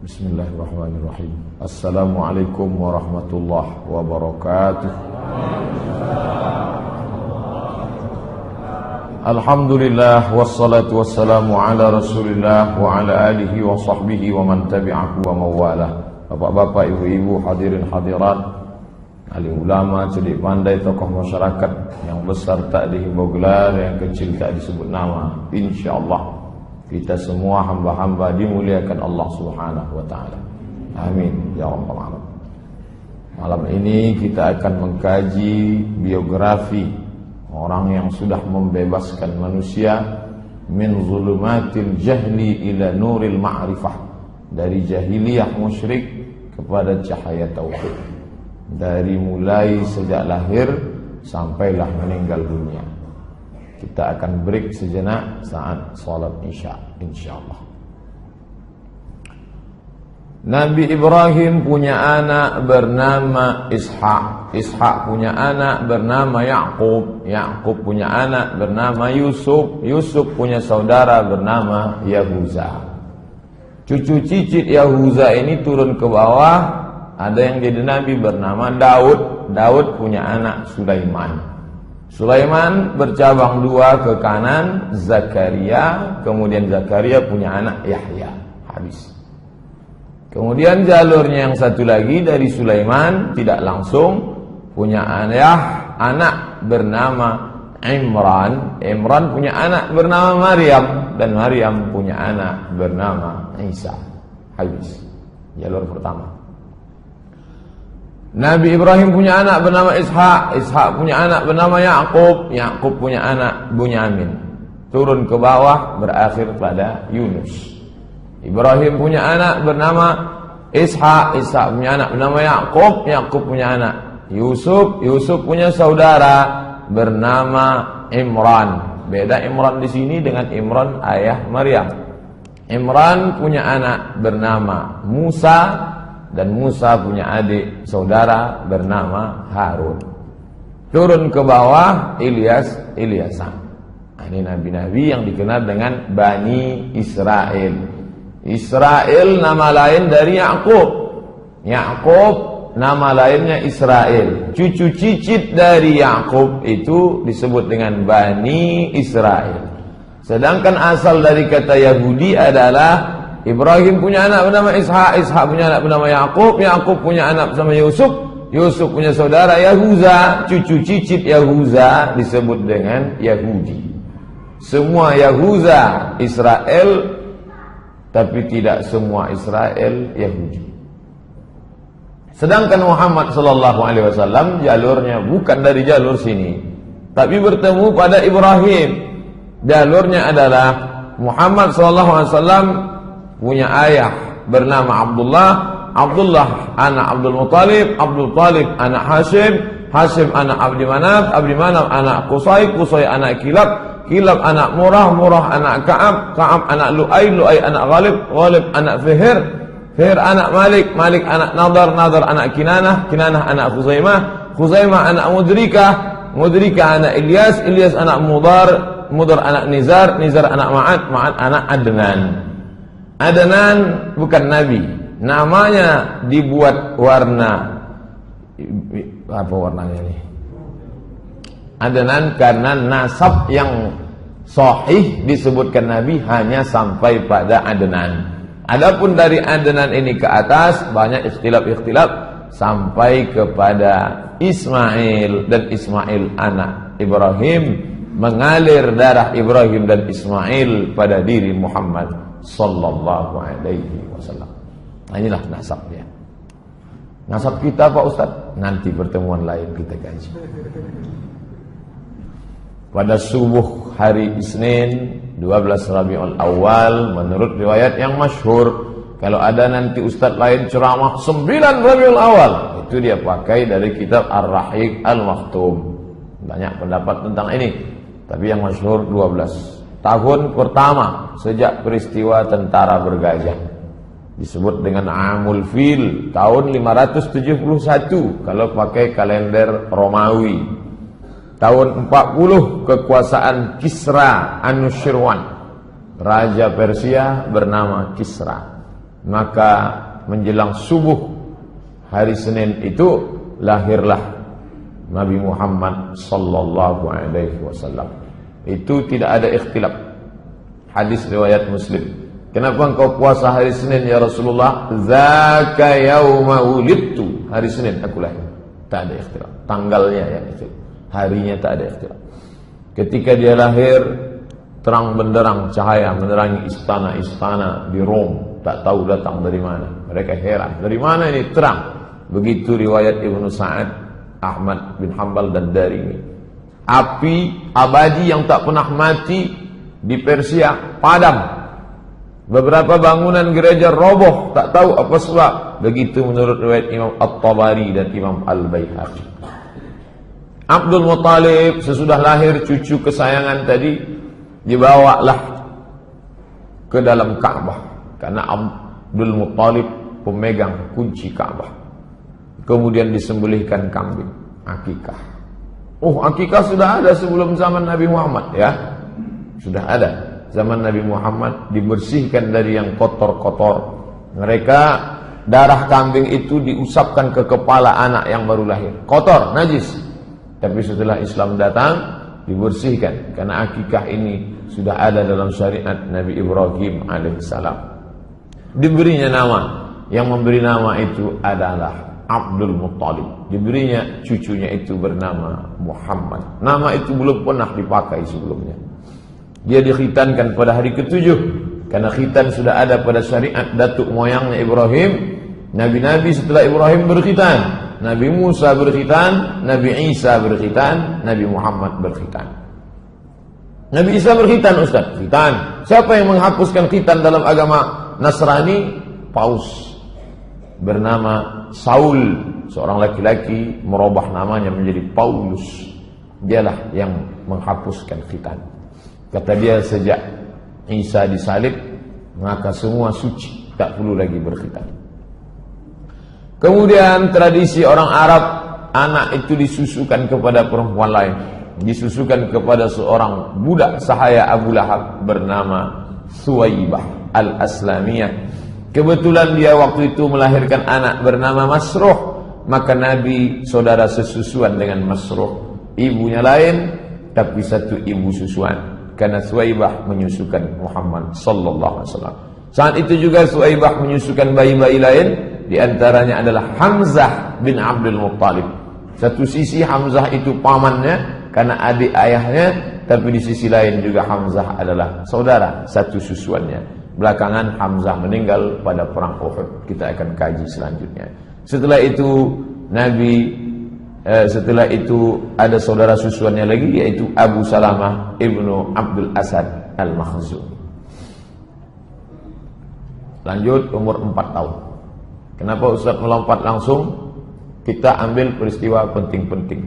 Bismillahirrahmanirrahim. Assalamualaikum warahmatullahi wabarakatuh. Alhamdulillah wassalatu wassalamu ala Rasulillah wa ala alihi wa sahbihi wa man tabi'ahu wa mawalah. Bapak-bapak, ibu-ibu, hadirin hadirat, alim ulama, cerdik pandai, tokoh masyarakat, yang besar tak dihimbau gelar, yang kecil tak disebut nama. Insyaallah kita semua hamba-hamba dimuliakan Allah Subhanahu wa taala. Amin ya rabbal alamin. Malam ini kita akan mengkaji biografi orang yang sudah membebaskan manusia min zulumatil jahli ila nuril ma'rifah, dari jahiliyah musyrik kepada cahaya tauhid, dari mulai sejak lahir sampailah meninggal dunia. Kita akan break sejenak saat salat isya insyaallah. Nabi Ibrahim punya anak bernama Ishak. Ishak punya anak bernama Yakub. Yakub punya anak bernama Yusuf. Yusuf punya saudara bernama Yahuza. Cucu cicit Yahuza ini turun ke bawah, ada yang jadi nabi bernama Daud. Daud punya anak Sulaiman. Sulaiman bercabang dua ke kanan, Zakaria. Kemudian Zakaria punya anak Yahya. Habis. Kemudian jalurnya yang satu lagi dari Sulaiman tidak langsung punya anak bernama Imran. Imran punya anak bernama Maryam, dan Maryam punya anak bernama Isa. Habis. Jalur pertama. Nabi Ibrahim punya anak bernama Ishak. Ishak punya anak bernama Yakub. Yakub punya anak Bunyamin. Turun ke bawah berakhir pada Yunus. Ibrahim punya anak bernama Ishak. Ishak punya anak bernama Yakub. Yakub punya anak Yusuf. Yusuf punya saudara bernama Imran. Beda Imran di sini dengan Imran ayah Maryam. Imran punya anak bernama Musa, dan Musa punya adik saudara bernama Harun. Turun ke bawah Ilyasan. Ini nabi-nabi yang dikenal dengan Bani Israel. Israel nama lain dari Yakub. Yakub nama lainnya Israel. Cucu cicit dari Yakub itu disebut dengan Bani Israel. Sedangkan asal dari kata Yahudi adalah Ibrahim punya anak bernama Ishak. Ishak punya anak bernama Yakub. Yakub punya anak bernama Yusuf. Yusuf punya saudara Yahuza. Cucu cicit Yahuza disebut dengan Yahudi. Semua Yahuza Israel, tapi tidak semua Israel Yahudi. Sedangkan Muhammad sallallahu alaihi wasallam jalurnya bukan dari jalur sini, tapi bertemu pada Ibrahim. Jalurnya adalah Muhammad sallallahu alaihi wasallam punya ayah bernama Abdullah. Abdullah anak Abdul Muttalib. Abdul Muttalib anak Hashim. Hashim anak Abdi Manaf. Abdi Manaf anak Qusay. Qusay anak Kilab. Kilab anak Murah. Murah anak Ka'ab. Ka'ab anak Lu'ay. Lu'ay anak Ghalib. Ghalib anak Fihir. Fihir anak Malik. Malik anak Nadar. Nadar anak Kinanah. Kinanah anak Khuzaimah. Khuzaimah anak Mudrikah. Mudrikah anak Ilyas. Ilyas anak Mudar. Mudar anak Nizar. Nizar anak Ma'ad. Ma'ad anak Adnan. Adnan bukan nabi, namanya dibuat warna. Apa warnanya ini? Adnan karena nasab yang sahih disebutkan nabi hanya sampai pada Adnan. Adapun dari Adnan ini ke atas banyak ikhtilaf sampai kepada Ismail, dan Ismail anak Ibrahim, mengalir darah Ibrahim dan Ismail pada diri Muhammad sallallahu alaihi wasallam. Nah, inilah nasabnya. Nasab kita Pak Ustaz, nanti pertemuan lain kita kaji. Pada subuh hari Isnin 12 Rabiul Awal, menurut riwayat yang masyhur, kalau ada nanti Ustaz lain ceramah 9 Rabiul Awal, itu dia pakai dari kitab Ar-Rahiq Al-Maktum. Banyak pendapat tentang ini, tapi yang masyhur 12. Tahun pertama sejak peristiwa tentara bergajah, disebut dengan Amul Fil, tahun 571 kalau pakai kalender Romawi. Tahun 40 kekuasaan Kisra Anushirwan, raja Persia bernama Kisra. Maka menjelang subuh hari Senin itu lahirlah Nabi Muhammad sallallahu alaihi wasallam. Itu tidak ada ikhtilaf. Hadis riwayat Muslim. Kenapa engkau puasa hari Senin ya Rasulullah? Zaka yauma wulidtu. Hari Senin aku lahir. Tak ada ikhtilaf. Tanggalnya ya itu. Harinya tak ada ikhtilaf. Ketika dia lahir, terang benderang cahaya menerangi istana-istana di Rom. Tak tahu datang dari mana. Mereka heran. Dari mana ini terang? Begitu riwayat Ibnu Sa'ad, Ahmad bin Hanbal dan Darimi. Api abadi yang tak pernah mati di Persia padam. Beberapa bangunan gereja roboh, tak tahu apa sebab. Begitu menurut riwayat Imam At-Tabari dan Imam Al-Baihaqi. Abdul Muttalib sesudah lahir cucu kesayangan tadi dibawalah ke dalam Ka'bah karena Abdul Muttalib pemegang kunci Ka'bah. Kemudian disembelihkan kambing, akikah. Oh, akikah sudah ada sebelum zaman Nabi Muhammad ya. Sudah ada. Zaman Nabi Muhammad dibersihkan dari yang kotor-kotor. Mereka darah kambing itu diusapkan ke kepala anak yang baru lahir. Kotor, najis. Tapi setelah Islam datang dibersihkan karena akikah ini sudah ada dalam syariat Nabi Ibrahim alaihissalam. Diberinya nama. Yang memberi nama itu adalah Abdul Muttalib. Diberinya cucunya itu bernama Muhammad. Nama itu belum pernah dipakai sebelumnya. Dia dikhitankan pada hari ke-7 karena khitan sudah ada pada syariat datuk moyangnya Ibrahim. Nabi-nabi setelah Ibrahim berkhitan. Nabi Musa berkhitan, Nabi Isa berkhitan, Nabi Muhammad berkhitan. Nabi Isa berkhitan, Ustaz. Khitan. Siapa yang menghapuskan khitan dalam agama Nasrani? Paus bernama Saul, seorang laki-laki merubah namanya menjadi Paulus. Dialah yang menghapuskan khitan. Kata dia sejak Isa disalib, maka semua suci, tak perlu lagi berkhitan. Kemudian tradisi orang Arab, anak itu disusukan kepada perempuan lain. Disusukan kepada seorang budak sahaya Abu Lahab bernama Suwaibah al-Aslamiyah. Kebetulan dia waktu itu melahirkan anak bernama Masruh. Maka Nabi saudara sesusuan dengan Masruh. Ibunya lain, tapi satu ibu susuan. Karena Suwaibah menyusukan Muhammad sallallahu alaihi wasallam. Saat itu juga Suwaibah menyusukan bayi-bayi lain, di antaranya adalah Hamzah bin Abdul Muttalib. Satu sisi Hamzah itu pamannya karena adik ayahnya, tapi di sisi lain juga Hamzah adalah saudara satu susuannya. Belakangan Hamzah meninggal pada perang Uhud. Kita akan kaji selanjutnya. Setelah itu ada saudara susuannya lagi, yaitu Abu Salamah ibnu Abdul Asad al-Makhzum. Lanjut, umur 4 tahun. Kenapa Ustaz melompat langsung? Kita ambil peristiwa penting-penting.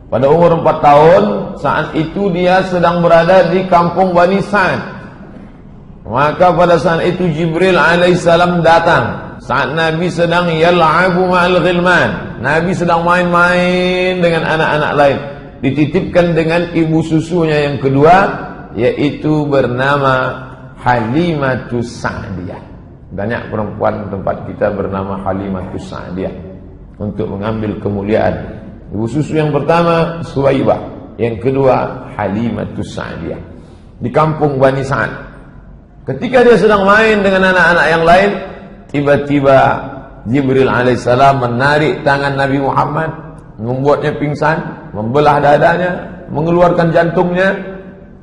Pada umur 4 tahun, saat itu dia sedang berada di kampung Bani Sa'ad. Maka pada saat itu Jibril alaihissalam datang. Saat Nabi sedang yal'abu ma'al ghilman. Nabi sedang main-main dengan anak-anak lain. Dititipkan dengan ibu susunya yang kedua, yaitu bernama Halimatus Sa'diyah. Banyak perempuan tempat kita bernama Halimatus Sa'diyah untuk mengambil kemuliaan. Ibu susu yang pertama Suwaibah, yang kedua Halimatus Sa'diyah. Di kampung Bani Sa'ad. Ketika dia sedang main dengan anak-anak yang lain, tiba-tiba Jibril alaihissalam menarik tangan Nabi Muhammad, membuatnya pingsan, membelah dadanya, mengeluarkan jantungnya,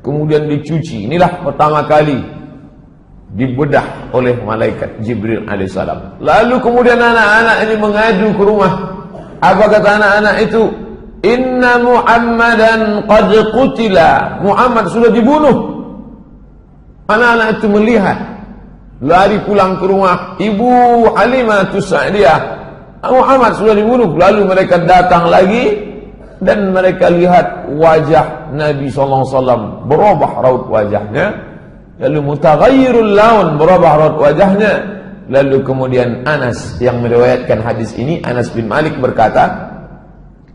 kemudian dicuci. Inilah pertama kali dibedah oleh malaikat Jibril alaihissalam. Lalu kemudian anak-anak ini mengadu ke rumah. Apa kata anak-anak itu? Inna Muhammadan qad qutila. Muhammad sudah dibunuh. Anak-anak itu melihat, lari pulang ke rumah. Ibu Halimatus Sa'diyah, Muhammad sudah dibunuh. Lalu mereka datang lagi dan mereka lihat wajah Nabi SAW berubah raut wajahnya. Lalu mutaghayyirul laun, berubah raut wajahnya. Lalu kemudian Anas yang meriwayatkan hadis ini, Anas bin Malik berkata,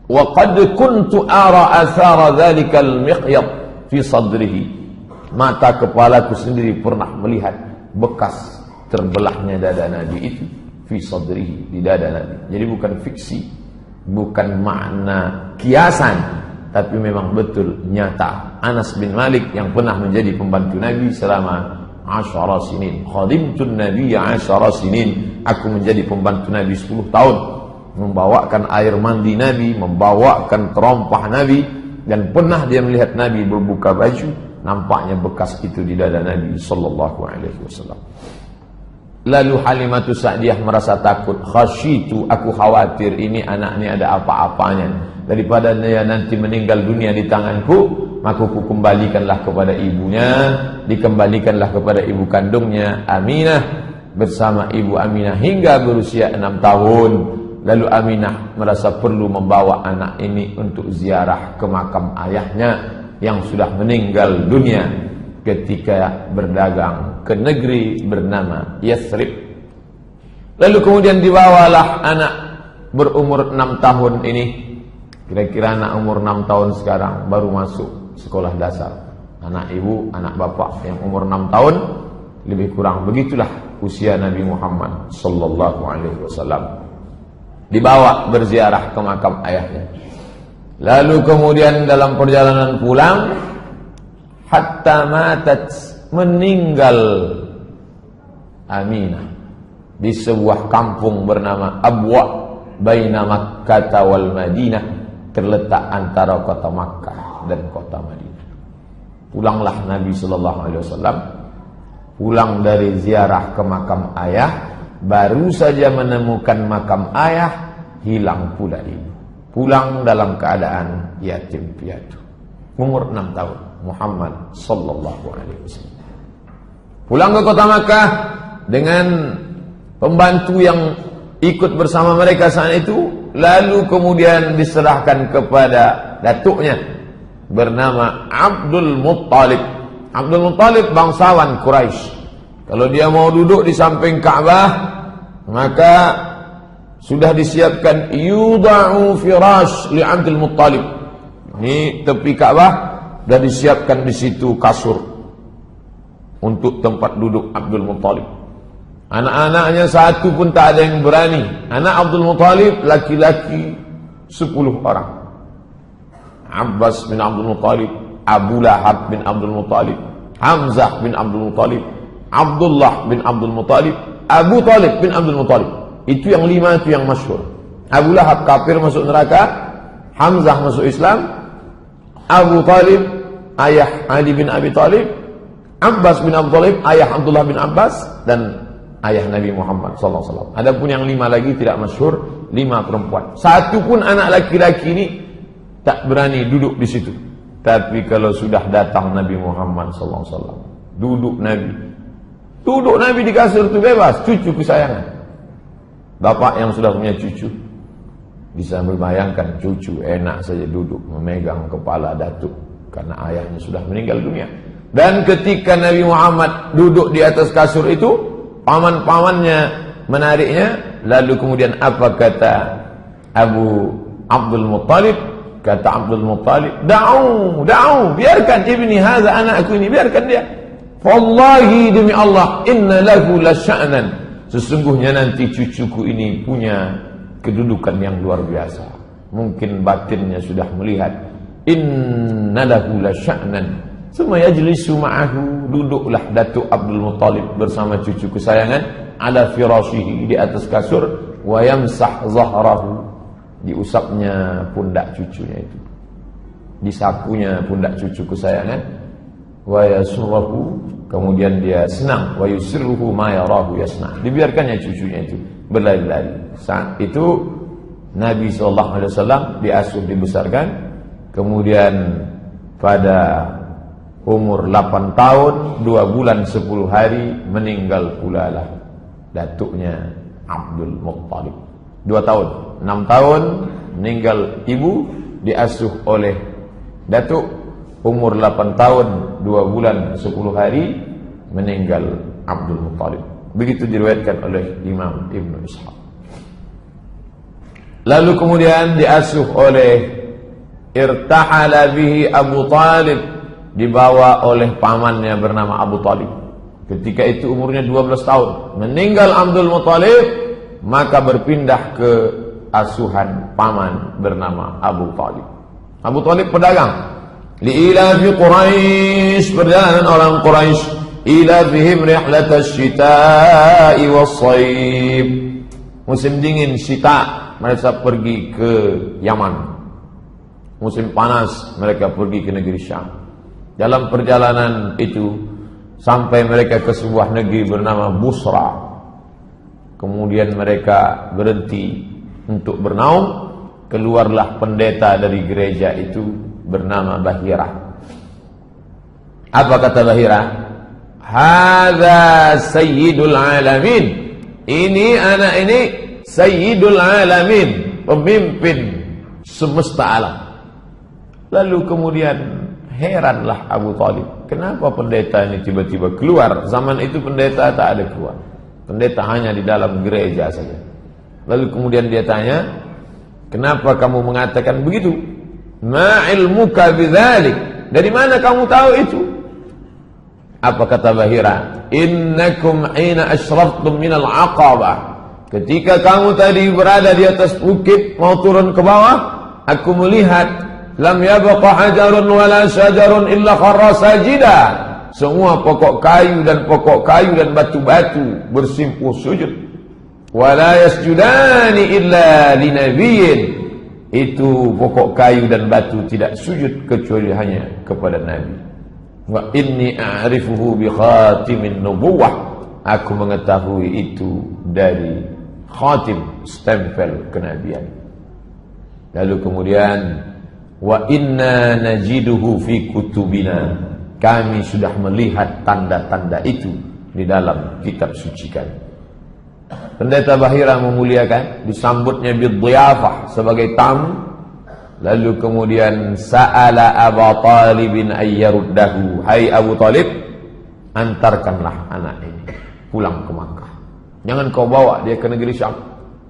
wa qad kuntu ara athara dhalikal miqyad fi sadrihi. Mata kepalaku sendiri pernah melihat bekas terbelahnya dada Nabi itu fi sadrihi, di dada Nabi. Jadi bukan fiksi, bukan makna kiasan, tapi memang betul nyata. Anas bin Malik yang pernah menjadi pembantu Nabi selama 10 sinin. Khadimtun Nabiyya 10 sinin. Aku menjadi pembantu Nabi 10 tahun. Membawakan air mandi Nabi, membawakan terompah Nabi, dan pernah dia melihat Nabi berbuka baju, nampaknya bekas itu di dada Nabi sallallahu alaihi wasallam. Lalu Halimatu Sa'diyah merasa takut. Khasyitu, aku khawatir ini anak ini ada apa-apanya. Daripada dia nanti meninggal dunia di tanganku, maka ku kembalikanlah kepada ibunya, dikembalikanlah kepada ibu kandungnya Aminah bersama ibu Aminah hingga berusia 6 tahun. Lalu Aminah merasa perlu membawa anak ini untuk ziarah ke makam ayahnya yang sudah meninggal dunia ketika berdagang ke negeri bernama Yathrib. Lalu kemudian dibawalah anak berumur 6 tahun ini. Kira-kira anak umur 6 tahun sekarang baru masuk sekolah dasar. Anak ibu, anak bapak yang umur 6 tahun lebih kurang begitulah usia Nabi Muhammad sallallahu alaihi wasallam. Dibawa berziarah ke makam ayahnya. Lalu kemudian dalam perjalanan pulang, hatta matat, meninggal Aminah di sebuah kampung bernama Abwa baina Makkah wal Madinah, terletak antara kota Makkah dan kota Madinah. Pulanglah Nabi sallallahu alaihi wasallam, pulang dari ziarah ke makam ayah. Baru saja menemukan makam ayah, hilang pula ibu. Pulang dalam keadaan yatim piatu. Umur 6 tahun, Muhammad sallallahu alaihi wasallam. Pulang ke kota Makkah dengan pembantu yang ikut bersama mereka saat itu. Lalu kemudian diserahkan kepada datuknya bernama Abdul Muttalib. Abdul Muttalib bangsawan Quraisy. Kalau dia mau duduk di samping Ka'bah, maka sudah disiapkan yuda'u firash li Abdul Muttalib. Ini tepi Ka'bah sudah disiapkan di situ kasur untuk tempat duduk Abdul Muttalib. Anak-anaknya satu pun tak ada yang berani. Anak Abdul Muttalib laki-laki 10 orang. Abbas bin Abdul Muttalib, Abu Lahab bin Abdul Muttalib, Hamzah bin Abdul Muttalib, Abdullah bin Abdul Muttalib, Abu Talib bin Abdul Muttalib. Itu yang 5 itu yang masyhur. Abu Lahab kafir masuk neraka, Hamzah masuk Islam, Abu Talib ayah Ali bin Abi Talib, Abbas bin Abu Talib ayah Abdullah bin Abbas, dan ayah Nabi Muhammad SAW. Adapun yang 5 lagi tidak masyhur, 5 perempuan. Satu pun anak laki-laki ini tak berani duduk di situ. Tapi kalau sudah datang Nabi Muhammad SAW, duduk Nabi. Duduk Nabi di kasur itu bebas, cucu kesayangan. Bapak yang sudah punya cucu bisa membayangkan cucu enak saja duduk memegang kepala datuk karena ayahnya sudah meninggal dunia. Dan ketika Nabi Muhammad duduk di atas kasur itu, paman-pamannya menariknya. Lalu kemudian apa kata Abu Abdul Muttalib? Kata Abdul Muttalib, da'u, biarkan ibni hadza, anakku ini, biarkan dia. Wallahi, demi Allah, inna lahu lasya'nan, sesungguhnya nanti cucuku ini punya kedudukan yang luar biasa. Mungkin batinnya sudah melihat. Inna lahu lasya'nan. Summa yajlisu ma'ahu, duduklah Datuk Abdul Muttalib bersama cucu kesayangan ala firashihi, di atas kasur, wa yamsah zahrahu, diusapnya pundak cucunya itu, disapunya pundak cucu kesayangan. Wa yasurruhu, kemudian dia senang. Wa yusirruhu ma yarahu yasna, dibiarkannya cucunya itu berlari-lari. Saat itu Nabi SAW diasuh, dibesarkan. Kemudian pada umur 8 tahun 2 bulan 10 hari meninggal pula lah datuknya Abdul Muttalib. 2 tahun, 6 tahun meninggal ibu, diasuh oleh datuk. Umur 8 tahun 2 bulan 10 hari meninggal Abdul Muttalib. Begitu diriwayatkan oleh Imam Ibnu Ishaq. Lalu kemudian diasuh oleh, irtahala bihi Abu Talib, dibawa oleh pamannya bernama Abu Talib Ketika itu umurnya 12 tahun. Meninggal Abdul Muthalib, maka berpindah ke asuhan paman bernama Abu Thalib. Abu Thalib pedagang. Li'ilafi Quraisy, perjalanan orang Quraisy, ilafihim rihlatasy syita'i was-shayb. Musim dingin syita, mereka pergi ke Yaman. Musim panas, mereka pergi ke negeri Syam. Dalam perjalanan itu sampai mereka ke sebuah negeri bernama Busra. Kemudian mereka berhenti untuk bernaung. Keluarlah pendeta dari gereja itu bernama Bahira. Apa kata Bahira? Hadza sayyidul alamin. Ini anak ini sayyidul alamin, pemimpin semesta alam. Lalu kemudian heranlah Abu Thalib, kenapa pendeta ini tiba-tiba keluar? Zaman itu pendeta tak ada keluar. Pendeta hanya di dalam gereja saja. Lalu kemudian dia tanya, kenapa kamu mengatakan begitu? Ma ilmuka bidzalik? Dari mana kamu tahu itu? Apa kata Bahira? Innakum hina asyraftum minal aqabah. Ketika kamu tadi berada di atas bukit mau turun ke bawah, aku melihat lam yabqa hajarun wala syajarun illa kharra sajida. Semua pokok kayu dan batu-batu bersimpuh sujud. Wala yasjudani illa linabiyyin. Itu pokok kayu dan batu tidak sujud kecuali hanya kepada Nabi. Wa inni a'rifuhu bi khatimin nubuwah. Aku mengetahui itu dari khatim, stempel kenabian. Lalu kemudian wa inna najiduhu fi kutubina. Kami sudah melihat tanda-tanda itu di dalam kitab suci kami. Pendeta Bahira memuliakan, disambutnya bidhiyafah sebagai tamu. Lalu kemudian sa'ala Abu Talibin ayyaruddahu. Hai Abu Talib, antarkanlah anak ini pulang ke Makkah. Jangan kau bawa dia ke negeri Syam.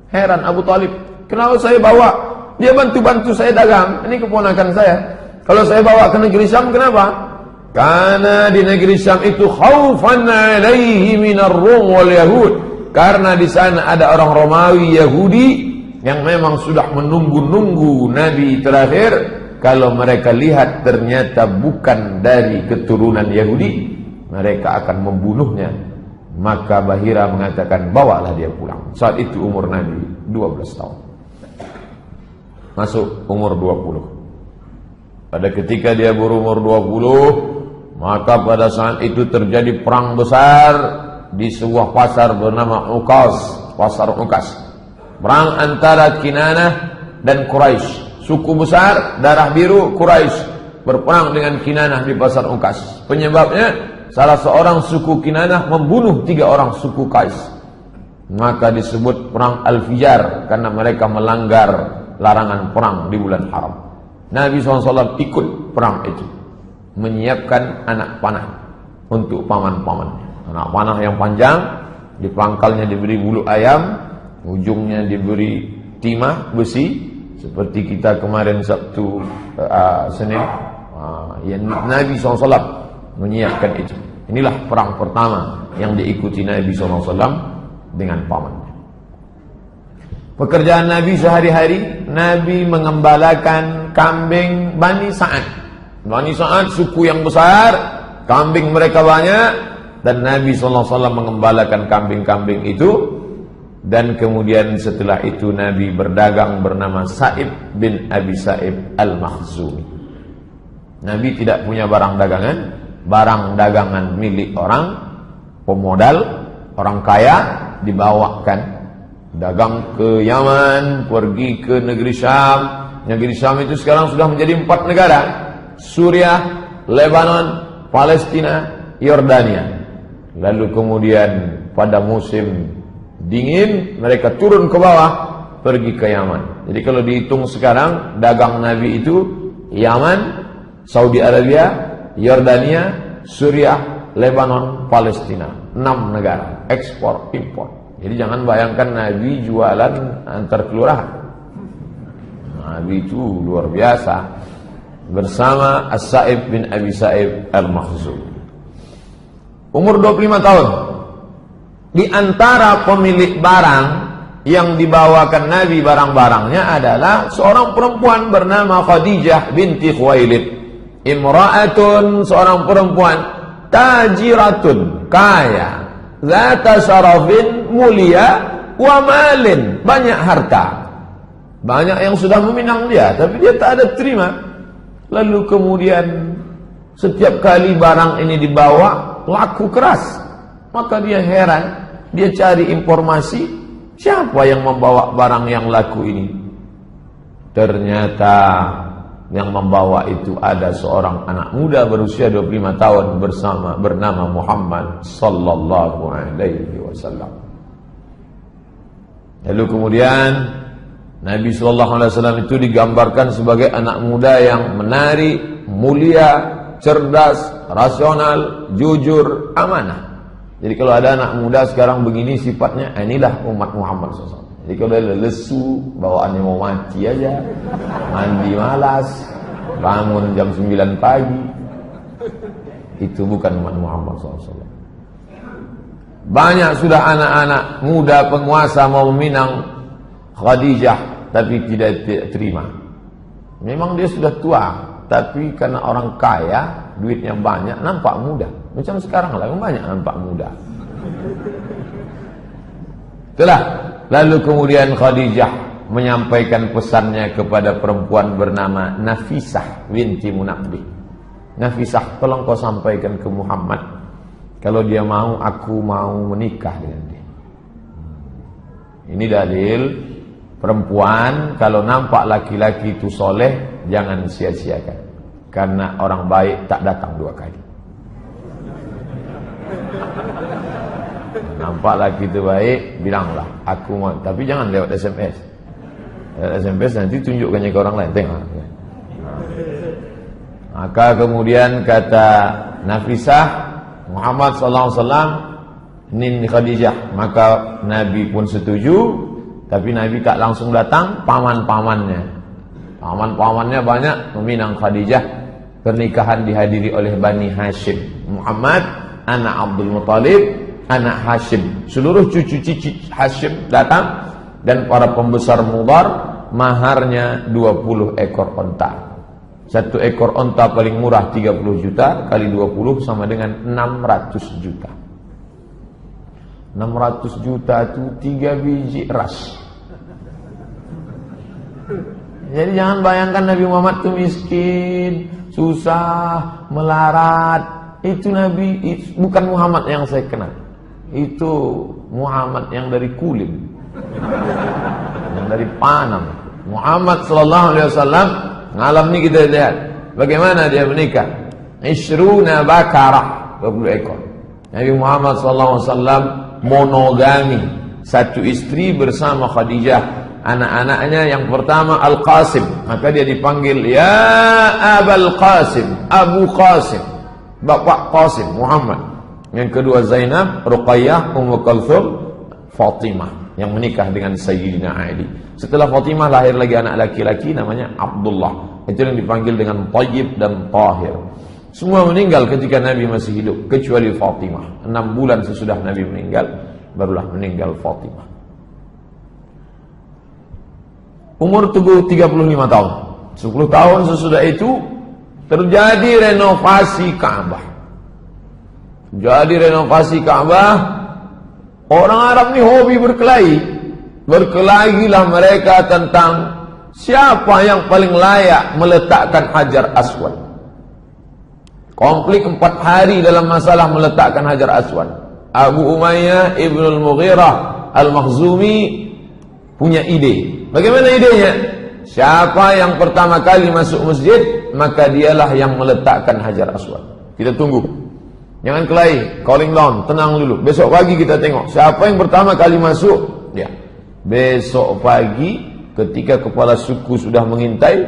Heran Abu Talib, kenapa saya bawa? Dia bantu-bantu saya dagang. Ini keponakan saya. Kalau saya bawa ke negeri Syam, kenapa? Karena di negeri Syam itu khaufan alaihi minar Rum wal Yahud. Karena di sana ada orang Romawi Yahudi yang memang sudah menunggu-nunggu Nabi terakhir. Kalau mereka lihat ternyata bukan dari keturunan Yahudi, mereka akan membunuhnya. Maka Bahira mengatakan, bawalah dia pulang. Saat itu umur Nabi 12 tahun. Masuk umur 20. Pada ketika dia berumur 20, maka pada saat itu terjadi perang besar di sebuah pasar bernama Uqas, pasar Uqas. Perang antara Kinanah dan Quraisy. Suku besar, darah biru Quraisy berperang dengan Kinanah di pasar Uqas. Penyebabnya salah seorang suku Kinanah membunuh 3 orang suku Qais. Maka disebut perang Al-Fijar karena mereka melanggar larangan perang di bulan haram. Nabi SAW ikut perang itu, menyiapkan anak panah untuk paman-pamannya. Anak panah yang panjang, di pangkalnya diberi bulu ayam, ujungnya diberi timah besi, seperti kita kemarin Sabtu Senin. Nabi SAW menyiapkan itu. Inilah perang pertama yang diikuti Nabi SAW dengan pamannya. Pekerjaan Nabi sehari-hari, Nabi mengembalakan kambing Bani Sa'ad. Bani Sa'ad suku yang besar, kambing mereka banyak, dan Nabi SAW mengembalakan kambing-kambing itu. Dan kemudian setelah itu Nabi berdagang bernama Sa'ib bin Abi Sa'ib Al-Makhzumi. Nabi tidak punya barang dagangan. Barang dagangan milik orang pemodal, orang kaya, dibawakan dagang ke Yaman, pergi ke negeri Syam. Negeri Syam itu sekarang sudah menjadi 4 negara: Suriah, Lebanon, Palestina, Yordania. Lalu kemudian pada musim dingin mereka turun ke bawah, pergi ke Yaman. Jadi kalau dihitung sekarang dagang Nabi itu Yaman, Saudi Arabia, Yordania, Suriah, Lebanon, Palestina. 6 negara, ekspor impor. Jadi jangan bayangkan Nabi jualan antar kelurahan. Nabi itu luar biasa bersama As-Sa'ib bin Abi Sa'ib Al-Makhzumi. umur 25 tahun. Di antara pemilik barang yang dibawakan Nabi barang-barangnya adalah seorang perempuan bernama Khadijah binti Khuwailid. Imra'atun, seorang perempuan tajiratun, kaya, zata syarafin, mulia, wa malin, banyak harta. Banyak yang sudah meminang dia, tapi dia tak ada terima. Lalu kemudian setiap kali barang ini dibawa laku keras. Maka dia heran, dia cari informasi, siapa yang membawa barang yang laku ini? Ternyata yang membawa itu ada seorang anak muda berusia 25 tahun bernama Muhammad sallallahu alaihi wasallam. Lalu kemudian Nabi sallallahu alaihi wasallam itu digambarkan sebagai anak muda yang menarik, mulia, cerdas, rasional, jujur, amanah. Jadi kalau ada anak muda sekarang begini sifatnya, inilah umat Muhammad SAW. Jadi kalau dia lesu, bawaannya mau mati aja, mandi malas, bangun jam 9 pagi, itu bukan umat Muhammad SAW. Banyak sudah anak-anak muda penguasa mau meminang Khadijah, tapi tidak terima. Memang dia sudah tua, tapi karena orang kaya, duitnya banyak, nampak muda. Macam sekarang lah, banyak nampak muda. Itulah. Lalu kemudian Khadijah menyampaikan pesannya kepada perempuan bernama Nafisah binti Munabbih. Nafisah, tolong kau sampaikan ke Muhammad, kalau dia mau, aku mau menikah dengan dia. Ini dalil perempuan kalau nampak laki-laki itu soleh, jangan sia-siakan. Karena orang baik tak datang 2 kali. Nampak laki itu baik, bilanglah aku mau, tapi jangan lewat SMS. Lewat SMS nanti tunjukkannya ke orang lain, tengok. Maka kemudian kata Nafisah, Muhammad sallallahu alaihi wasallam nin Khadijah, maka Nabi pun setuju, tapi Nabi tak langsung datang, paman-pamannya. Paman-pamannya banyak meminang Khadijah. Pernikahan dihadiri oleh Bani Hashim. Muhammad, anak Abdul Muttalib, anak Hashim. Seluruh cucu-cucu Hashim datang, dan para pembesar Mudhar, maharnya 20 ekor onta. 1 ekor onta paling murah 30 juta, kali 20 sama dengan 600 juta. 600 juta itu 3 biji eras. Jadi jangan bayangkan Nabi Muhammad itu miskin, susah, melarat. Itu Nabi, itu bukan Muhammad yang saya kenal. Itu Muhammad yang dari Kulim, yang dari Panam. Muhammad sallallahu alaihi wasallam, ngalam ini kita lihat bagaimana dia menikah. Ishruna bakarah, 20 ekor. Nabi Muhammad sallallahu alaihi wasallam monogami, 1 istri bersama Khadijah. Anak-anaknya yang pertama Al-Qasim, maka dia dipanggil ya Abul Qasim, Abu Qasim, Bapak Qasim, Muhammad. Yang kedua Zainab, Ruqayyah, Ummu Kulthum, Fatimah yang menikah dengan Sayyidina Ali. Setelah Fatimah lahir lagi anak laki-laki namanya Abdullah. Itu yang dipanggil dengan Thayyib dan Tahir. Semua meninggal ketika Nabi masih hidup kecuali Fatimah. 6 bulan sesudah Nabi meninggal barulah meninggal Fatimah. Umur tubuh 35 tahun. 10 tahun sesudah itu terjadi renovasi Ka'bah. Jadi renovasi Ka'bah, orang Arab ini hobi berkelahi. Berkelahilah mereka tentang siapa yang paling layak meletakkan Hajar Aswad. Konflik 4 hari dalam masalah meletakkan Hajar Aswad. Abu Umayyah Ibnul Mughirah Al-Makhzumi punya ide. Bagaimana idenya? Siapa yang pertama kali masuk masjid, maka dialah yang meletakkan Hajar Aswad. Kita tunggu. Jangan kelahi, calling down, tenang dulu. Besok pagi kita tengok siapa yang pertama kali masuk, dia. Besok pagi ketika kepala suku sudah mengintai,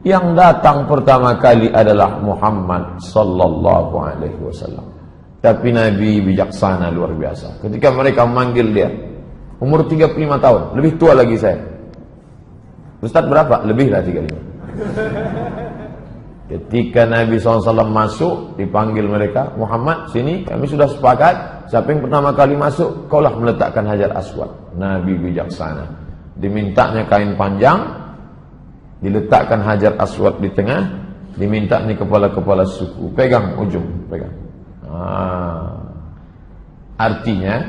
yang datang pertama kali adalah Muhammad sallallahu alaihi wasallam. Tapi Nabi bijaksana luar biasa. Ketika mereka memanggil dia, umur 35 tahun, lebih tua lagi saya. Ustaz berapa? Lebih lah 35. Ketika Nabi SAW masuk, dipanggil mereka, Muhammad sini, kami sudah sepakat, siapa yang pertama kali masuk, kaulah meletakkan Hajar Aswad. Nabi bijaksana, dimintanya kain panjang, diletakkan Hajar Aswad di tengah, diminta nih kepala-kepala suku, pegang ujung, pegang. Artinya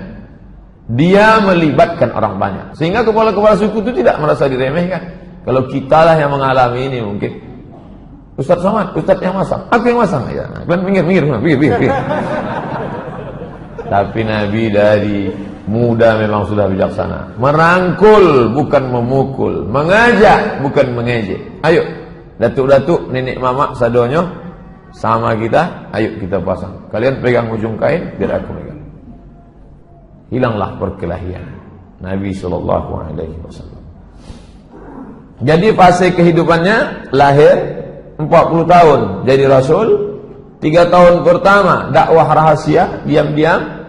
dia melibatkan orang banyak, sehingga kepala-kepala suku itu tidak merasa diremehkan. Kalau kita lah yang mengalami ini mungkin, Ustaz Somad, Ustaz yang masang, aku yang masang ya. Pinggir. Tapi Nabi dari muda memang sudah bijaksana. Merangkul bukan memukul, mengajak bukan mengejek. Ayo, datuk-datuk, nenek mama, sadonyo sama kita, ayo kita pasang. Kalian pegang ujung kain, biar aku pegang. Hilanglah perkelahian. Nabi SAW. Jadi fase kehidupannya lahir 40 tahun jadi Rasul, 3 tahun pertama dakwah rahasia, diam-diam.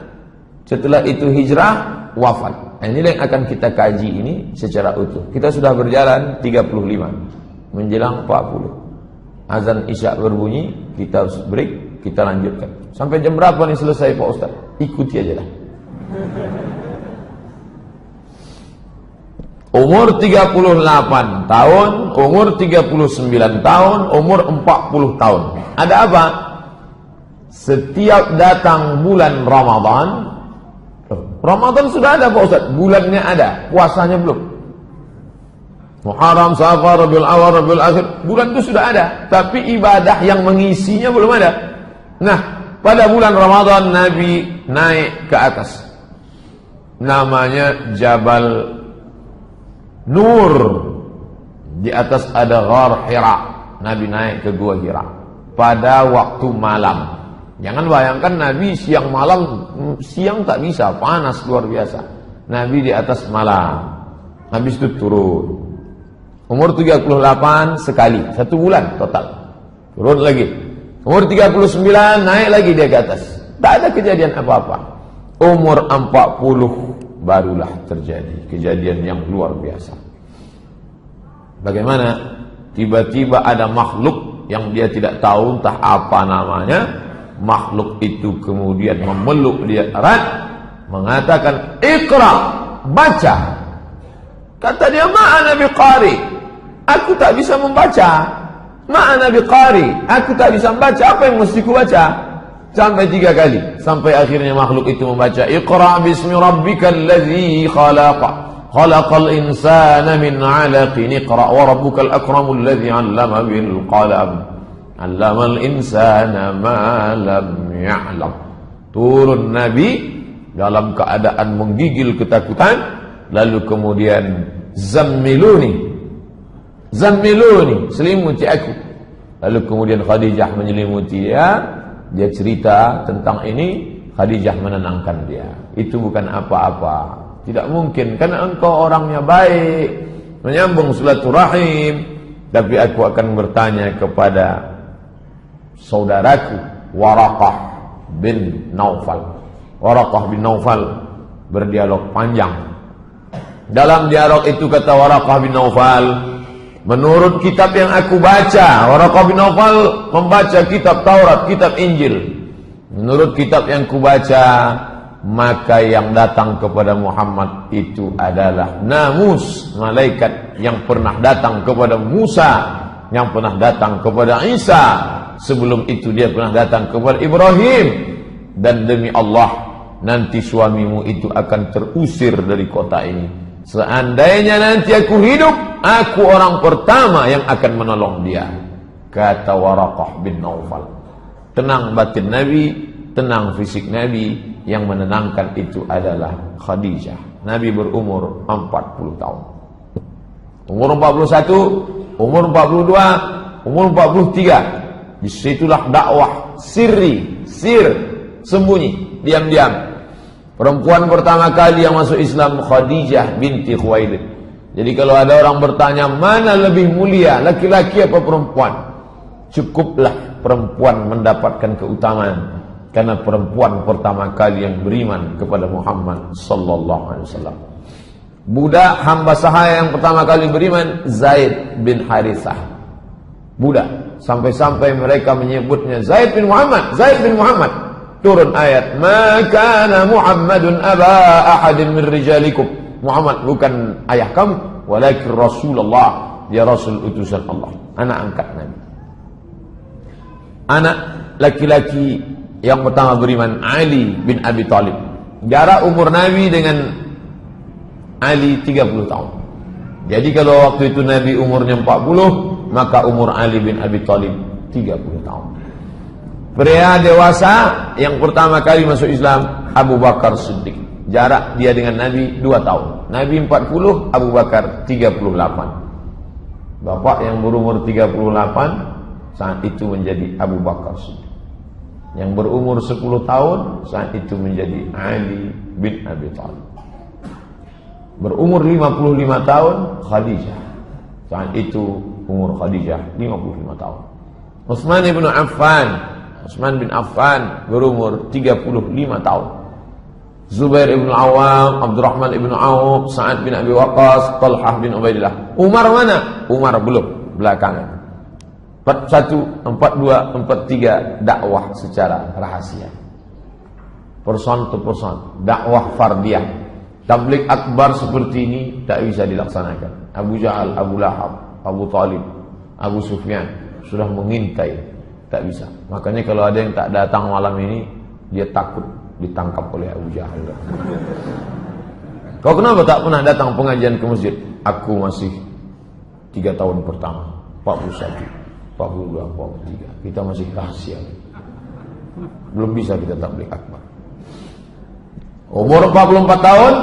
Setelah itu hijrah, wafat. Ini yang akan kita kaji ini secara utuh. Kita sudah berjalan 35 menjelang 40. Azan Isya berbunyi, kita harus break, kita lanjutkan. Sampai jam berapa nih selesai Pak Ustaz? Ikuti aja lah. Umur 38 tahun, umur 39 tahun, umur 40 tahun. Ada apa? Setiap datang bulan Ramadan sudah ada Pak Ustaz, bulannya ada, puasanya belum. Muharram, Safar, Rabiul Awal, Rabiul Akhir, bulan itu sudah ada, tapi ibadah yang mengisinya belum ada. Nah, pada bulan Ramadan Nabi naik ke atas. Namanya Jabal Nur. Di atas ada Ghar Hira. Nabi naik ke Gua Hira pada waktu malam. Jangan bayangkan Nabi siang malam, siang tak bisa, panas luar biasa. Nabi di atas malam. Habis itu turun. Umur 38 sekali, 1 bulan total. Turun lagi. Umur 39 naik lagi dia ke atas. Tak ada kejadian apa-apa. Umur 40 barulah terjadi kejadian yang luar biasa. Bagaimana tiba-tiba ada makhluk yang dia tidak tahu entah apa namanya. Makhluk itu kemudian memeluk dia erat, mengatakan, "Iqra, baca." Kata dia, "Ma'ana biqari." Aku tak bisa membaca. "Ma'ana biqari." Aku tak bisa membaca. Apa yang mesti ku baca? Sampai 3 kali. Sampai akhirnya makhluk itu membaca, "Iqra bismi rabbikal ladzi khalaqa. Khalaqal insana min 'alaqin. Iqra wa rabbukal akramul ladzi 'allama bil qalam. 'Allamal insana ma lam ya'lam." Turun Nabi dalam keadaan menggigil ketakutan, lalu kemudian zammiluni, selimuti aku. Lalu kemudian Khadijah menyelimuti dia. Dia cerita tentang ini, Khadijah menenangkan dia. Itu bukan apa-apa, tidak mungkin, karena engkau orangnya baik, menyambung silaturahim. Tapi aku akan bertanya kepada saudaraku Waraqah bin Naufal. Waraqah bin Naufal berdialog panjang. Dalam dialog itu kata Waraqah bin Naufal, menurut kitab yang aku baca, Waraqah bin Naufal membaca kitab Taurat, kitab Injil. Menurut kitab yang kubaca, maka yang datang kepada Muhammad itu adalah namus, malaikat yang pernah datang kepada Musa, yang pernah datang kepada Isa. Sebelum itu dia pernah datang kepada Ibrahim. Dan demi Allah, nanti suamimu itu akan terusir dari kota ini. Seandainya nanti aku hidup, aku orang pertama yang akan menolong dia. Kata Waraqah bin Naufal. Tenang batin Nabi, tenang fisik Nabi. Yang menenangkan itu adalah Khadijah. Nabi berumur 40 tahun. Umur 41, umur 42, umur 43. Disitulah dakwah sir, sembunyi, diam-diam. Perempuan pertama kali yang masuk Islam Khadijah binti Khuwailid. Jadi kalau ada orang bertanya mana lebih mulia, laki-laki apa perempuan? Cukuplah perempuan mendapatkan keutamaan, karena perempuan pertama kali yang beriman kepada Muhammad sallallahu alaihi wasallam. Budak hamba sahaya yang pertama kali beriman Zaid bin Harithah. Budak sampai-sampai mereka menyebutnya Zaid bin Muhammad, Zaid bin Muhammad. Turun ayat, "Ma kana Muhammadun aba ahadin min rijalikum." Muhammad bukan ayah kamu, walakin Rasulullah, dia Rasul utusan Allah, anak angkat Nabi. Anak laki-laki yang pertama beriman, Ali bin Abi Thalib. Jarak umur Nabi dengan Ali 30 tahun. Jadi kalau waktu itu Nabi umurnya 40, maka umur Ali bin Abi Thalib 30 tahun. Pria dewasa yang pertama kali masuk Islam, Abu Bakar Siddiq. Jarak dia dengan Nabi 2 tahun. Nabi 40, Abu Bakar 38. Bapak yang berumur 38 saat itu menjadi Abu Bakar Siddiq. Yang berumur 10 tahun saat itu menjadi Ali bin Abi Thalib. Berumur 55 tahun Khadijah. Saat itu umur Khadijah 55 tahun. Utsman bin Affan, Utsman bin Affan berumur 35 tahun. Zubair bin Awam, Abdurrahman bin Auf, Sa'ad bin Abi Waqqas, Talhah bin Ubaidillah. Umar mana? Umar belum, belakangan. 41, 42, 43 dakwah secara rahasia. Person to person, dakwah fardiyah. Tabligh akbar seperti ini tak bisa dilaksanakan. Abu Jahal, Abu Lahab, Abu Talib, Abu Sufyan sudah mengintai, tak bisa. Makanya kalau ada yang tak datang malam ini, dia takut ditangkap oleh Abu Jahal. Kau kenapa tak pernah datang pengajian ke masjid? Aku masih 3 tahun pertama, 41, 42, 43. Kita masih rahasia. Belum bisa kita tabligh akbar. Umur 44 tahun,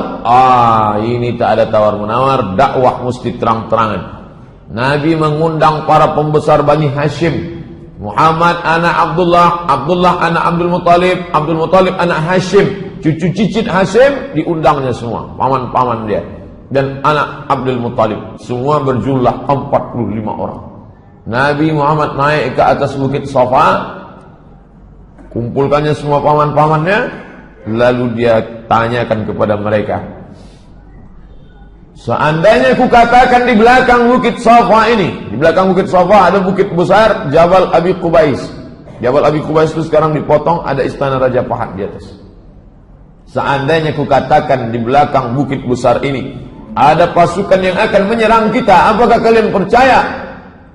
ini tak ada tawar-menawar, dakwah mesti terang-terangan. Nabi mengundang para pembesar Bani Hashim. Muhammad anak Abdullah, Abdullah anak Abdul Muttalib, Abdul Muttalib anak Hashim, cucu cicit Hashim diundangnya semua, paman-paman dia. Dan anak Abdul Muttalib, semua berjumlah 45 orang. Nabi Muhammad naik ke atas bukit Safa, kumpulkannya semua paman-pamannya. Lalu dia tanyakan kepada mereka, seandainya ku katakan di belakang bukit Safa ini, di belakang bukit Safa ada bukit besar Jabal Abi Qubais. Jabal Abi Qubais itu sekarang dipotong, ada istana Raja Fahad di atas. Seandainya ku katakan di belakang bukit besar ini ada pasukan yang akan menyerang kita, apakah kalian percaya?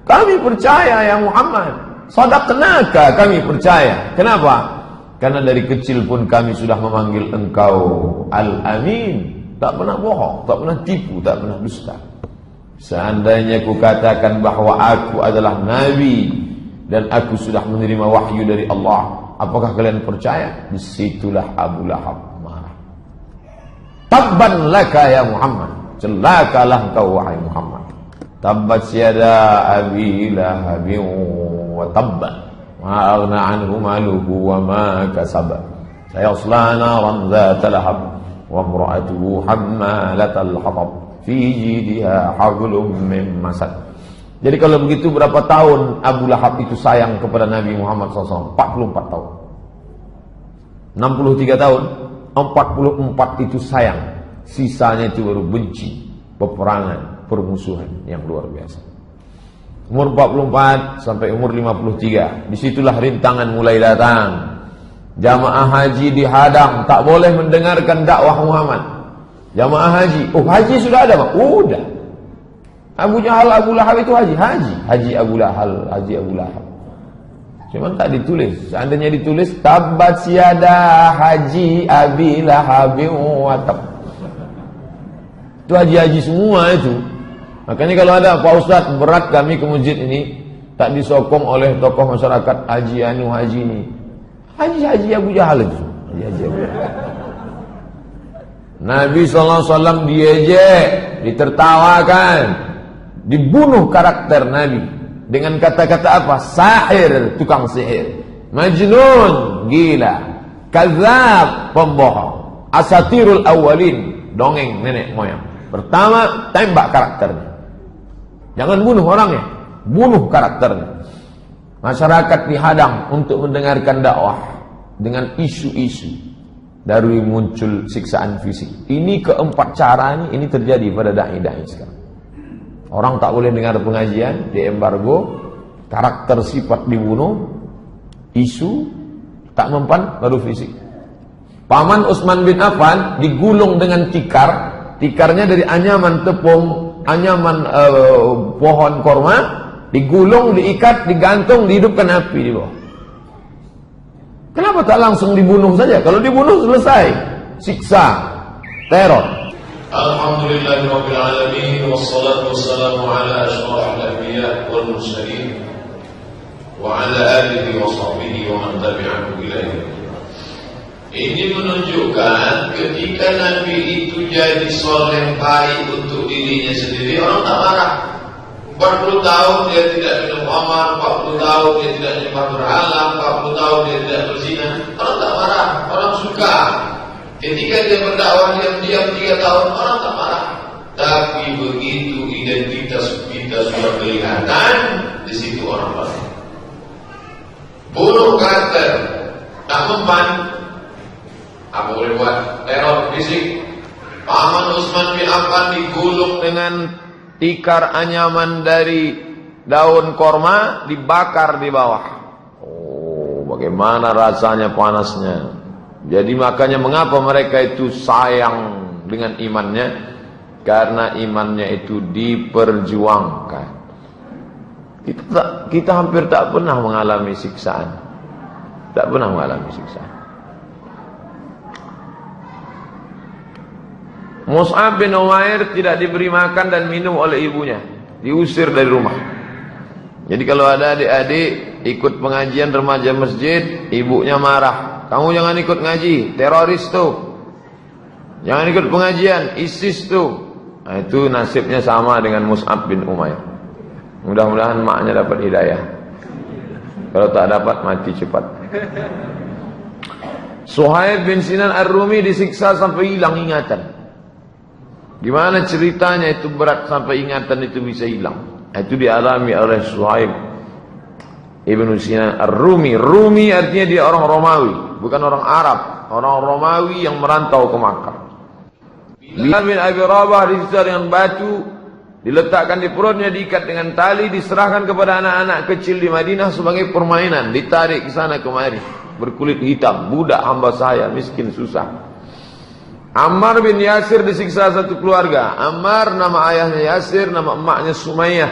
Kami percaya ya Muhammad. Sadaqnaka, kami percaya. Kenapa? Karena dari kecil pun kami sudah memanggil engkau Al-Amin. Tak pernah bohong, tak pernah tipu, tak pernah dusta. Seandainya ku katakan bahwa aku adalah Nabi dan aku sudah menerima wahyu dari Allah, apakah kalian percaya? Disitulah Abu Lahab marah. Tabban laka ya Muhammad, celakalah engkau wahai Muhammad. Tabbat yada Abi Lahabin wa tabban. Ma aghna anhu maluhu wa ma kasaba. Sayasla naran dzata lahab wa imra'atuhu hammalatal hatab fi jidha hablum min masad. Jadi kalau begitu berapa tahun Abu Lahab itu sayang kepada Nabi Muhammad SAW? 44 tahun. 63 tahun, 44 itu sayang. Sisanya itu baru benci, peperangan, permusuhan yang luar biasa. Umur 44 sampai umur 53, disitulah rintangan mulai datang. Jamaah haji dihadang, tak boleh mendengarkan dakwah Muhammad. Jamaah haji, haji sudah ada Pak? Udah. Abu Jahal, Abu Lahab itu haji Abu Lahab. Cuman tak ditulis. Seandainya ditulis, tabat siada haji Abi Lahab wa tab. Itu haji-haji semua itu. Makanya kalau ada Pak Ustadz berat kami ke masjid ini, tak disokong oleh tokoh masyarakat haji ini. Haji Abu Jahal itu. Haji Abu Jahal. Nabi SAW diejek, ditertawakan, dibunuh karakter Nabi dengan kata-kata apa? Sahir, tukang sihir. Majnun, gila. Kadzab, pembohong. Asatirul awalin, dongeng nenek moyang. Pertama, tembak karakternya. Jangan bunuh orangnya, bunuh karakternya. Masyarakat dihadang untuk mendengarkan dakwah dengan isu-isu. Dari muncul siksaan fisik. Ini keempat cara ini terjadi pada dai-dai sekarang. Orang tak boleh dengar pengajian, diembargo. Karakter sifat dibunuh, isu tak mempan, baru fisik. Paman Utsman bin Affan digulung dengan tikar, tikarnya dari anyaman tepung, anyaman pohon korma, digulung, diikat, digantung, dihidupkan api di bawah. Kenapa tak langsung dibunuh saja? Kalau dibunuh selesai, siksa, teror. Alhamdulillahirabbil alamin wassalatu wassalamu ala asyrafil anbiya wal mursalin wa ala alihi wa sahbihi wa man tabi'ahu ila yaumil. Ini menunjukkan ketika Nabi itu jadi soleh baik untuk dirinya sendiri, orang tak marah. 40 tahun dia tidak minum khamar, 40 tahun dia tidak nyembah berhala, 40 tahun dia tidak berzina, orang tak marah, orang suka. Ketika dia berdakwah diam-diam 3 tahun, orang tak marah. Tapi begitu identitas kita sudah kelihatan, di situ orang marah. Bunuh karakter, tak mempan. Apa boleh buat? Teror fisik. Paman Utsman bin Affan digulung dengan tikar anyaman dari daun korma, dibakar di bawah. Oh, bagaimana rasanya panasnya. Jadi makanya mengapa mereka itu sayang dengan imannya? Karena imannya itu diperjuangkan. Kita hampir tak pernah mengalami siksaan. Tak pernah mengalami siksaan. Mus'ab bin Umair tidak diberi makan dan minum oleh ibunya, diusir dari rumah. Jadi kalau ada adik-adik ikut pengajian remaja masjid, ibunya marah, kamu jangan ikut ngaji, teroris tuh. Jangan ikut pengajian, ISIS tuh. Nah, itu nasibnya sama dengan Mus'ab bin Umair. Mudah-mudahan maknya dapat hidayah. Kalau tak dapat, mati cepat. Suhaib bin Sinan Ar-Rumi disiksa sampai hilang ingatan. Gimana ceritanya itu berat sampai ingatan itu bisa hilang? Itu dialami oleh Suhaib Ibn Sinan Ar-Rumi. Rumi artinya dia orang Romawi, bukan orang Arab. Orang Romawi yang merantau ke Makkah. Bilal bin Abi Rabah disiksa dengan batu, diletakkan di perutnya, diikat dengan tali, diserahkan kepada anak-anak kecil di Madinah sebagai permainan, ditarik ke sana kemari. Berkulit hitam, budak hamba saya, miskin susah. Ammar bin Yasir disiksa satu keluarga. Ammar nama ayahnya Yasir, nama emaknya Sumayyah.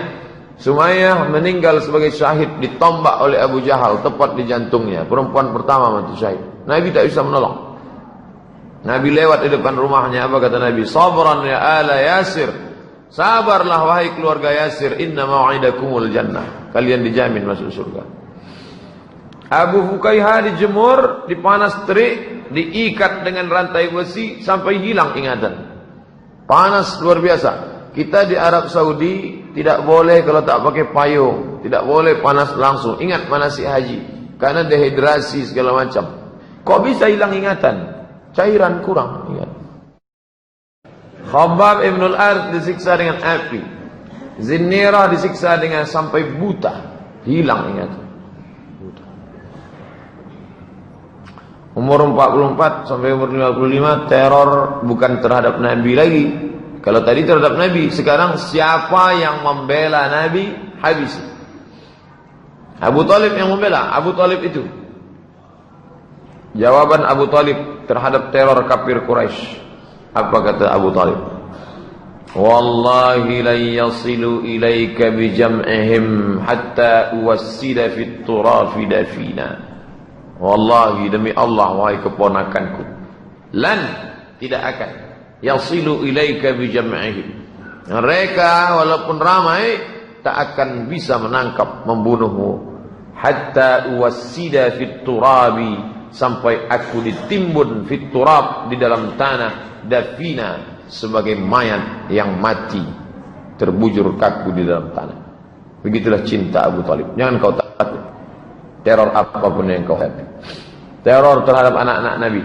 Sumayyah meninggal sebagai syahid, ditombak oleh Abu Jahal tepat di jantungnya. Perempuan pertama mati syahid. Nabi tak bisa menolong. Nabi lewat di depan rumahnya, apa kata Nabi? Sabran ya ala Yasir. Sabarlah wahai keluarga Yasir, inna mau'idakumul jannah. Kalian dijamin masuk surga. Abu Fukaihah dijemur, dipanas terik, diikat dengan rantai besi sampai hilang ingatan. Panas luar biasa. Kita di Arab Saudi tidak boleh kalau tak pakai payung, tidak boleh panas langsung. Ingat manasik haji, karena dehidrasi segala macam. Kok bisa hilang ingatan? Cairan kurang ingat. Khabbab ibn al-Arth disiksa dengan api. Zinnirah disiksa dengan sampai buta, hilang ingatan. Umur 44 sampai umur 55 teror bukan terhadap Nabi lagi. Kalau tadi terhadap Nabi, sekarang siapa yang membela Nabi, habis. Abu Talib yang membela. Abu Talib itu. Jawaban Abu Talib terhadap teror kafir Quraisy. Apa kata Abu Talib? Wallahi la yasilu ilaika bi jam'ihim hatta uwassila fit turafi dafina. Wallahi demi Allah wahai keponakanku, lan tidak akan yasilu ilaika bi jam'ihim. Mereka walaupun ramai tak akan bisa menangkap, membunuhmu. Hatta uwassida fit turabi, sampai aku ditimbun fit turab, di dalam tanah, dafina, sebagai mayat yang mati, terbujur kaku di dalam tanah. Begitulah cinta Abu Talib. Jangan kau takut teror apapun yang kau hadapi. Teror terhadap anak-anak Nabi.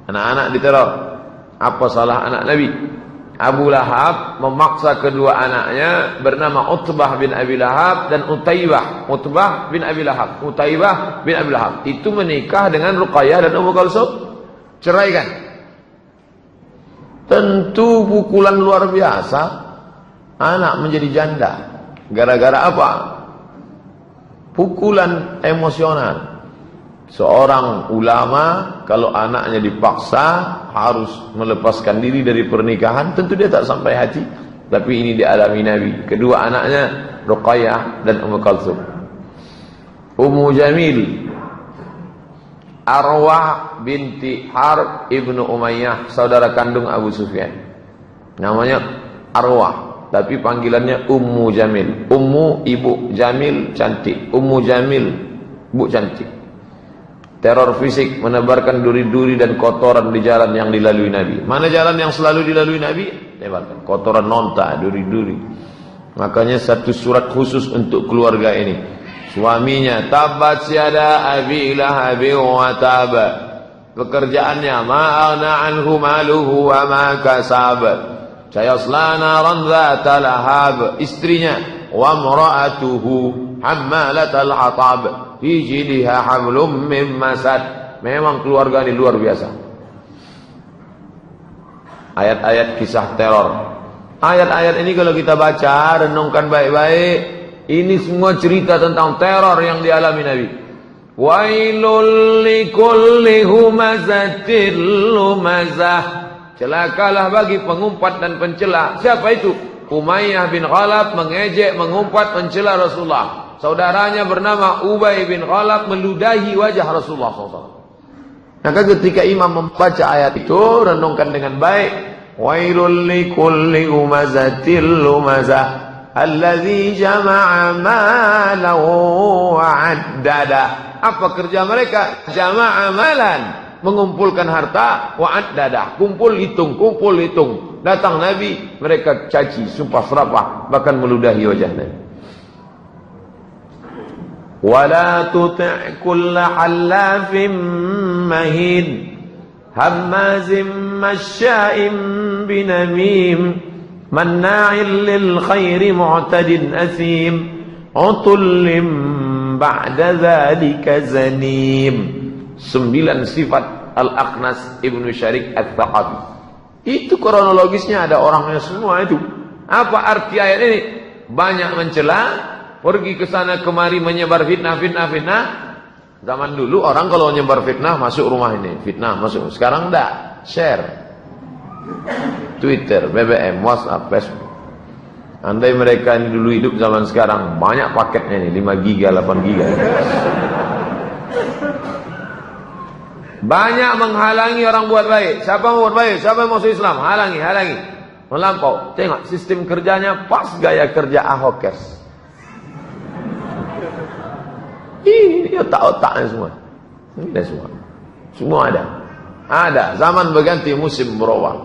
Anak-anak diteror. Apa salah anak Nabi? Abu Lahab memaksa kedua anaknya bernama Utbah bin Abi Lahab dan Utaibah. Utbah bin Abi Lahab, Utaibah bin Abi Lahab. Itu menikah dengan Ruqayyah dan Ummu Kalsum. Ceraikan. Tentu pukulan luar biasa. Anak menjadi janda. Gara-gara apa? pukulan emosional. Seorang ulama kalau anaknya dipaksa harus melepaskan diri dari pernikahan, tentu dia tak sampai hati. Tapi ini dialami Nabi. Kedua anaknya Ruqayyah dan Ummu Kalsum. Ummu Jamil, Arwah binti Harb ibnu Umayyah, saudara kandung Abu Sufyan. Namanya Arwah, tapi panggilannya Ummu Jamil. Ummu ibu, Jamil cantik. Ummu Jamil bu cantik. Teror fisik, menebarkan duri-duri dan kotoran di jalan yang dilalui Nabi. Mana jalan yang selalu dilalui Nabi? Tebarkan kotoran, nonta, duri-duri. Makanya satu surat khusus untuk keluarga ini. Suaminya, tabat yada abi lahabi wa tab. Pekerjaannya, ma'ana anhu maluhu wa ma kasab. Sayasla naran dhata lahab. Istrinya, wa mra'atuhu hammalatal hatab. Fi jidha hablum min masad. Memang keluarga ini luar biasa. Ayat-ayat kisah teror. Ayat-ayat ini kalau kita baca, renungkan baik-baik, ini semua cerita tentang teror yang dialami Nabi. Wailul likulli humazatil lumazah. Celakalah bagi pengumpat dan pencela. Siapa itu? Umayyah bin Khalaf mengejek, mengumpat, mencela Rasulullah. Saudaranya bernama Ubay bin Khalaf meludahi wajah Rasulullah SAW. Maka ketika imam membaca ayat itu, renungkan dengan baik. Wailul likulli humazatil lumazah alladzi jama'a malahu wa'addada. Apa kerja mereka? Jama'a malan, mengumpulkan harta, wa'addada, kumpul hitung. Datang Nabi, mereka caci, sumpah serapah, bahkan meludahi wajah Nabi. Wala tuti' kulla halafin mahin hammazim masya'im binamim manna'il lil khairi mu'tadin athim utullim ba'da dhalika zanim. 9 sifat Al-Akhnas Ibnu Syarik Al-Thaqafi. Itu kronologisnya, ada orangnya semua itu. Apa arti ayat ini? Banyak mencela, pergi ke sana kemari menyebar fitnah. Zaman dulu orang kalau menyebar fitnah masuk rumah ini, fitnah masuk. Sekarang enggak, share. Twitter, BBM, WhatsApp, Facebook. Andai mereka ini dulu hidup zaman sekarang, banyak paketnya ini, 5 giga, 8 giga. Banyak menghalangi orang buat baik. Siapa mau buat baik? Siapa yang masuk Islam? Halangi. Melampau. Tengok sistem kerjanya pas gaya kerja Ahokers. Ini otak-otaknya semua. Ini semua ada. Zaman berganti, musim berubah.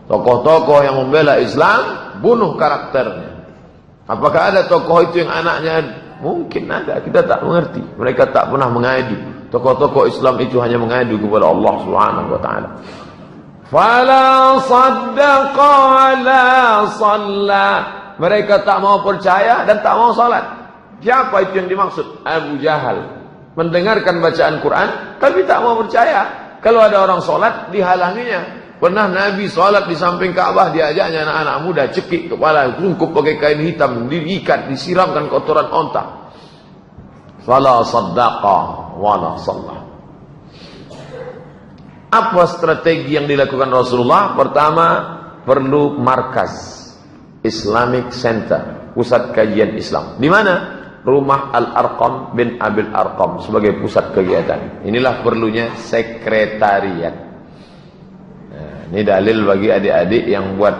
Tokoh-tokoh yang membela Islam bunuh karakternya. Apakah ada tokoh itu yang anaknya? Mungkin ada, kita tak mengerti. Mereka tak pernah mengadu. Tokoh-tokoh Islam itu hanya mengadu kepada Allah Subhanahu wa taala. Fala saddaqa wala shalla. Mereka tak mau percaya dan tak mau salat. Siapa itu yang dimaksud? Abu Jahal. Mendengarkan bacaan Quran tapi tak mau percaya. Kalau ada orang salat dihalanginya. Pernah Nabi salat di samping Ka'bah, diajaknya anak-anak muda, cekik kepala, rungkup pakai kain hitam, diikat, disiramkan kotoran onta. Fala saddaqa wala shalla. Apa strategi yang dilakukan Rasulullah? Pertama, perlu markas Islamic Center, pusat kajian Islam. Di mana? Rumah Al-Arqam bin Abil Arqam sebagai pusat kegiatan. Inilah perlunya sekretariat. Nah, ini dalil bagi adik-adik yang buat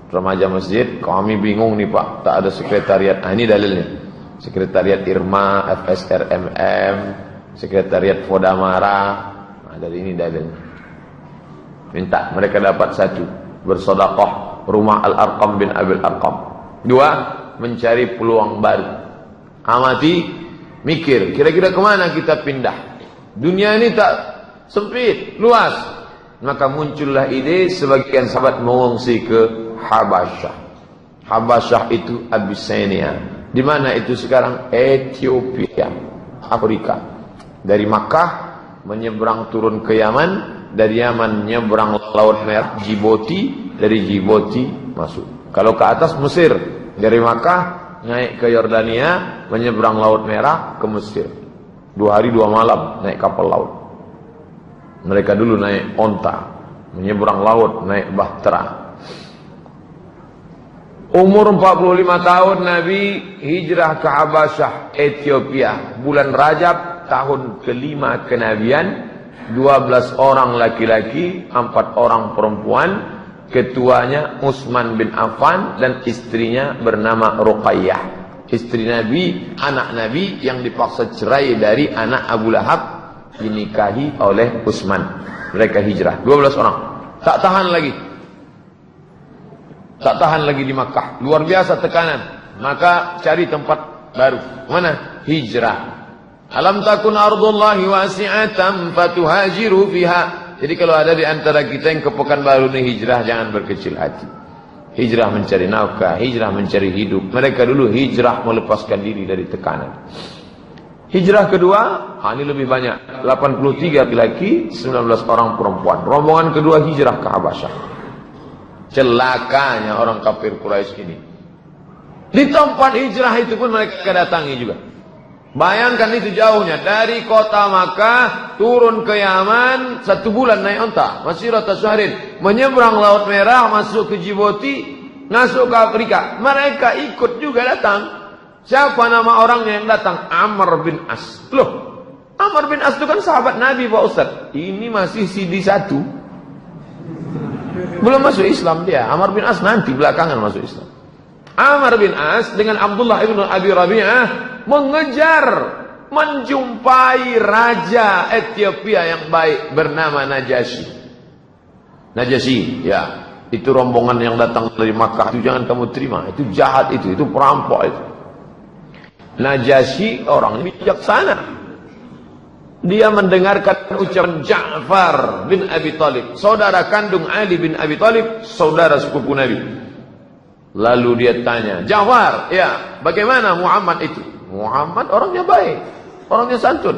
remaja masjid. Kami bingung nih Pak, tak ada sekretariat. Nah, ini dalilnya. Sekretariat Irma, FSRMM, Sekretariat Fodamara. Nah, dari ini dalilnya. Minta mereka dapat satu, bersedekah rumah Al-Arqam bin Abil Arqam. 2, mencari peluang baru. Amati, mikir, kira-kira kemana kita pindah? Dunia ini tak sempit, luas. Maka muncullah ide sebagian sahabat mengungsi ke Habasyah. Habasyah itu Abyssinia. Di mana itu sekarang? Ethiopia, Afrika. Dari Makkah menyeberang turun ke Yaman, dari Yaman nyeberang Laut Merah, Djibouti, dari Djibouti masuk. Kalau ke atas Mesir, dari Makkah naik ke Yordania, menyeberang Laut Merah ke Mesir. 2 hari 2 malam naik kapal laut. Mereka dulu naik onta, menyeberang laut naik bahtera. Umur 45 tahun Nabi hijrah ke Habasyah, Ethiopia. Bulan Rajab tahun ke-5 kenabian. 12 orang laki-laki, 4 orang perempuan. Ketuanya Utsman bin Affan dan istrinya bernama Ruqayyah. Istri Nabi, anak Nabi yang dipaksa cerai dari anak Abu Lahab, dinikahi oleh Utsman. Mereka hijrah, 12 orang. Tak tahan lagi di Makkah. Luar biasa tekanan. Maka cari tempat baru. Mana? Hijrah. Alam takun ardullahi wasi'atan fatuhajiru fiha. Jadi kalau ada di antara kita yang ke Pekanbaru ini hijrah, jangan berkecil hati. Hijrah mencari nafkah, hijrah mencari hidup. Mereka dulu hijrah melepaskan diri dari tekanan. Hijrah kedua, ini lebih banyak. 83 laki-laki, 19 orang perempuan. Rombongan kedua hijrah ke Habasyah. Celakanya orang kafir Quraisy ini. Di tempat hijrah itu pun mereka datangi juga. Bayangkan itu jauhnya. Dari kota Makkah turun ke Yaman 1 bulan naik onta. Masirata syahrin. Menyeberang Laut Merah, masuk ke Djibouti, masuk ke Afrika. Mereka ikut juga datang. Siapa nama orangnya yang datang? Amr bin As. Loh, Amr bin As itu kan sahabat Nabi Pak Ustaz. Ini masih CD1. Belum masuk Islam dia. Amr bin As nanti belakangan masuk Islam. Amr bin As dengan Abdullah ibn Abi Rabi'ah mengejar, menjumpai raja Ethiopia yang baik bernama Najasyi. Najasyi, ya. Itu rombongan yang datang dari Makkah. Itu jangan kamu terima. Itu jahat itu perampok itu. Najasyi orang bijaksana. Dia mendengarkan ucapan Ja'far bin Abi Thalib, saudara kandung Ali bin Abi Thalib, saudara sepupu Nabi. Lalu dia tanya, Ja'far, ya, bagaimana Muhammad itu? Muhammad orangnya baik, orangnya santun.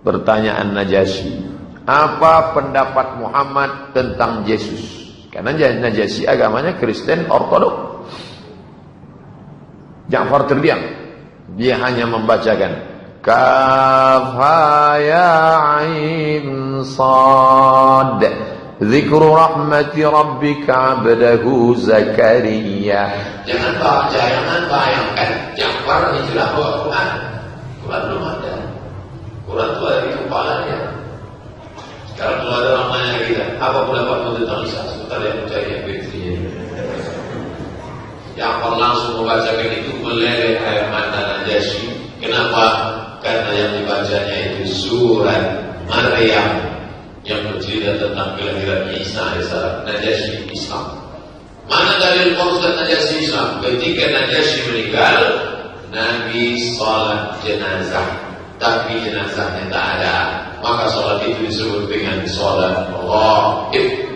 Pertanyaan Najasyi, apa pendapat Muhammad tentang Yesus? Karena Najasyi agamanya Kristen Ortodok. Ja'far terdiam. Dia hanya membacakan Kaf ha ya ain sad Zikru rahmati rabbika abdahu Zakaria. Jangan bayangkan Ja'far ini sudah bawa Quran. Quran belum ada. Quran itu ada di kepalanya. Kalau ada orang nanya kita, apa pendapatmu tentang Isa? Sebentar yang mencari yang begitu. Ja'far langsung membacakan itu, meleleh air mata Najasyi. Kenapa? Karena yang dibacanya itu surat Maryam yang bercerita tentang kelahiran Isa alaihissalam. Najasyi Islam. Mana dalil Ustaz Najasyi Islam? Ketika Najasyi meninggal, Nabi salat jenazah, tapi jenazahnya tak ada. Maka salat itu disebut dengan salat ghaib.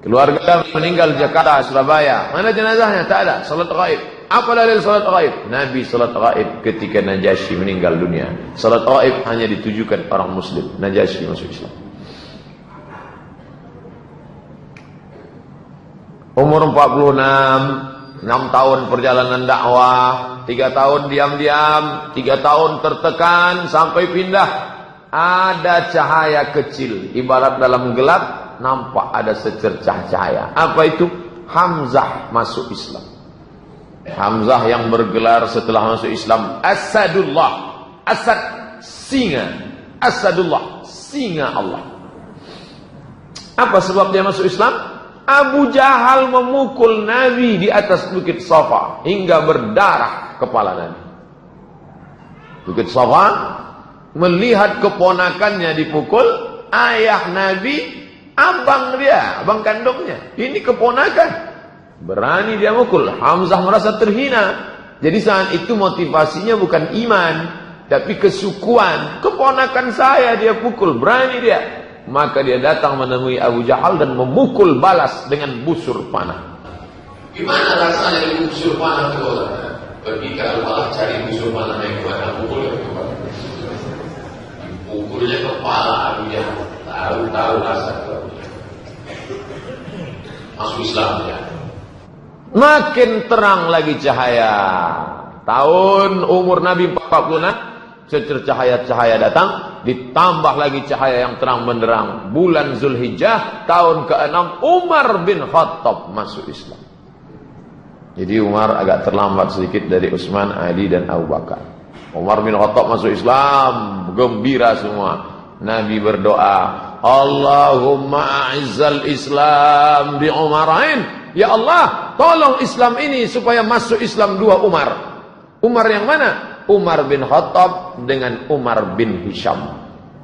Keluarga meninggal Jakarta, Surabaya. Mana jenazahnya? Tak ada. Salat ghaib. Apa dalil salat ghaib? Nabi salat ghaib ketika Najasyi meninggal dunia. Salat ghaib hanya ditujukan orang muslim. Najasyi masuk Islam. Umur 46, 6 tahun perjalanan dakwah, 3 tahun diam-diam, 3 tahun tertekan sampai pindah. Ada cahaya kecil, ibarat dalam gelap nampak ada secercah cahaya. Apa itu? Hamzah masuk Islam. Hamzah yang bergelar setelah masuk Islam Asadullah. Asad, singa. Asadullah, singa Allah. Apa sebab dia masuk Islam? Abu Jahal memukul Nabi di atas Bukit Safa hingga berdarah kepala Nabi. Bukit Safa, melihat keponakannya dipukul, ayah Nabi, abang dia, abang kandungnya, ini keponakan, berani dia mukul. Hamzah merasa terhina. Jadi saat itu motivasinya bukan iman, tapi kesukuan. Keponakan saya dia pukul, berani dia. Maka dia datang menemui Abu Jahal dan memukul balas dengan busur panah. Gimana rasanya di busur panah itu? Pergi ke Al-Falah cari busur panah yang kuat, pukul yang kuat. Pukulnya kepala Abu Jahal. Tahu rasa itu. Masuk Islam ya. Makin terang lagi cahaya. Tahun umur Nabi 46, cahaya-cahaya datang, ditambah lagi cahaya yang terang benderang. Bulan Zulhijjah, tahun ke-6, Umar bin Khattab masuk Islam. Jadi Umar agak terlambat sedikit dari Utsman, Ali dan Abu Bakar. Umar bin Khattab masuk Islam, gembira semua. Nabi berdoa, Allahumma a'izzal Islam bi Umarain. Ya Allah, tolong Islam ini supaya masuk Islam 2 Umar. Umar yang mana? Umar bin Khattab dengan Umar bin Hisham.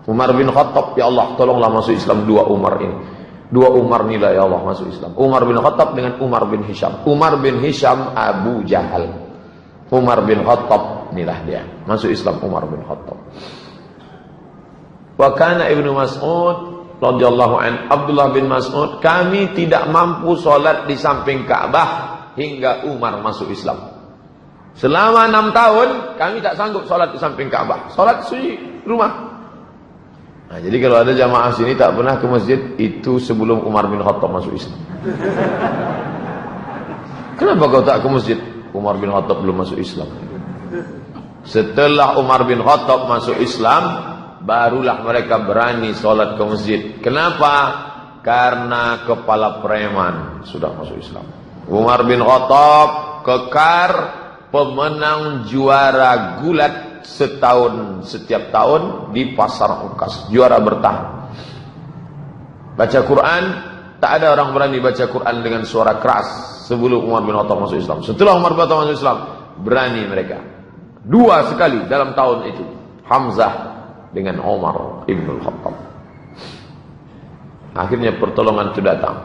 Umar bin Khattab, ya Allah, tolonglah masuk Islam 2 Umar ini. 2 Umar inilah ya Allah masuk Islam. Umar bin Khattab dengan Umar bin Hisham. Umar bin Hisham Abu Jahal. Umar bin Khattab inilah dia masuk Islam, Umar bin Khattab. Wa kana Ibnu Mas'ud radhiyallahu an, Abdullah bin Mas'ud, kami tidak mampu sholat di samping Ka'bah hingga Umar masuk Islam. Selama 6 tahun kami tak sanggup sholat di samping Ka'bah. Sholat di rumah. Nah, jadi kalau ada jamaah sini tak pernah ke masjid, itu sebelum Umar bin Khattab masuk Islam. Kenapa kau tak ke masjid? Umar bin Khattab belum masuk Islam. Setelah Umar bin Khattab masuk Islam, barulah mereka berani sholat ke masjid. Kenapa? Karena kepala preman sudah masuk Islam. Umar bin Khattab kekar pemenang juara gulat setiap tahun di pasar Ukas, juara bertahan. Baca Quran, tak ada orang berani baca Quran dengan suara keras sebelum Umar bin Khattab masuk Islam. Setelah Umar bin Khattab masuk Islam, berani mereka. 2 sekali dalam tahun itu, Hamzah dengan Umar ibn Khattab. Akhirnya pertolongan itu datang.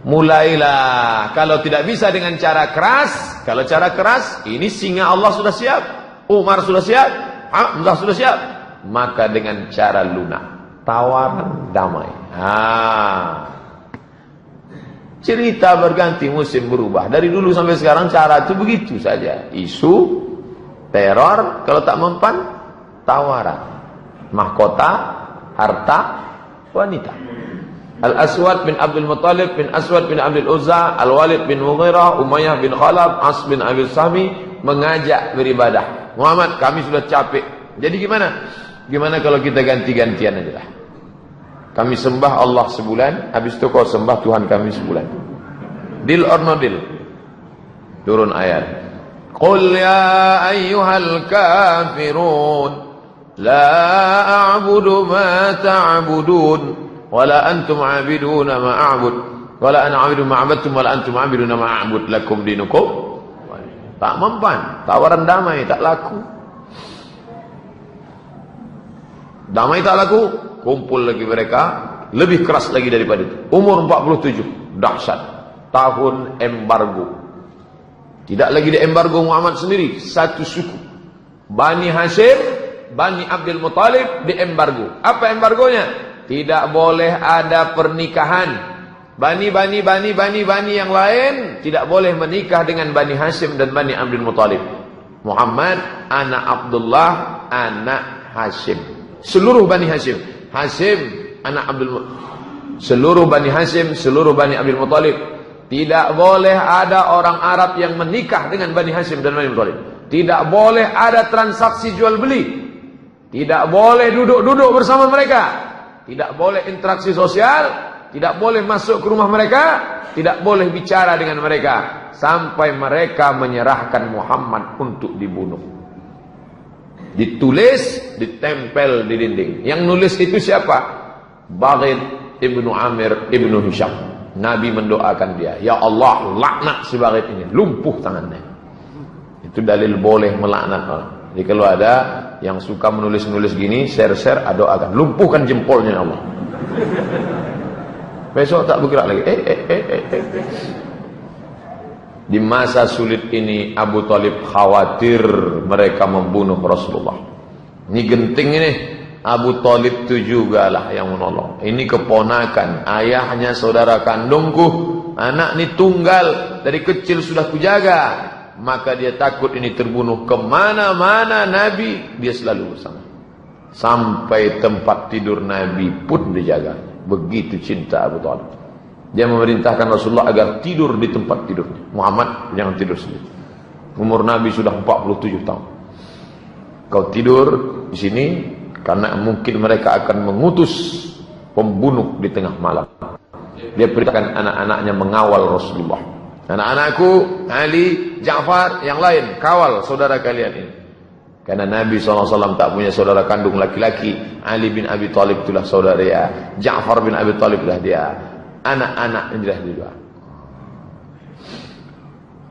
Mulailah, kalau tidak bisa dengan cara keras, kalau cara keras, ini singa Allah sudah siap, Umar sudah siap, Hamzah sudah siap, maka dengan cara lunak, tawaran damai. Cerita berganti, musim berubah. Dari dulu sampai sekarang cara itu begitu saja. Isu, teror, kalau tak mempan, tawaran. Mahkota, harta, wanita. Al-Aswad bin Abdul Muttalib bin Aswad bin Abdul Uzza, Al-Walid bin Mughirah, Umayyah bin Khalaf, As bin Abi Sami mengajak beribadah. Muhammad, kami sudah capek. Jadi gimana? Gimana kalau kita ganti-gantian aja lah. Kami sembah Allah sebulan, habis itu kau sembah Tuhan kami sebulan. Deal or no deal? Turun ayat. Qul ya ayyuhal kafirun, la a'budu ma ta'budun. Wala antum abiduna ma'abud, wala ana abidu ma'abadtum, wala antum abiduna ma'abud, lakum dinukum. Tak mempan, tawaran damai tak laku. Damai tak laku, kumpul lagi mereka, lebih keras lagi daripada itu. Umur 47, dahsyat. Tahun embargo. Tidak lagi di embargo Muhammad sendiri, satu suku. Bani Hashim, Bani Abdul Muttalib di embargo. Apa embargonya? Tidak boleh ada pernikahan. Bani yang lain tidak boleh menikah dengan Bani Hashim dan Bani Abdul Muttalib. Muhammad, anak Abdullah, anak Hashim. Seluruh Bani Hashim. Hashim, anak Abdul Muttalib. Seluruh Bani Hashim, seluruh Bani Abdul Muttalib. Tidak boleh ada orang Arab yang menikah dengan Bani Hashim dan Bani Muttalib. Tidak boleh ada transaksi jual beli. Tidak boleh duduk-duduk bersama mereka. Tidak boleh interaksi sosial, tidak boleh masuk ke rumah mereka, tidak boleh bicara dengan mereka sampai mereka menyerahkan Muhammad untuk dibunuh. Ditulis, ditempel di dinding. Yang nulis itu siapa? Baghid ibnu Amir ibnu Hisham. Nabi mendoakan dia, ya Allah, laknat si Baghid ini, lumpuh tangannya. Itu dalil boleh melaknat orang. Jadi kalau ada yang suka menulis-nulis gini, share-share, doakan, lumpuhkan jempolnya Allah. Besok tak bergerak lagi. Di masa sulit ini Abu Thalib khawatir mereka membunuh Rasulullah. Ini genting ini. Abu Thalib itu juga lah yang menolong. Ini keponakan, ayahnya saudara kandungku, anak ini tunggal, dari kecil sudah kujaga. Maka dia takut ini terbunuh. Kemana-mana Nabi, dia selalu bersama. Sampai tempat tidur Nabi pun dijaga. Begitu cinta Abu Thalib. Dia memerintahkan Rasulullah agar tidur di tempat tidurnya. Muhammad jangan tidur sendiri. Umur Nabi sudah 47 tahun. Kau tidur di sini karena mungkin mereka akan mengutus pembunuh di tengah malam. Dia perintahkan anak-anaknya mengawal Rasulullah. Anak-anakku, Ali, Ja'far, yang lain, kawal saudara kalian ini. Karena Nabi SAW tak punya saudara kandung laki-laki. Ali bin Abi Thalib itulah saudara dia. Ja'far bin Abi Thalib itulah dia. Anak-anak inilah dia.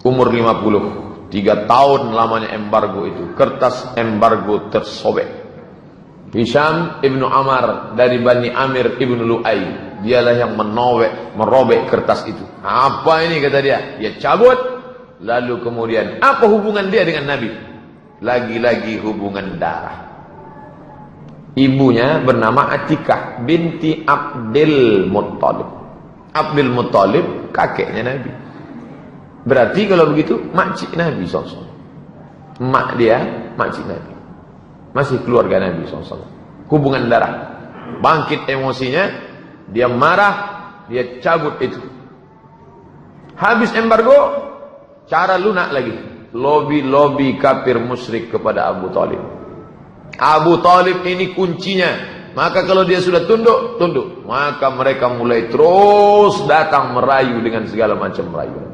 Umur 50, 3 tahun lamanya embargo itu. Kertas embargo tersobek. Hisham ibnu Amar dari Bani Amir ibnu Lu'ay, dialah yang merobek kertas itu. Apa ini kata dia? Dia cabut. Lalu kemudian apa hubungan dia dengan Nabi? Lagi-lagi hubungan darah. Ibunya bernama Atikah binti Abdul Muttalib. Abdul Muttalib kakeknya Nabi. Berarti kalau begitu makcik Nabi SAW. Mak dia makcik Nabi. Masih keluarga Nabi SAW. Hubungan darah. Bangkit emosinya, dia marah, dia cabut itu. Habis embargo, cara lunak lagi. Lobi-lobi kafir musyrik kepada Abu Talib. Abu Talib ini kuncinya. Maka kalau dia sudah tunduk, tunduk. Maka mereka mulai terus datang merayu dengan segala macam rayuan.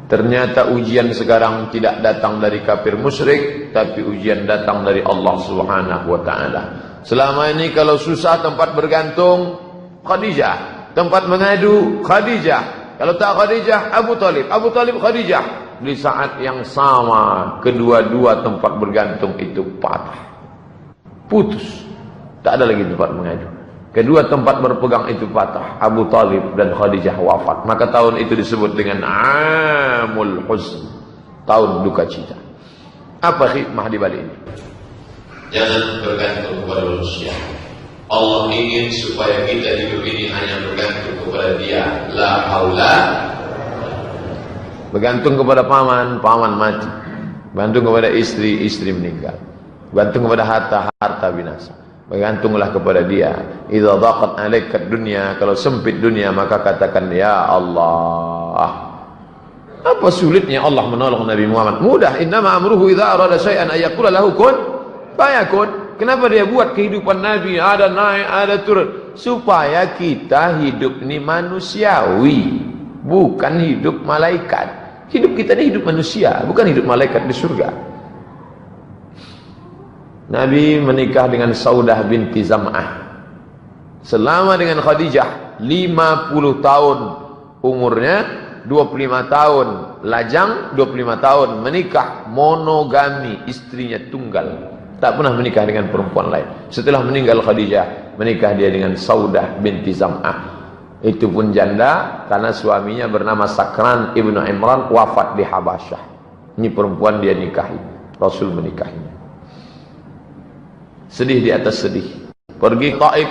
Ternyata ujian sekarang tidak datang dari kafir musyrik, tapi ujian datang dari Allah Subhanahu wa taala. Selama ini kalau susah tempat bergantung Khadijah, tempat mengadu Khadijah. Kalau tak Khadijah, Abu Talib, Abu Talib Khadijah. Di saat yang sama kedua-dua tempat bergantung itu patah. Putus. Tak ada lagi tempat mengadu. Kedua tempat berpegang itu patah. Abu Talib dan Khadijah wafat. Maka tahun itu disebut dengan Amul Huzn, tahun duka cita. Apa hikmah di balik ini? Jangan bergantung kepada manusia. Allah ingin supaya kita hidup ini hanya bergantung kepada Dia. La haula. Bergantung kepada paman, paman mati. Bergantung kepada istri, istri meninggal. Bergantung kepada harta, harta binasa. Bergantunglah kepada Dia. Idza dhaqat 'alaika dunya, kalau sempit dunia maka katakan ya Allah. Apa sulitnya Allah menolong Nabi Muhammad? Mudah. Innama amruhu idza arada syai'an ay yaqula lahu kun fayakun. Kenapa dia buat kehidupan Nabi ada naik, ada turun? Supaya kita hidup ini manusiawi, bukan hidup malaikat. Hidup kita ini hidup manusia, bukan hidup malaikat di surga. Nabi menikah dengan Saudah binti Zam'ah. Selama dengan Khadijah 50 tahun umurnya, 25 tahun lajang, 25 tahun menikah, monogami, istrinya tunggal. Tak pernah menikah dengan perempuan lain. Setelah meninggal Khadijah, menikah dia dengan Saudah binti Zam'ah. Itu pun janda karena suaminya bernama Sakran ibnu Imran, wafat di Habasyah. Ini perempuan dia nikahi, Rasul menikahinya. Sedih di atas sedih. Pergi Taif.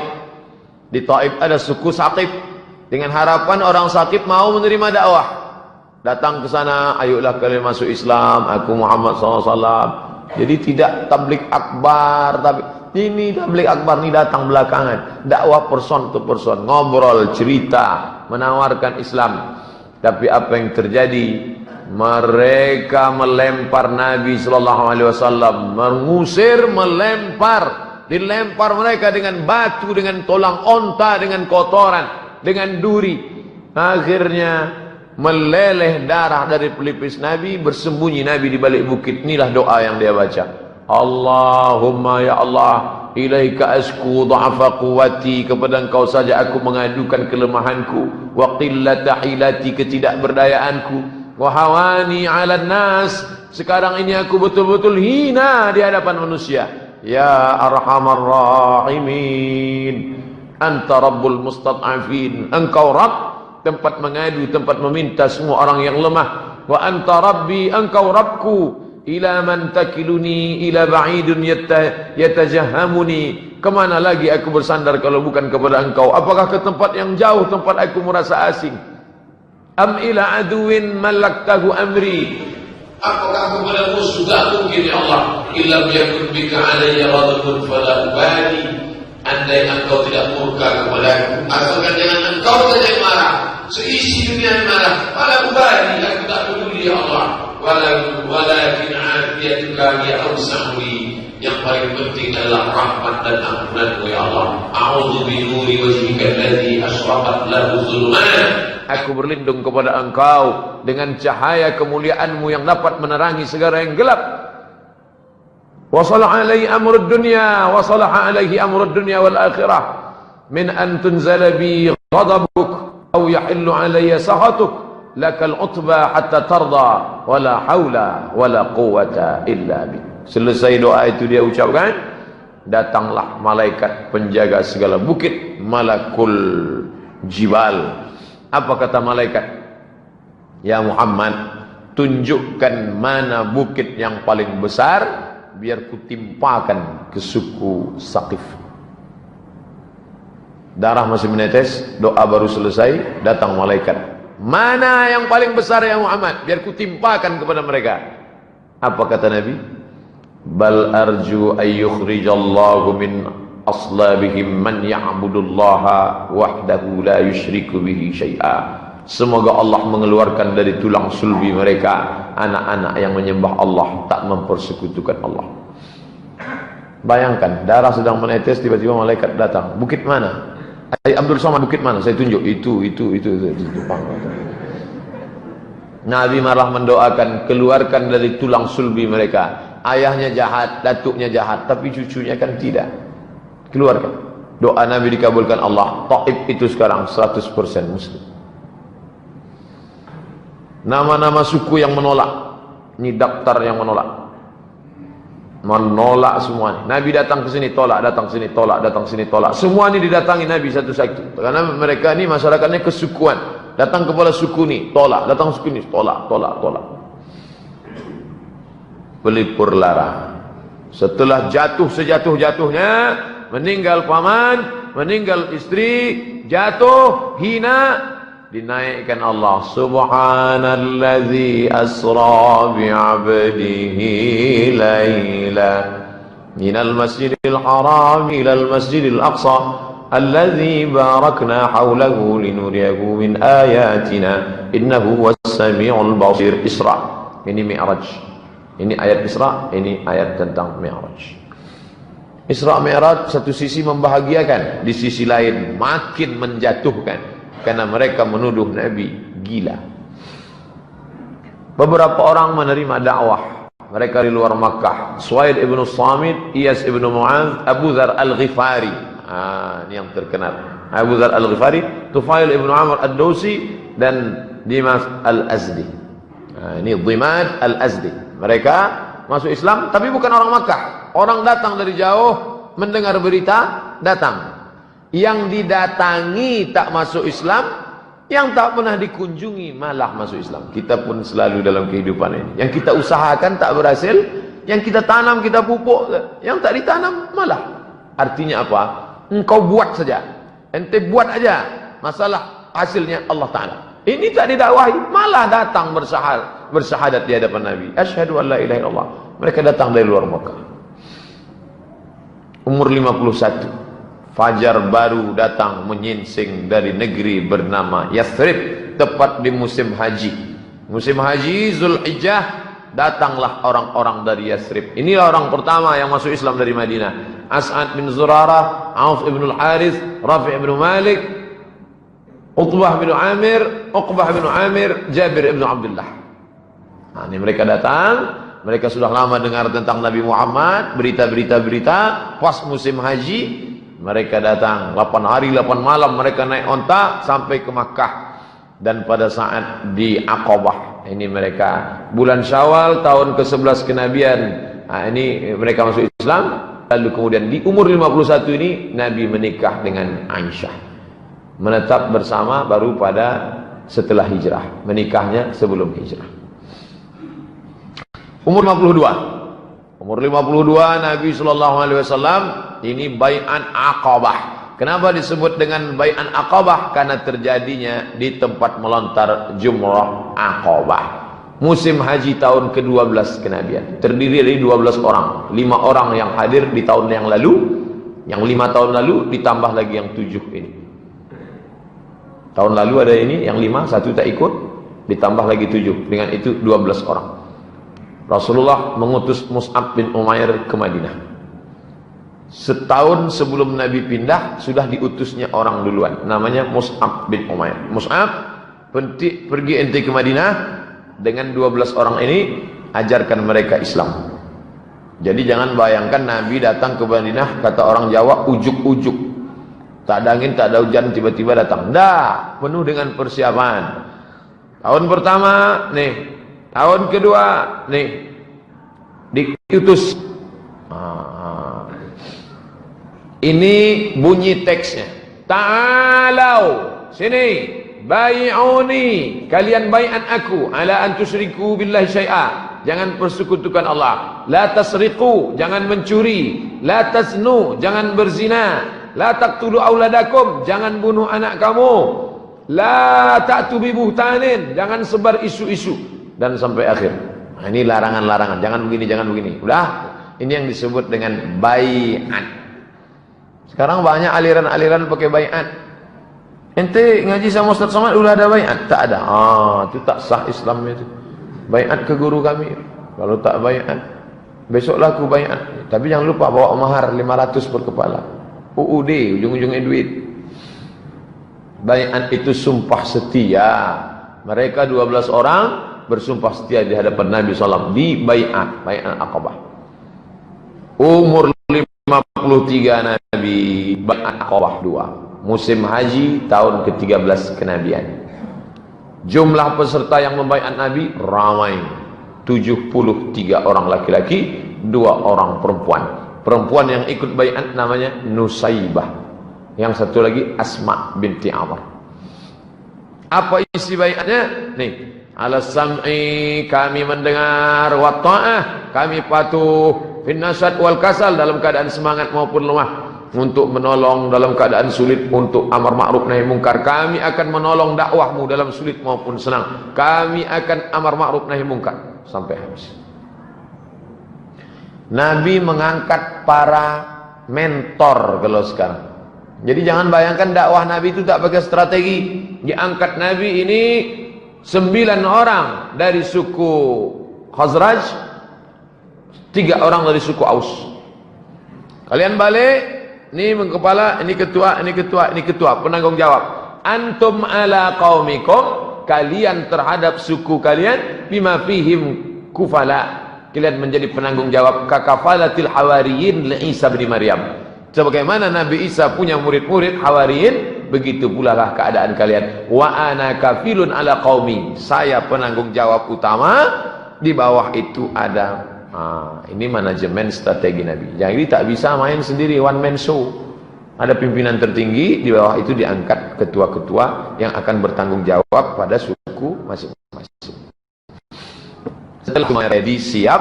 Di Taif ada suku Saqif. Dengan harapan orang Saqif mau menerima dakwah. Datang ke sana, ayolah kalian masuk Islam, aku Muhammad SAW. Jadi tidak tablik akbar, tapi ini tablik akbar ini datang belakangan. Dakwah person to person, ngobrol, cerita, menawarkan Islam. Tapi apa yang terjadi? Mereka melempar Nabi SAW, mengusir, melempar, dilempar mereka dengan batu, dengan tolang onta, dengan kotoran, dengan duri. Akhirnya meleleh darah dari pelipis Nabi, bersembunyi Nabi di balik bukit. Inilah doa yang dia baca. Allahumma ya Allah, ilaika asku dha'afa quwwati, kepada Engkau saja aku mengadukan kelemahanku, wa qillata hilati, ketidakberdayaanku, wa hawani 'alan nas, sekarang ini aku betul-betul hina di hadapan manusia. Ya arhamar rahimin, anta rabbul mustad'afin, Engkau Rabb, tempat mengadu, tempat meminta semua orang yang lemah. Wa anta rabbi, Engkau Rabbku. Ila man takiluni ila ba'idun yatajahhamuni, kemana lagi aku bersandar kalau bukan kepada Engkau? Apakah ke tempat yang jauh, tempat aku merasa asing? Am ila aduwin malaktahu amri, apakah kepada musuh? Tak mungkin ya Allah. Illam yakun bika alayya ghadabun fala ubali, andai Engkau tidak murka kepadaku, asalkan jangan Engkau saja yang marah, seisi dunia yang marah, fala ubali, aku tak peduli ya Allah. walakin afiyatuka ya awsa'u li. Yang paling penting adalah rahmat dan ampunanmu ya Allah. A'udzu bi nuri wajhika alladzi asyraqat lahu dhulumat. Aku berlindung kepada Engkau dengan cahaya kemuliaanmu yang dapat menerangi segala yang gelap. Wa salaha alaihi amrud dunya wa salaha alaihi amrud dunya wal akhirah min an tunzala bi ghadabuk aw yahillu alayya sakhatuk lakal utba hatta tarda wala haula wala quwwata illa bik. Selesai doa itu dia ucapkan, datanglah malaikat penjaga segala bukit, malakul jibal. Apa kata malaikat? Ya Muhammad, tunjukkan mana bukit yang paling besar, biar kutimpakan ke suku Saqif. Darah masih menetes, doa baru selesai, datang malaikat. Mana yang paling besar ya Muhammad, biar kutimpakan kepada mereka. Apa kata Nabi? Bal arju ayyukhrijallahu min aslabihim man ya'budullaha wahdahu la yusyriku bihi syai'a. Semoga Allah mengeluarkan dari tulang sulbi mereka anak-anak yang menyembah Allah, tak mempersekutukan Allah. Bayangkan, darah sedang menetes, tiba-tiba malaikat datang. Bukit mana? Abdul Somad, bukit mana? Saya tunjuk. Itu. Nabi malah mendoakan, keluarkan dari tulang sulbi mereka. Ayahnya jahat, datuknya jahat, tapi cucunya kan tidak. Keluarkan. Doa Nabi dikabulkan Allah. Taif itu sekarang 100% muslim. Nama-nama suku yang menolak. Ini daftar yang menolak. Menolak semua. Nabi datang ke sini tolak, datang ke sini tolak, datang ke sini tolak. Semua ini didatangi Nabi satu-satu. Karena mereka ini masyarakatnya kesukuan. Datang kepada suku ini tolak, datang suku ini tolak. Pelipur lara. Setelah jatuh sejatuh-jatuhnya, meninggal paman, meninggal istri, jatuh, hina, dinaikkan Allah. Subhanallazi asra bi'abdihi layla minal masjidil haram ilal masjidil aqsa alladzi barakna hawlahu linuriyahu min ayatina innahu was-sami'ul basir. Isra. Ini Mi'raj. Ini ayat Isra, ini ayat tentang Mi'raj. Isra Mi'raj satu sisi membahagiakan, di sisi lain makin menjatuhkan, karena mereka menuduh Nabi gila. Beberapa orang menerima dakwah, mereka di luar Makkah. Suhail ibn Samit, Iyas ibn Mu'adz, Abu Dzar al-Ghifari. Ini yang terkenal. Abu Dzar al-Ghifari, Tufail ibn Amr ad-Dawsi, dan Dimas al-Azdi. Ini Dimad al-Azdi. Mereka masuk Islam, tapi bukan orang Makkah. Orang datang dari jauh, mendengar berita, datang. Yang didatangi tak masuk Islam, yang tak pernah dikunjungi malah masuk Islam. Kita pun selalu dalam kehidupan ini. Yang kita usahakan tak berhasil, yang kita tanam, kita pupuk, yang tak ditanam malah. Artinya apa? Engkau buat saja. Ente buat aja. Masalah hasilnya Allah Ta'ala. Ini tak didakwahi, malah datang bersyahadat di hadapan Nabi. Asyhadu an la ilaha illallah. Mereka datang dari luar Makkah. Umur 51. Fajar baru datang menyingsing dari negeri bernama Yathrib, tepat di musim haji. Musim haji Zulhijjah, datanglah orang-orang dari Yathrib. Inilah orang pertama yang masuk Islam dari Madinah. As'ad bin Zurarah, Auf ibn al-Harith, Rafi' ibn Malik, Utbah bin Amir, Uqbah bin Amir, Jabir ibn Abdullah. Nah, ini mereka datang, mereka sudah lama dengar tentang Nabi Muhammad, berita-berita, pas musim haji, mereka datang, 8 hari 8 malam mereka naik onta sampai ke Makkah. Dan pada saat di Aqabah, ini mereka bulan Syawal tahun ke-11 kenabian. Nah, ini mereka masuk Islam. Lalu kemudian di umur 51 ini Nabi menikah dengan Aisyah. Menetap bersama baru pada setelah hijrah, menikahnya sebelum hijrah. Umur 52. Umur 52 Nabi SAW ini bai'an Aqabah. Kenapa disebut dengan bai'an Aqabah? Karena terjadinya di tempat melontar jumrah Aqabah. Musim haji tahun ke-12 kenabian. Terdiri dari 12 orang. 5 orang yang hadir di tahun yang lalu, yang 5 tahun lalu ditambah lagi yang 7 ini. Tahun lalu ada ini, yang 5, 1 tak ikut, ditambah lagi 7. Dengan itu 12 orang. Rasulullah mengutus Mus'ab bin Umair ke Madinah. Setahun sebelum Nabi pindah, sudah diutusnya orang duluan, namanya Mus'ab bin Umair. Mus'ab, pergi ente ke Madinah dengan 12 orang ini, ajarkan mereka Islam. Jadi jangan bayangkan Nabi datang ke Madinah, kata orang Jawa, ujuk-ujuk, tak ada angin, tak ada hujan, tiba-tiba datang. Dah, penuh dengan persiapan. Tahun pertama nih, tahun kedua nih, diutus. Ini bunyi teksnya. Ta'alau, sini, bai'uni, kalian bai'at aku, ala an tusyriku billahi syai'a, jangan persekutukan Allah. La tasriqu, jangan mencuri. La taznu, jangan berzina. La taqtulu auladakum, jangan bunuh anak kamu. La ta'tu bi buhtanin, jangan sebar isu-isu, dan sampai akhir. Nah, ini larangan-larangan, jangan begini, jangan begini. Udah, ini yang disebut dengan bai'at. Sekarang banyak aliran-aliran pakai bai'at. Ente ngaji sama Ustaz Somad udah ada bai'at? Tak ada. Itu tak sah Islamnya itu. Bai'at ke guru kami. Kalau tak bai'at, besoklah aku bai'at. Tapi jangan lupa bawa mahar 500 per kepala. UUD, ujung-ujungnya duit. Bai'at itu sumpah setia. Mereka 12 orang bersumpah setia di hadapan Nabi SAW di bai'at, bai'at Aqabah. Umur 53 Nabi, bai'at Aqabah 2. Musim haji tahun ke-13 kenabian. Jumlah peserta yang membai'at Nabi ramai. 73 orang laki-laki, 2 orang perempuan. Perempuan yang ikut bai'at namanya Nusaibah. Yang satu lagi Asma binti Amr. Apa isi bai'atnya? Nih, ala sam'i, kami mendengar, wa ta'ah, kami patuh, fin nasad wal kasal, dalam keadaan semangat maupun lemah, untuk menolong dalam keadaan sulit, untuk amar ma'ruf nahi mungkar. Kami akan menolong dakwahmu dalam sulit maupun senang. Kami akan amar ma'ruf nahi mungkar sampai habis. Nabi mengangkat para mentor kalau sekarang. Jadi jangan bayangkan dakwah Nabi itu tak pakai strategi. Diangkat Nabi ini 9 orang dari suku Khazraj, 3 orang dari suku Aus. Kalian balik, ini kepala, ini ketua, ini ketua, ini ketua, penanggung jawab. Antum ala qaumikum, kalian terhadap suku kalian, bima fihim kufala, kalian menjadi penanggung jawab, kakafalatil hawariyin li Isa bin Maryam. Sebagaimana Nabi Isa punya murid-murid hawariyin, begitu pula lah keadaan kalian. Wa ana kafilun ala qaumi, saya penanggung jawab utama, di bawah itu ada. Ini manajemen strategi Nabi. Jadi tak bisa main sendiri, one man show. Ada pimpinan tertinggi, di bawah itu diangkat ketua-ketua yang akan bertanggung jawab pada suku masing-masing. Setelah ready, siap,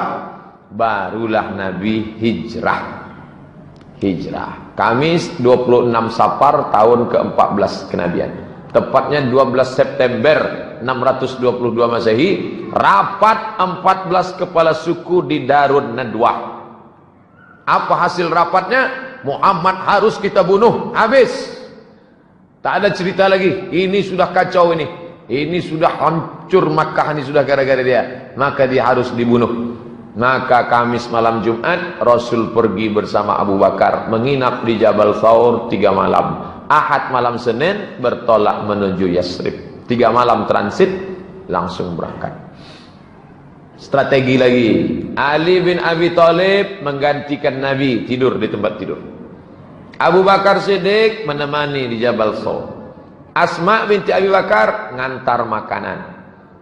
barulah Nabi hijrah. Kamis 26 Safar tahun ke-14 kenabian. Tepatnya 12 September 622 Masehi, rapat 14 kepala suku di Darun Nadwah. Apa hasil rapatnya? Muhammad harus kita bunuh, habis. Tak ada cerita lagi. Ini sudah kacau ini. Ini sudah hancur Makkah, ini sudah gara-gara dia. Maka dia harus dibunuh. Maka Kamis malam Jumat, Rasul pergi bersama Abu Bakar menginap di Jabal Thawr 3 malam. Ahad malam Senin bertolak menuju Yasrib. 3 malam transit, langsung berangkat. Strategi lagi. Ali bin Abi Thalib menggantikan Nabi, tidur di tempat tidur. Abu Bakar Siddiq menemani di Jabal Thawr. Asma binti Abi Bakar ngantar makanan.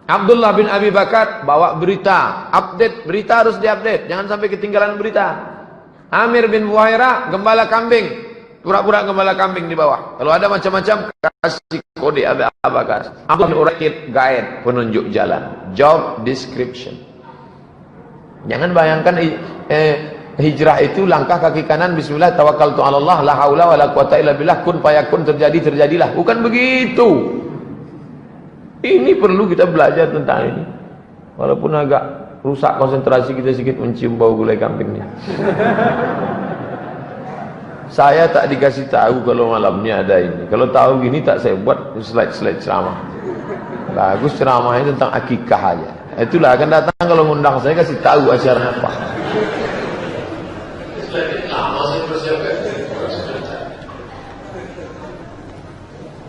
Abdullah bin Abi Bakar bawa berita, update, berita harus diupdate, jangan sampai ketinggalan berita. Amir bin Buhairah gembala kambing, pura-pura gembala kambing di bawah. Kalau ada macam-macam, kasih kode Abu Bakar. Abdullah bin Uraid guide, penunjuk jalan, job description. Jangan bayangkan hijrah itu langkah kaki kanan, bismillah, tawakkaltu 'ala Allah, la haula wala quwata illa billah, kun fayakun, terjadi terjadilah. Bukan begitu. Ini perlu kita belajar tentang ini. Walaupun agak rusak konsentrasi kita sedikit mencium bau gulai kambingnya. Saya tak dikasih tahu kalau malamnya ada ini. Kalau tahu gini tak saya buat slide-slide ceramah. Bagus ceramahnya tentang akikah aja. Itulah akan datang kalau ngundang saya, kasih tahu acara apa. Lama saya persiapkan.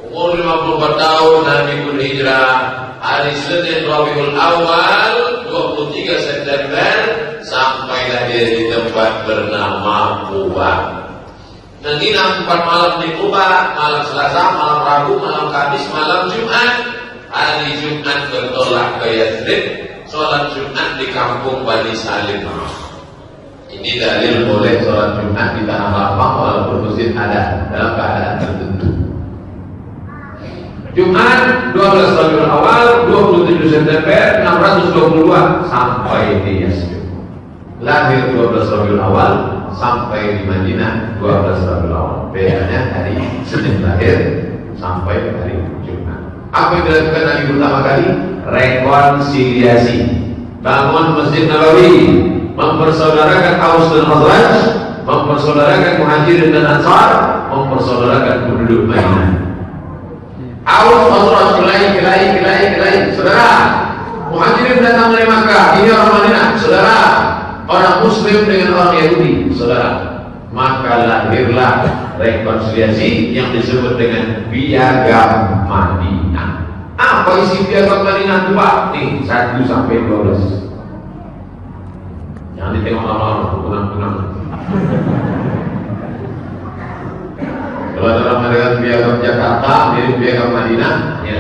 Umur 54 tahun Nabi pun hijrah. Hari Senin Rabiul Awal 23 September sampailah dia di tempat bernama Quba. Menginap 4 malam di Quba, malam Selasa, malam Rabu, malam Kamis, malam Jumat. Hari Jumat bertolak ke Yathrib, sholat Jumat di kampung Bani Salim. Ini dalil boleh sholat Jumat di tanah lapang walaupun masjid ada dalam keadaan tertentu. Jumat 12 Rabiul Awal 27 September 622 sampai di Yathrib. Lahir 12 Rabiul Awal sampai di Madinah 12 Rabiul Awal. Bedanya hari Senin lahir sampai hari Jumat. Apa yang dilakukan Nabi pertama kali? Rekonsiliasi. Bangun Masjid Nabawi, mempersaudarakan Aus dan Khazraj, mempersaudarakan Muhajirin dan Ansar, mempersaudarakan penduduk Madinah. Aus, Khazraj, kelahi, saudara. Muhajirin datang dari Makkah, ini orang Madinah, saudara. Orang Muslim dengan orang Yahudi, saudara. Maka lahirlah rekonsiliasi yang disebut dengan Piagam Madinah. Apa isi Piagam Madinah itu, Pak? Nih, 1 sampai 12. Jangan ditengok lama-lama, kunang-kunang. Kalau dalam mengadakan Piagam Jakarta, mirip Piagam Madinah, ya,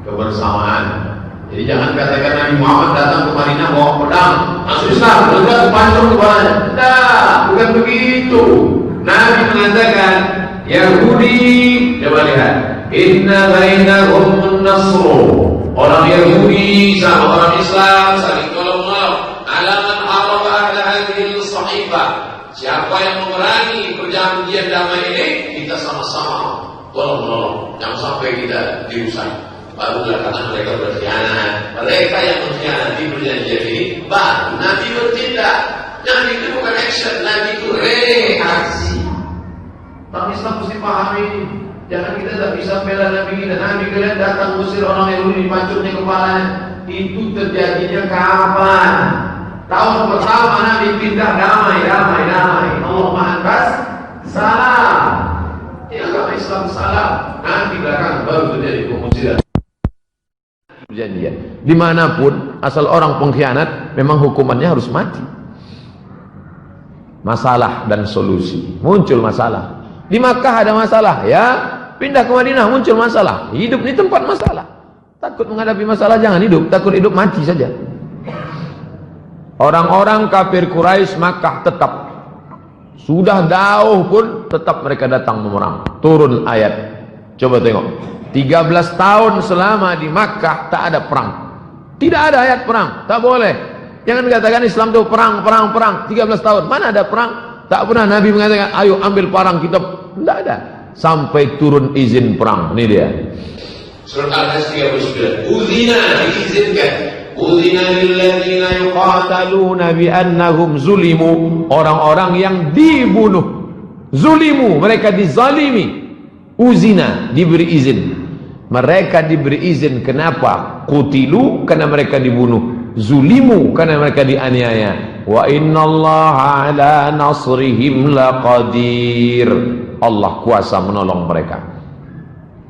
kebersamaan. Jadi jangan katakan Nabi Muhammad datang ke Madinah bawa pedang, masuk Islam, lepas pancung kepalanya. Tidak, bukan begitu. Nabi mengatakan Yahudi, coba lihat, inna bainahum nasru. Orang Yahudi sama orang Islam saling tolong-menolong. Alaman araba ahla hadhil sahifah. Siapa yang memerangi perjanjian damai ini, kita sama-sama tolong-menolong. Jangan sampai kita dirusak. Barulah karena mereka berkhianat. Mereka yang mengkhianati perjanjian ini, baru Nabi bertindak. Nabi itu bukan action, Nabi itu reaksi. Orang Islam mesti paham ini. Jangan kita tak bisa bela Nabi kita. Nabi kalian datang usir orang Yahudi, pancurnya kepalanya. Itu terjadinya kapan? Tahun pertama Nabi pindah damai. Allah mengangkat salam. Ya agama Islam salam. Nanti belakang baru terjadi pengusiran. Perjanjian. Dimanapun asal orang pengkhianat, memang hukumannya harus mati. Masalah dan solusi. Muncul masalah. Di Makkah ada masalah, ya. Pindah ke Madinah muncul masalah. Hidup di tempat masalah. Takut menghadapi masalah jangan hidup. Takut hidup mati saja. Orang-orang kafir Quraisy Makkah tetap. Sudah jauh pun tetap mereka datang memerang. Turun ayat. Coba tengok. 13 tahun selama di Makkah tak ada perang. Tidak ada ayat perang. Tak boleh. Jangan katakan Islam itu perang. 13 tahun. Mana ada perang? Tak pernah Nabi mengatakan, ayo ambil parang kita. Tidak ada. Sampai turun izin perang. Ini dia. Surat Al-Qasas 39. Uzina, diizinkan. Uzina lilladzina yuqataluna biannahum zulimu. Orang-orang yang dibunuh. Zulimu, mereka dizalimi. Uzina, diberi izin. Mereka diberi izin. Kenapa? Qutilu, karena mereka dibunuh. Zulimu, karena mereka dianiaya. Wa innallaha ala nasrihim laqadir. Allah kuasa menolong mereka.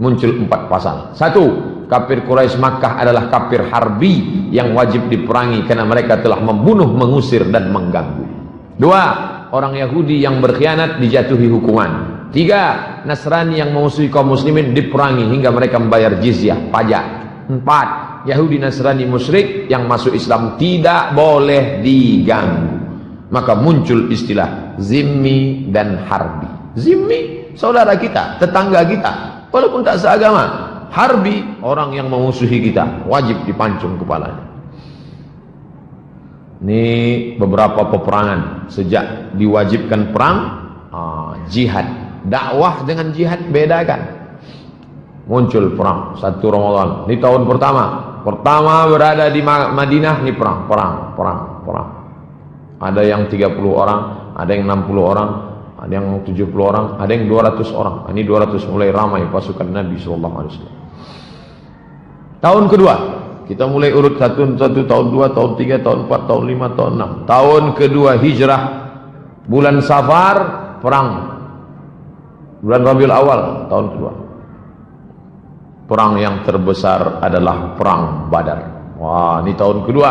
Muncul 4 pasal. 1, kafir Quraisy Makkah adalah kafir harbi yang wajib diperangi karena mereka telah membunuh, mengusir dan mengganggu. 2, orang Yahudi yang berkhianat dijatuhi hukuman. 3, Nasrani yang memusuhi kaum muslimin diperangi hingga mereka membayar jizyah, pajak. 4, Yahudi Nasrani musyrik yang masuk Islam tidak boleh diganggu. Maka muncul istilah zimmi dan harbi. Zimmi, saudara kita, tetangga kita, walaupun tak seagama. Harbi, orang yang memusuhi kita, wajib dipancung kepalanya. Ini beberapa peperangan sejak diwajibkan perang. Jihad, dakwah dengan jihad bedakan. Muncul perang 1 Ramadan. Ini tahun pertama berada di Madinah, ini perang. Ada yang 30 orang, ada yang 60 orang, ada yang 70 orang, ada yang 200 orang. Ini 200 mulai ramai pasukan Nabi SAW. Tahun kedua, Kita mulai urut satu, tahun 2, tahun 3, tahun 4, tahun 5, tahun 6. Tahun kedua hijrah, bulan Safar, perang. Bulan Rabiul Awal, tahun kedua. Perang yang terbesar adalah perang Badar. Wah, ini tahun kedua.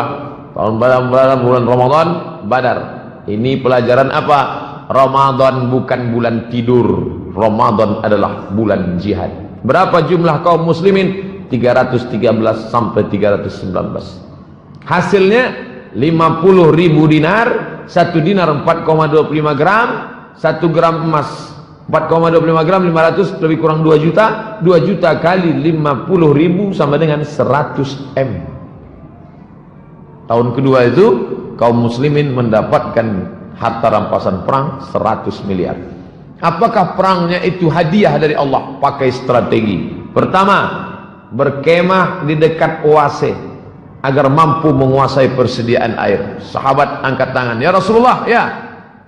Tahun Badar, bulan Ramadan, Badar. Ini pelajaran apa? Ramadan bukan bulan tidur. Ramadan adalah bulan jihad. Berapa jumlah kaum muslimin? 313 sampai 319. Hasilnya 50.000 dinar, 1 dinar 4,25 gram, 1 gram emas 4,25 gram, 500 lebih kurang 2 juta. 2 juta kali 50.000 sama dengan 100 M. Tahun kedua itu kaum muslimin mendapatkan harta rampasan perang 100 miliar. Apakah perangnya itu hadiah dari Allah? Pakai strategi. Pertama, berkemah di dekat oase agar mampu menguasai persediaan air. Sahabat angkat tangan, ya Rasulullah, ya,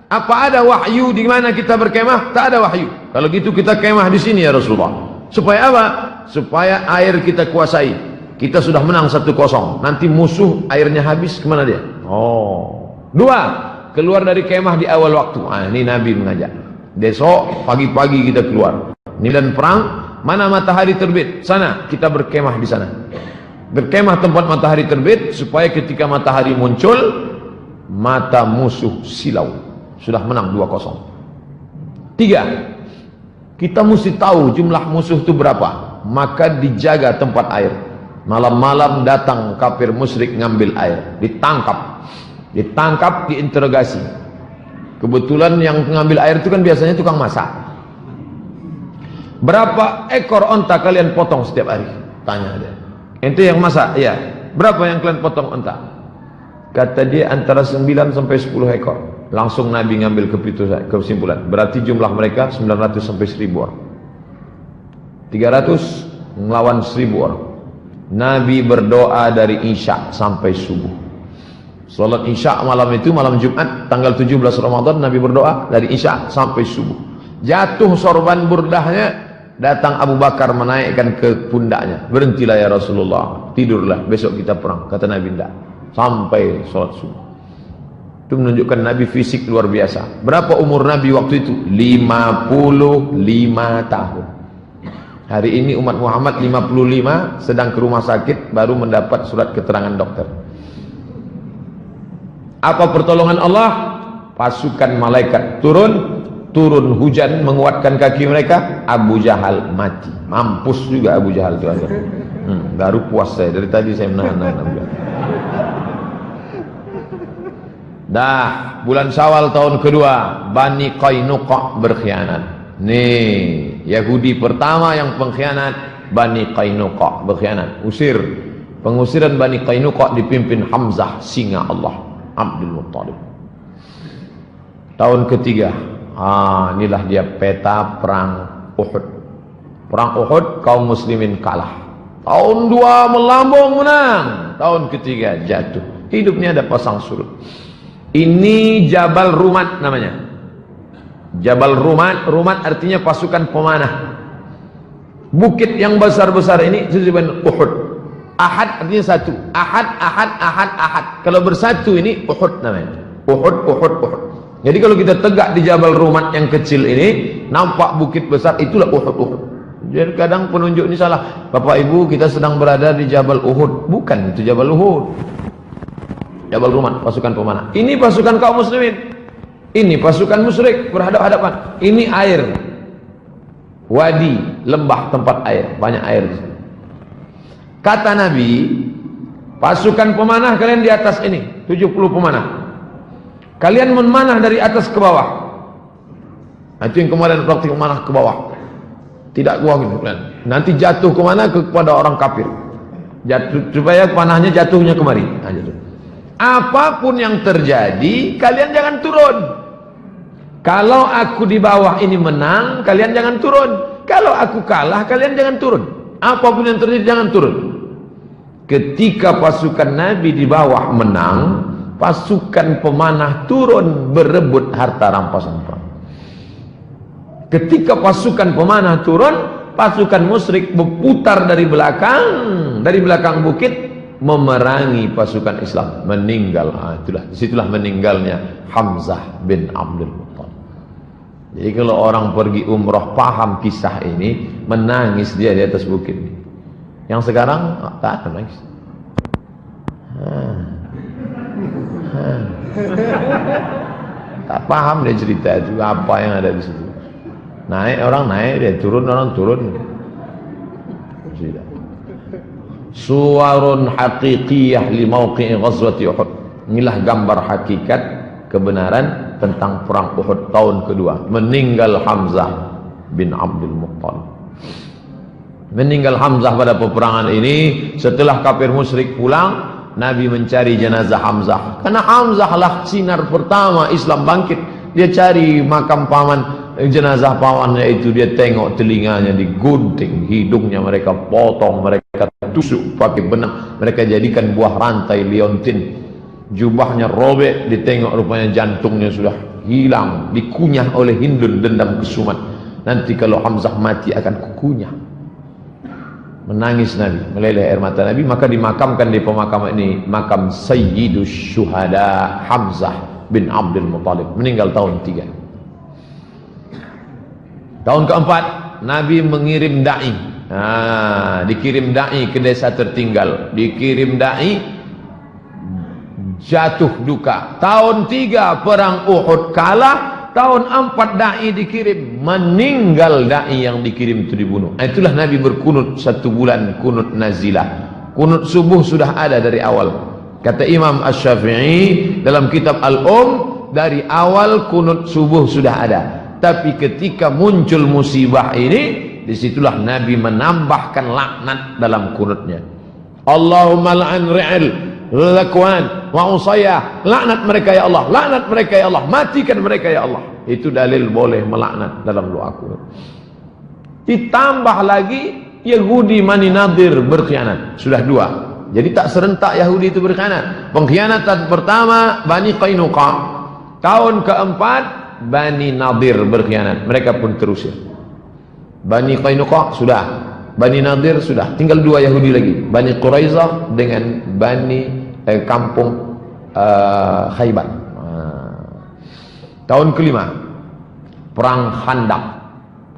apa ada wahyu di mana kita berkemah? Tak ada wahyu. Kalau gitu kita kemah di sini ya Rasulullah. Supaya apa? Supaya air kita kuasai. Kita sudah menang 1-0. Nanti musuh airnya habis, kemana dia? Oh. 2, keluar dari kemah di awal waktu. Ini Nabi mengajak. Besok pagi-pagi kita keluar. Ini dan perang. Mana matahari terbit? Sana, kita berkemah di sana. Berkemah tempat matahari terbit supaya ketika matahari muncul, mata musuh silau. Sudah menang 2-0. 3, kita mesti tahu jumlah musuh itu berapa. Maka dijaga tempat air. Malam-malam datang kafir musyrik ngambil air, ditangkap, diinterogasi. Kebetulan yang ngambil air itu kan biasanya tukang masak. Berapa ekor onta kalian potong setiap hari? Tanya dia. Ente yang masak? Ya. Berapa yang kalian potong onta? Kata dia antara 9 sampai 10 ekor. Langsung Nabi ngambil kesimpulan. Berarti jumlah mereka 900 sampai 1000 orang. 300 melawan 1000 orang. Nabi berdoa dari Isya sampai subuh. Salat Isya malam itu, malam Jumat tanggal 17 Ramadan, Nabi berdoa dari Isya sampai subuh. Jatuh sorban burdahnya, datang Abu Bakar menaikkan ke pundaknya. Berhentilah ya Rasulullah, tidurlah, besok kita perang. Kata Nabi, tidak, sampai sholat subuh. Itu menunjukkan Nabi fisik luar biasa. Berapa umur Nabi waktu itu? 55 tahun. Hari ini umat Muhammad 55, sedang ke rumah sakit, baru mendapat surat keterangan dokter. Apa pertolongan Allah? Pasukan malaikat turun hujan menguatkan kaki mereka. Abu Jahal mati. Mampus juga Abu Jahal itu aja. Baru puas saya, dari tadi saya menahan. Dah, bulan Syawal tahun kedua, Bani Qainuqa berkhianat. Nih, Yahudi pertama yang pengkhianat, Bani Qainuqa berkhianat. Pengusiran Bani Qainuqa dipimpin Hamzah, singa Allah, Abdul Muttalib. Tahun ketiga, inilah dia peta perang Uhud. Perang Uhud kaum muslimin kalah. Tahun 2 melambung menang. Tahun ketiga jatuh. Hidupnya ada pasang surut. Ini Jabal Rumat namanya. Jabal Rumat, Rumat artinya pasukan pemanah. Bukit yang besar-besar ini disebut Uhud. Ahad artinya satu. Ahad. Kalau bersatu ini Uhud namanya. Uhud. Jadi kalau kita tegak di Jabal Rumat yang kecil ini, nampak bukit besar, itulah Uhud. Jadi kadang penunjuk ini salah. Bapak Ibu, kita sedang berada di Jabal Uhud. Bukan, itu Jabal Uhud. Jabal Rumat, pasukan pemanah. Ini pasukan kaum muslimin. Ini pasukan musyrik berhadap-hadapan. Ini air. Wadi, lembah tempat air, banyak air di sini. Kata Nabi, pasukan pemanah kalian di atas ini, 70 pemanah. Kalian memanah dari atas ke bawah. Itu yang kemarin praktik memanah ke bawah. Tidak gua gitu kan. Nanti jatuh kemana? Kepada orang kafir. Jatuh supaya panahnya jatuhnya kemari. Apapun yang terjadi, kalian jangan turun. Kalau aku di bawah ini menang, kalian jangan turun. Kalau aku kalah, kalian jangan turun. Apapun yang terjadi, jangan turun. Ketika pasukan Nabi di bawah menang, pasukan pemanah turun berebut harta rampasan perang. Ketika pasukan pemanah turun, pasukan musyrik berputar dari belakang bukit, memerangi pasukan Islam, meninggal. Disitulah meninggalnya Hamzah bin Abdul Muttalib. Jadi kalau orang pergi umrah paham kisah ini, menangis dia di atas bukit. Yang sekarang tak akan nangis. Tak paham dia cerita itu apa yang ada di situ. Naik orang naik, dia turun orang turun. Suwarun haqiqiyah li mauqi'i ghazwati Uhud. Inilah gambar hakikat kebenaran tentang perang Uhud tahun kedua. Meninggal Hamzah bin Abdul Muttalib. Meninggal Hamzah pada peperangan ini. Setelah kafir musyrik pulang, Nabi mencari jenazah Hamzah. Karena Hamzah lah sinar pertama Islam bangkit. Dia cari makam paman, jenazah pamannya itu, dia tengok telinganya digunting, hidungnya mereka potong, mereka tusuk pakai benang, mereka jadikan buah rantai liontin, jubahnya robek, ditengok rupanya jantungnya sudah hilang, dikunyah oleh Hindun dendam kesumat. Nanti kalau Hamzah mati akan kukunyah. Menangis Nabi, meleleh air mata Nabi, maka dimakamkan di pemakaman ini makam Sayyidus Syuhada Hamzah bin Abdul Muttalib, meninggal tahun 3. Tahun keempat Nabi mengirim da'i. Dikirim da'i ke desa tertinggal, dikirim da'i, jatuh duka. Tahun 3 perang Uhud kalah, tahun 4 da'i dikirim, meninggal da'i yang dikirim itu dibunuh. Itulah Nabi berkunut 1 bulan, kunut nazilah. Kunut subuh sudah ada dari awal. Kata Imam Asy-Syafi'i dalam kitab dari awal kunut subuh sudah ada. Tapi ketika muncul musibah ini, disitulah Nabi menambahkan laknat dalam kunutnya. Allahumma la'an ri'il Zakwan wa Usayyah, laknat mereka ya Allah, laknat mereka ya Allah, matikan mereka ya Allah. Itu dalil boleh melaknat dalam doa kunut. Ditambah lagi Yahudi Bani Nadir berkhianat, sudah 2. Jadi tak serentak Yahudi itu berkhianat. Pengkhianatan pertama Bani Qainuqa, tahun keempat Bani Nadir berkhianat, mereka pun terusir. Bani Qainuqa sudah, Bani Nadir sudah, tinggal 2 Yahudi lagi, Bani Quraizah dengan Bani kampung Khaybar. Tahun kelima perang Khandaq.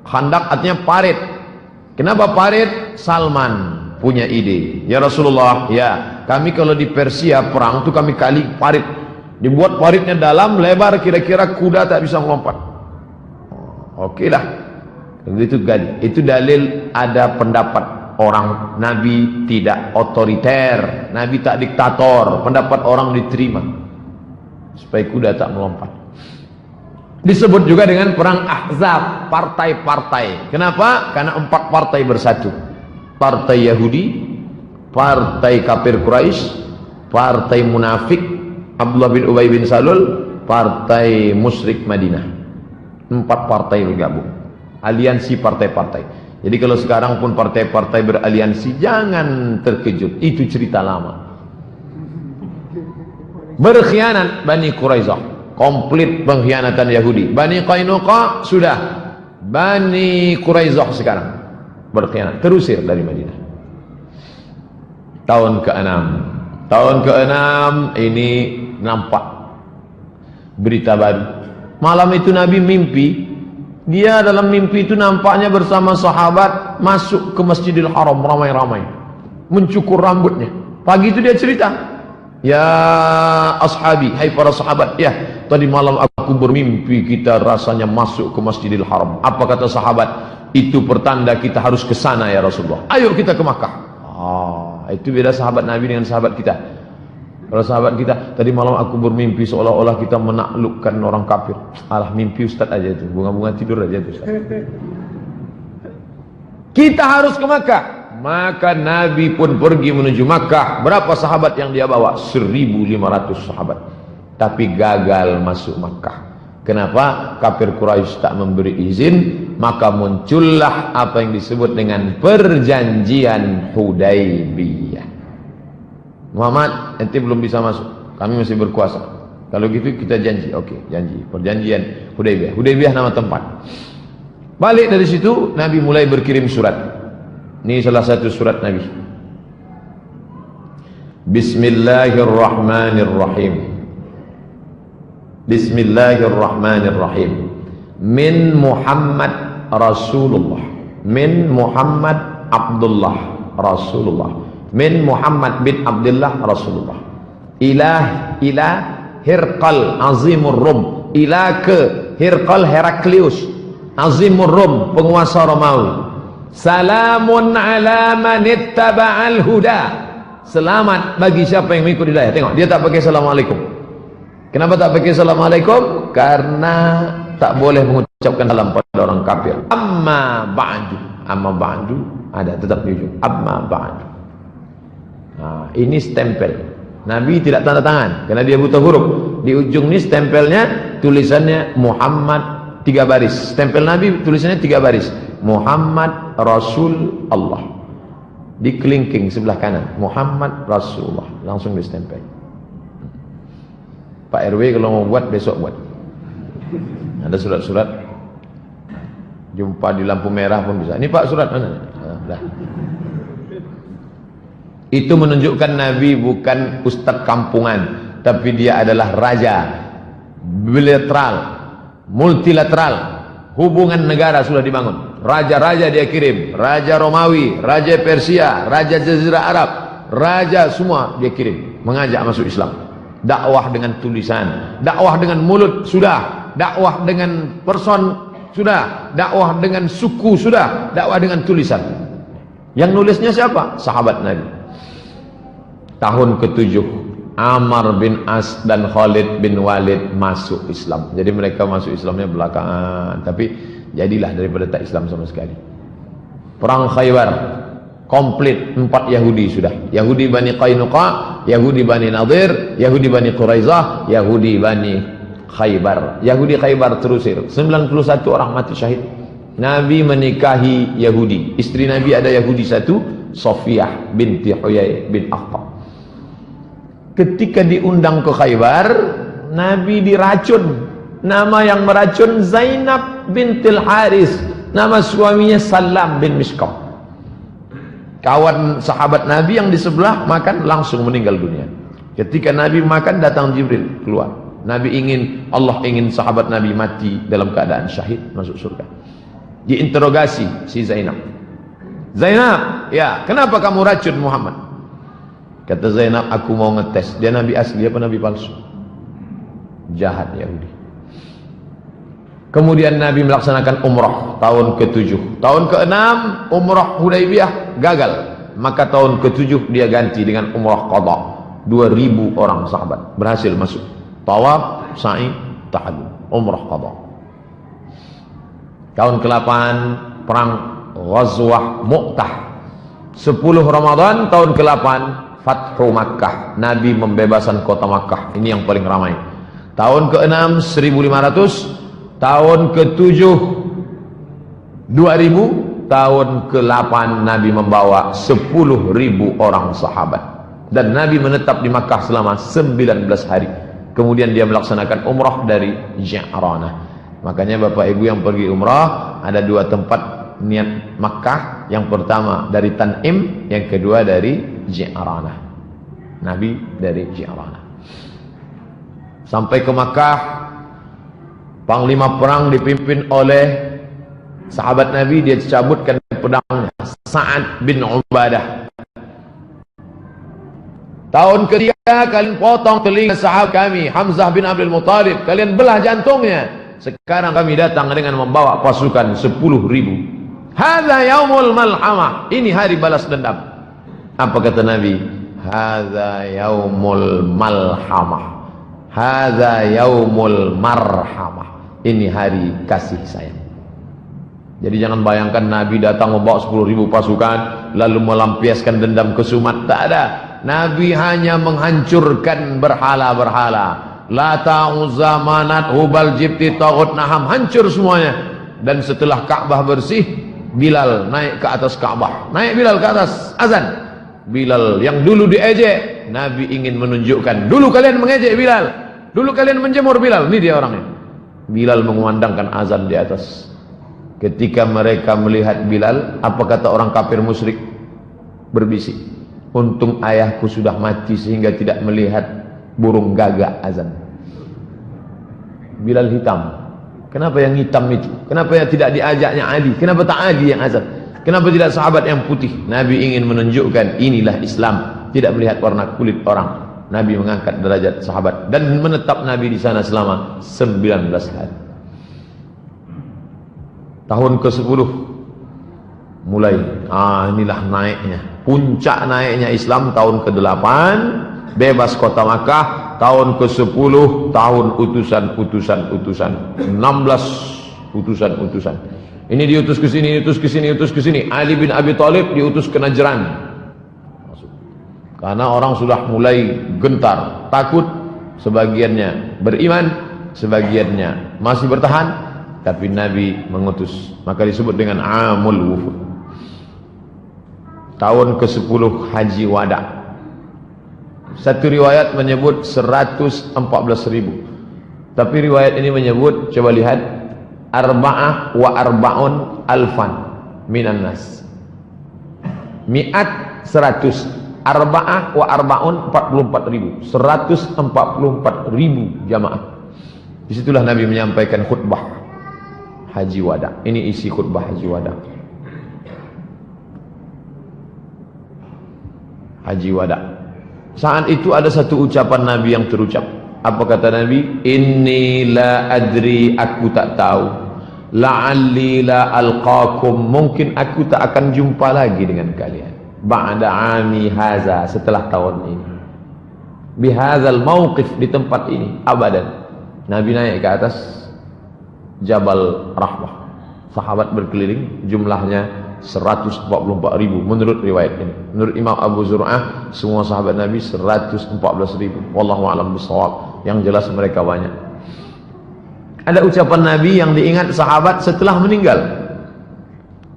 Khandaq artinya parit. Kenapa parit? Salman punya ide, ya Rasulullah, ya kami kalau di Persia perang tuh kami kali parit, dibuat paritnya dalam, lebar, kira-kira kuda tak bisa melompat. Oke lah, itu gali. Itu dalil ada pendapat orang Nabi tidak otoriter, Nabi tak diktator, pendapat orang diterima supaya kuda tak melompat. Disebut juga dengan perang Ahzab, partai-partai. Kenapa? Karena 4 partai bersatu. Partai Yahudi, partai kafir Quraisy, partai munafik Abdullah bin Ubay bin Salul, partai musyrik Madinah. 4 partai bergabung, aliansi partai-partai. Jadi kalau sekarang pun partai-partai beraliansi, jangan terkejut, itu cerita lama. Berkhianat Bani Quraizah, komplit pengkhianatan Yahudi. Bani Qainuqa sudah, Bani Quraizah sekarang berkhianat, terusir dari Madinah. Tahun ke-6 ini nampak berita baru. Malam itu Nabi mimpi, dia dalam mimpi itu nampaknya bersama sahabat masuk ke Masjidil Haram ramai-ramai, mencukur rambutnya. Pagi itu dia cerita, ya ashabi, hai para sahabat, ya tadi malam aku bermimpi kita rasanya masuk ke Masjidil Haram. Apa kata sahabat? Itu pertanda kita harus ke sana ya Rasulullah. Ayo kita ke Makkah. Itu beda sahabat Nabi dengan sahabat kita. Kalau sahabat kita, tadi malam aku bermimpi seolah-olah kita menaklukkan orang kafir. Alah, mimpi Ustaz aja itu, bunga-bunga tidur aja itu Ustaz. Kita harus ke Makkah. Maka Nabi pun pergi menuju Makkah. Berapa sahabat yang dia bawa? 1.500 sahabat. Tapi gagal masuk Makkah. Kenapa? Kafir Quraisy tak memberi izin, maka muncullah apa yang disebut dengan perjanjian Hudaybiyah. Muhammad, ente belum bisa masuk, kami masih berkuasa. Kalau gitu kita janji, oke, janji, perjanjian Hudaybiyah. Hudaybiyah nama tempat. Balik dari situ, Nabi mulai berkirim surat. Ini salah satu surat Nabi. Bismillahirrahmanirrahim. Bismillahirrahmanirrahim. Min Muhammad Rasulullah. Min Muhammad Abdullah Rasulullah. Min Muhammad bin Abdullah Rasulullah. Ilah Hirqal Azimur Rum. Ilah ke Hirqal Heraklius Azimur Rum, penguasa Romawi. Salamun ala man ittaba'al huda. Selamat bagi siapa yang mengikuti hidayah. Tengok, dia tak pakai assalamualaikum. Kenapa tak pakai assalamualaikum? Karena tak boleh mengucapkan salam pada orang kafir. Amma ba'du ada tetap di ujung. Amma ba'du. Nah, ini stempel. Nabi tidak tanda tangan karena dia buta huruf. Di ujung ini stempelnya tulisannya Muhammad 3 baris. Stempel Nabi tulisannya 3 baris. Muhammad Rasul Allah. Di kelingking sebelah kanan Muhammad Rasulullah, langsung distempel. Pak RW kalau mau buat besok buat. Ada surat-surat, jumpa di lampu merah pun bisa. Ini Pak surat mana? Nah, itu menunjukkan Nabi bukan ustadz kampungan, tapi dia adalah raja bilateral, multilateral. Hubungan negara sudah dibangun. Raja-raja dia kirim, raja Romawi, raja Persia, raja Jazirah Arab, raja semua dia kirim mengajak masuk Islam. Dakwah dengan tulisan, dakwah dengan mulut sudah, dakwah dengan person sudah, dakwah dengan suku sudah, dakwah dengan tulisan. Yang nulisnya siapa? Sahabat Nabi. Tahun ke-7 Ammar bin As dan Khalid bin Walid masuk Islam. Jadi mereka masuk Islamnya belakangan, tapi jadilah daripada tak Islam sama sekali. Perang Khaybar komplit 4 Yahudi sudah. Yahudi Bani Qainuqa, Yahudi Bani Nadir, Yahudi Bani Quraizah, Yahudi Bani Khaybar. Yahudi Khaybar terusir. 91 orang mati syahid. Nabi menikahi Yahudi. Istri Nabi ada Yahudi satu, Sofiyah binti Huyai bin Akhtab. Ketika diundang ke Khaybar, Nabi diracun. Nama yang meracun Zainab bintil Haris. Nama suaminya Salam bin Mishkam. Kawan sahabat Nabi yang di sebelah makan langsung meninggal dunia. Ketika Nabi makan datang Jibril keluar. Allah ingin sahabat Nabi mati dalam keadaan syahid masuk surga. Diinterogasi si Zainab. Zainab, ya, kenapa kamu racun Muhammad? Kata Zainab, aku mau ngetes dia Nabi asli apa Nabi palsu. Jahat Yahudi. Kemudian Nabi melaksanakan umrah tahun ke-7. Tahun ke-6 umrah Hudaybiyah gagal. Maka tahun ke-7 dia ganti dengan umrah qadha. 2000 orang sahabat berhasil masuk. Tawaf, sa'i, tahallul, umrah qadha. Tahun ke-8 perang Ghazwah Mu'tah. 10 Ramadan tahun ke-8 Fathu Makkah. Nabi membebaskan kota Makkah. Ini yang paling ramai. Tahun ke-6 1500, tahun ke-7 2000, tahun ke-8 Nabi membawa 10.000 orang sahabat. Dan Nabi menetap di Makkah selama 19 hari. Kemudian dia melaksanakan umrah dari Ji'ranah. Makanya Bapak Ibu yang pergi umrah, ada 2 tempat niat Makkah. Yang pertama dari Tan'im, yang kedua dari Ji'ranah. Nabi dari Ji'ranah sampai ke Makkah. Panglima perang dipimpin oleh sahabat Nabi. Dia cabutkan pedangnya, Sa'ad bin Ubadah. Tahun ketiga, kalian potong telinga sahabat kami Hamzah bin Abdul Muttalib, kalian belah jantungnya. Sekarang kami datang dengan membawa pasukan 10.000. Hadza yaumul malhamah, ini hari balas dendam. Apa kata Nabi? Hadza yaumul malhamah, hadza yaumul marhamah, ini hari kasih sayang. Jadi jangan bayangkan Nabi datang membawa 10.000 pasukan lalu melampiaskan dendam kesumat. Tak ada. Nabi hanya menghancurkan berhala-berhala. Lata, Uzza, Manat, Hubal, Jibti, Taghut, Naham, hancur semuanya. Dan setelah Ka'bah bersih, Bilal naik ke atas Ka'bah. Naik Bilal ke atas, azan. Bilal yang dulu diejek, Nabi ingin menunjukkan, dulu kalian mengejek Bilal, dulu kalian menjemur Bilal, ini dia orangnya. Bilal mengumandangkan azan di atas. Ketika mereka melihat Bilal, apa kata orang kafir musyrik? Berbisik, Untung ayahku sudah mati sehingga tidak melihat burung gagak azan. Bilal hitam. Kenapa yang hitam itu? Kenapa yang tidak diajaknya Ali? Kenapa tak Ali yang azan? Kenapa tidak sahabat yang putih? Nabi ingin menunjukkan inilah Islam, tidak melihat warna kulit orang. Nabi mengangkat derajat sahabat dan menetap Nabi di sana selama 19 hari. Tahun ke-10 mulai, inilah naiknya, puncak naiknya Islam. Tahun ke-8 bebas kota Makkah. Tahun ke-10 tahun utusan 16 utusan. Ini diutus ke sini, diutus ke sini, diutus ke sini. Ali bin Abi Thalib diutus ke Najran. Karena orang sudah mulai gentar, takut. Sebagiannya beriman, sebagiannya masih bertahan, tapi Nabi mengutus. Maka disebut dengan Amul Wufud. Tahun ke-10 Haji Wada. Satu riwayat menyebut 114.000. Tapi riwayat ini menyebut, coba lihat, arba'ah wa arba'un alfan minan nas. Mi'at 100. Arba'ah wa arba'un 44.000. 144.000 jamaah. Disitulah Nabi menyampaikan khutbah Haji Wada. Ini isi khutbah Haji Wada. Haji Wada. Saat itu ada satu ucapan Nabi yang terucap. Apa kata Nabi? Inni la adri, aku tak tahu. La'alli la alqakum, mungkin aku tak akan jumpa lagi dengan kalian. Ba'da ami haza, setelah tahun ini. Bihadzal mauqif, di tempat ini, abadan. Nabi naik ke atas Jabal Rahmah. Sahabat berkeliling, jumlahnya 144.000 menurut riwayat ini. Menurut Imam Abu Zur'ah, semua sahabat Nabi 114.000. Wallahu a'lam bishawab. Yang jelas mereka banyak. Ada ucapan Nabi yang diingat sahabat setelah meninggal.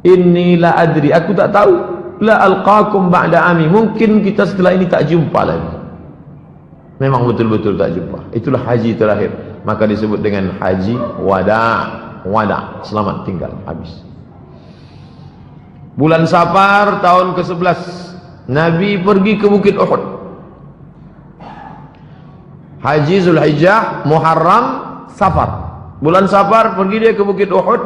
Inni la adri, aku tak tahu. La alqakum ba'da ami, mungkin kita setelah ini tak jumpa lagi. Memang betul-betul tak jumpa. Itulah haji terakhir. Maka disebut dengan Haji Wada. Wada, selamat tinggal, habis. Bulan Safar tahun ke-11 Nabi pergi ke Bukit Uhud. Haji Zulhijjah, Muharram, Safar. Bulan Safar pergi dia ke Bukit Uhud.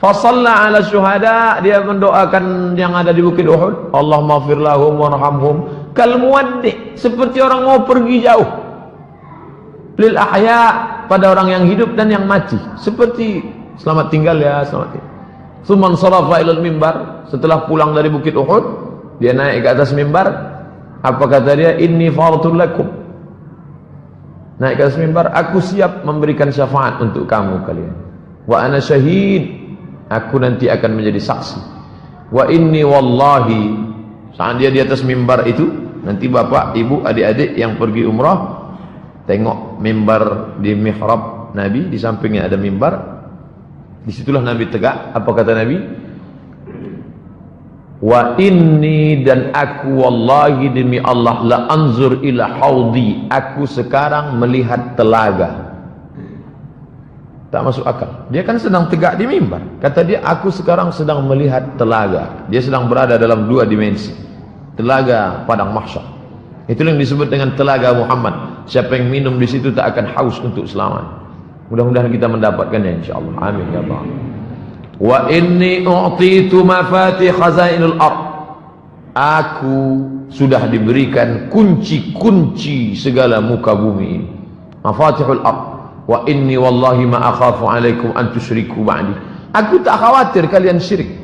Fasalla ala syuhada, dia mendoakan yang ada di Bukit Uhud. Allahumma ighfir lahum warhamhum. Kal muwaddi, seperti orang mau pergi jauh. Lil ahya, pada orang yang hidup dan yang mati. Seperti selamat tinggal ya, selamat tinggal. Tsumman sarafa ilal mimbar, setelah pulang dari Bukit Uhud, dia naik ke atas mimbar. Apa kata dia? Inni fardul lakum. Naik ke atas mimbar, aku siap memberikan syafaat untuk kamu kalian. Wa ana syahid, aku nanti akan menjadi saksi. Wa inni wallahi, saat dia di atas mimbar itu, nanti bapak, ibu, adik-adik yang pergi umrah tengok mimbar di mihrab Nabi, di sampingnya ada mimbar. Disitulah Nabi tegak. Apa kata Nabi? Wa inni, dan aku wallahi demi Allah, la anzur ila haudi, aku sekarang melihat telaga. Tak masuk akal. Dia kan sedang tegak di mimbar. Kata dia, aku sekarang sedang melihat telaga. Dia sedang berada dalam dua dimensi. Telaga padang mahsyar. Itulah yang disebut dengan telaga Muhammad. Siapa yang minum di situ tak akan haus untuk selamanya. Mudah-mudahan kita mendapatkannya insyaallah. Amin ya Allah. Wa inni u'titu mafatih khazainul ard. Aku sudah diberikan kunci-kunci segala muka bumi ini. Mafatihul ard. Wa inni wallahi ma akhafu alaikum an tusyriku ba'di. Aku tak khawatir kalian syirik.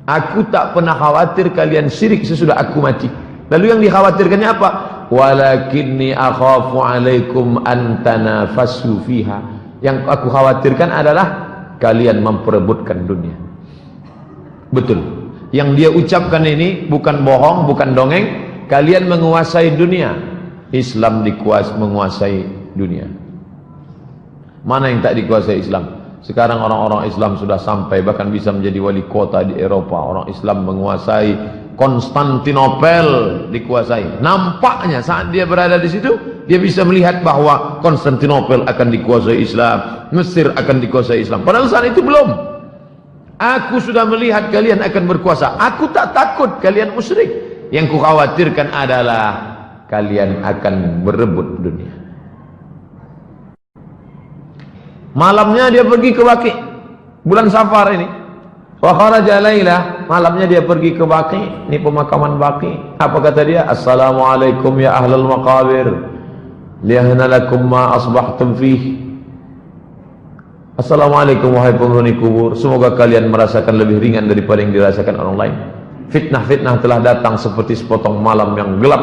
Aku tak pernah khawatir kalian syirik sesudah aku mati. Lalu yang dikhawatirkannya apa? Walakinni akhafu alaikum an tanafasu fiha. Yang aku khawatirkan adalah kalian memperebutkan dunia. Betul. Yang dia ucapkan ini bukan bohong, bukan dongeng. Kalian menguasai dunia. Islam menguasai dunia. Mana yang tak dikuasai Islam? Sekarang orang-orang Islam sudah sampai bahkan bisa menjadi wali kota di Eropa. Orang Islam menguasai Konstantinopel, dikuasai. Nampaknya saat dia berada di situ, dia bisa melihat bahwa Konstantinopel akan dikuasai Islam, Mesir akan dikuasai Islam. Padahal saat itu belum. Aku sudah melihat kalian akan berkuasa. Aku tak takut kalian musyrik. Yang kukhawatirkan adalah kalian akan berebut dunia. Malamnya dia pergi ke Baqi, bulan Safar ini. Wa kharaja lailah, malamnya dia pergi ke Baqi, ini pemakaman Baqi. Apa kata dia? Assalamualaikum ya ahlal maqabir, liyahna lakum ma asbahtum fih. Assalamualaikum wahai penghuni kubur, semoga kalian merasakan lebih ringan daripada yang dirasakan orang lain. Fitnah-fitnah telah datang seperti sepotong malam yang gelap,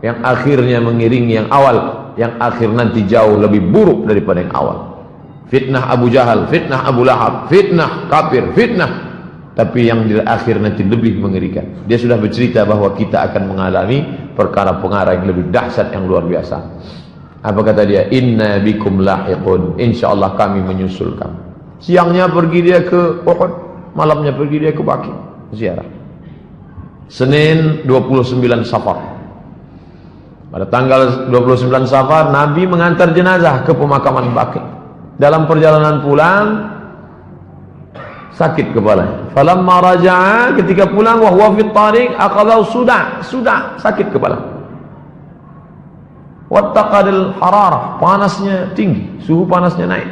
yang akhirnya mengiringi yang awal, yang akhir nanti jauh lebih buruk daripada yang awal. Fitnah Abu Jahal, fitnah Abu Lahab, fitnah kafir, fitnah, tapi yang di akhir nanti lebih mengerikan. Dia sudah bercerita bahwa kita akan mengalami perkara-perkara yang lebih dahsyat, yang luar biasa. Apa kata dia? Inna bikum lahiqun, insyaallah kami menyusul kamu. Siangnya pergi dia ke Uhud, malamnya pergi dia ke Baqi ziarah. Senin 29 Safar. Pada tanggal 29 Safar Nabi mengantar jenazah ke pemakaman Baqi. Dalam perjalanan pulang sakit kepalanya. Falamma raja'a, ketika pulang wa huwa fit tariq aqadau sudah sakit kepala. Wattaqadil hararah, panasnya tinggi, suhu panasnya naik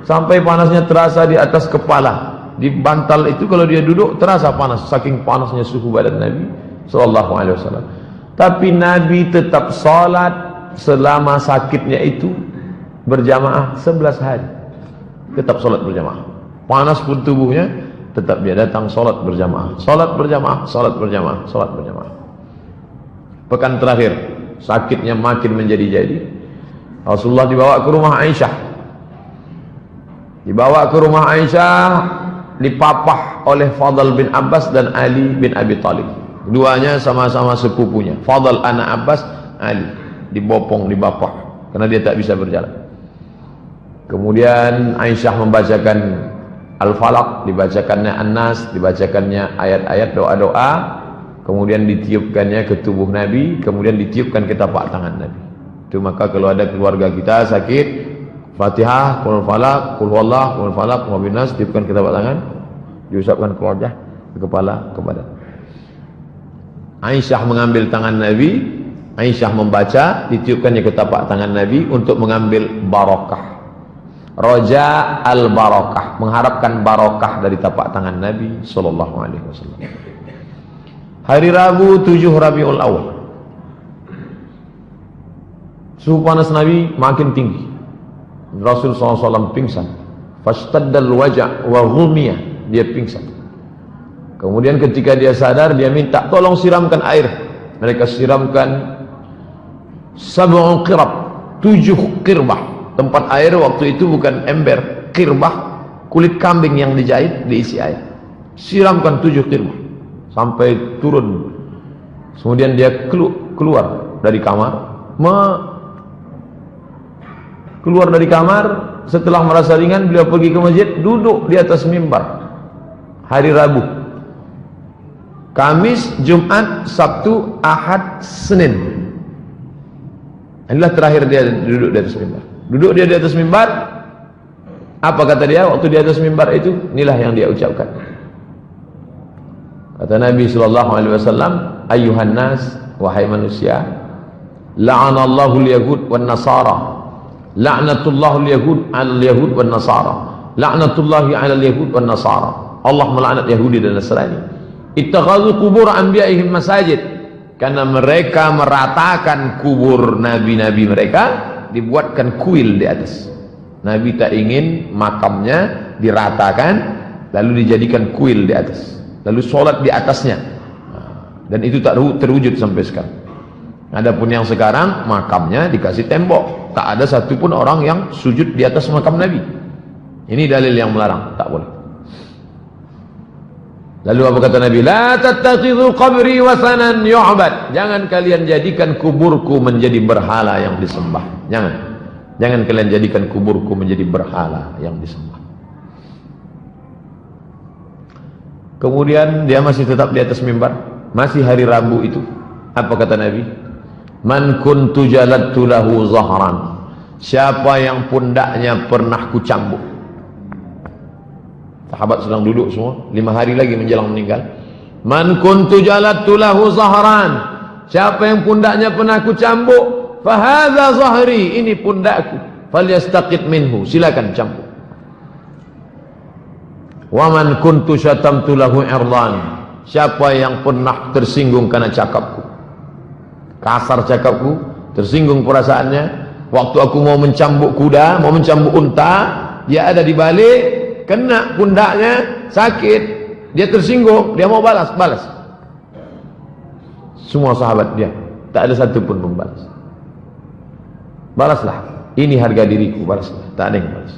sampai panasnya terasa di atas kepala. Di bantal itu kalau dia duduk terasa panas, saking panasnya suhu badan Nabi sallallahu alaihi wasallam. Tapi Nabi tetap salat selama sakitnya itu berjamaah 11 hari. Tetap salat berjamaah. Panas pun tubuhnya, tetap dia datang salat berjamaah. Salat berjamaah, salat berjamaah, salat berjamaah. Pekan terakhir sakitnya makin menjadi-jadi. Rasulullah dibawa ke rumah Aisyah. Dibawa ke rumah Aisyah, dipapah oleh Fadl bin Abbas dan Ali bin Abi Thalib. Keduanya sama-sama sepupunya. Fadl anak Abbas, Ali dibopong, dibapah karena dia tak bisa berjalan. Kemudian Aisyah membacakan Al-Falaq, dibacakannya An-Nas, dibacakannya ayat-ayat doa-doa. Kemudian ditiupkannya ke tubuh Nabi, kemudian ditiupkan ke tapak tangan Nabi. Itu maka kalau ada keluarga kita sakit, Fatihah, Qul Falaq, Qul Huwallah, Qul Falaq, Qul Nas, tiupkan ke tapak tangan, diusapkan ke wajah, ke kepala, ke badan. Aisyah mengambil tangan Nabi, Aisyah membaca, ditiupkannya ke tapak tangan Nabi untuk mengambil barakah. Roja al-barakah, mengharapkan barakah dari tapak tangan Nabi sallallahu alaihi wasallam. Hari Rabu 7 Rabiul Awal, suhu panas Nabi makin tinggi. Rasul SAW pingsan. Fastaddal waja' wa ghumiya, dia pingsan. Kemudian ketika dia sadar, dia minta tolong siramkan air. Mereka siramkan 7 qirab, 7 qirbah. Tempat air waktu itu bukan ember, qirbah, kulit kambing yang dijahit diisi air. Siramkan 7 qirbah sampai turun. Kemudian dia keluar dari kamar, keluar dari kamar. Setelah merasa ringan, beliau pergi ke masjid, duduk di atas mimbar. Hari Rabu, Kamis, Jumat, Sabtu, Ahad, Senin. Inilah terakhir dia duduk di atas mimbar. Duduk dia di atas mimbar. Apa kata dia waktu di atas mimbar itu? Inilah yang dia ucapkan. Kata Nabi sallallahu alaihi wasallam, "Ayyuhan nas, wahai manusia, la'anallahu al-yahud wan nasara. La'natullahul yahud 'alal yahud wan nasara. La'natullahi 'alal yahud wan nasara." Allah melaknat Yahudi dan Nasrani. Ittakhadhu qubur anbiya'ihim masajid. Karena mereka meratakan kubur nabi-nabi mereka, dibuatkan kuil di atas. Nabi tak ingin makamnya diratakan lalu dijadikan kuil di atas, lalu sholat di atasnya, dan itu tak terwujud sampai sekarang. Adapun yang sekarang makamnya dikasih tembok, tak ada satupun orang yang sujud di atas makam Nabi. Ini dalil yang melarang, tak boleh. Lalu apa kata Nabi? La tattakhidhu qabri wasanan yu'bad. Jangan kalian jadikan kuburku menjadi berhala yang disembah. Jangan kalian jadikan kuburku menjadi berhala yang disembah. Kemudian dia masih tetap di atas mimbar, masih hari Rabu itu. Apa kata Nabi? Man kuntu jaladtu lahu zahran. Siapa yang pundaknya pernah kucambuk, Sahabat sedang duduk semua, 5 hari lagi menjelang meninggal. Man kuntu jalattu lahu zahran, siapa yang pundaknya pernah aku cambuk, fahadha zahri, ini pundakku, falyastaqit minhu, silakan cambuk. Wa man kuntu syatamtu lahu irdan, siapa yang pernah tersinggung karena cakapku, kasar cakapku, tersinggung perasaannya, waktu aku mau mencambuk kuda, mau mencambuk unta, dia ada di balik, kena pundaknya, sakit, dia tersinggung, dia mau balas. Semua sahabat dia, tak ada satu pun membalas. Balaslah, ini harga diriku, balaslah. Tak ada yang balas.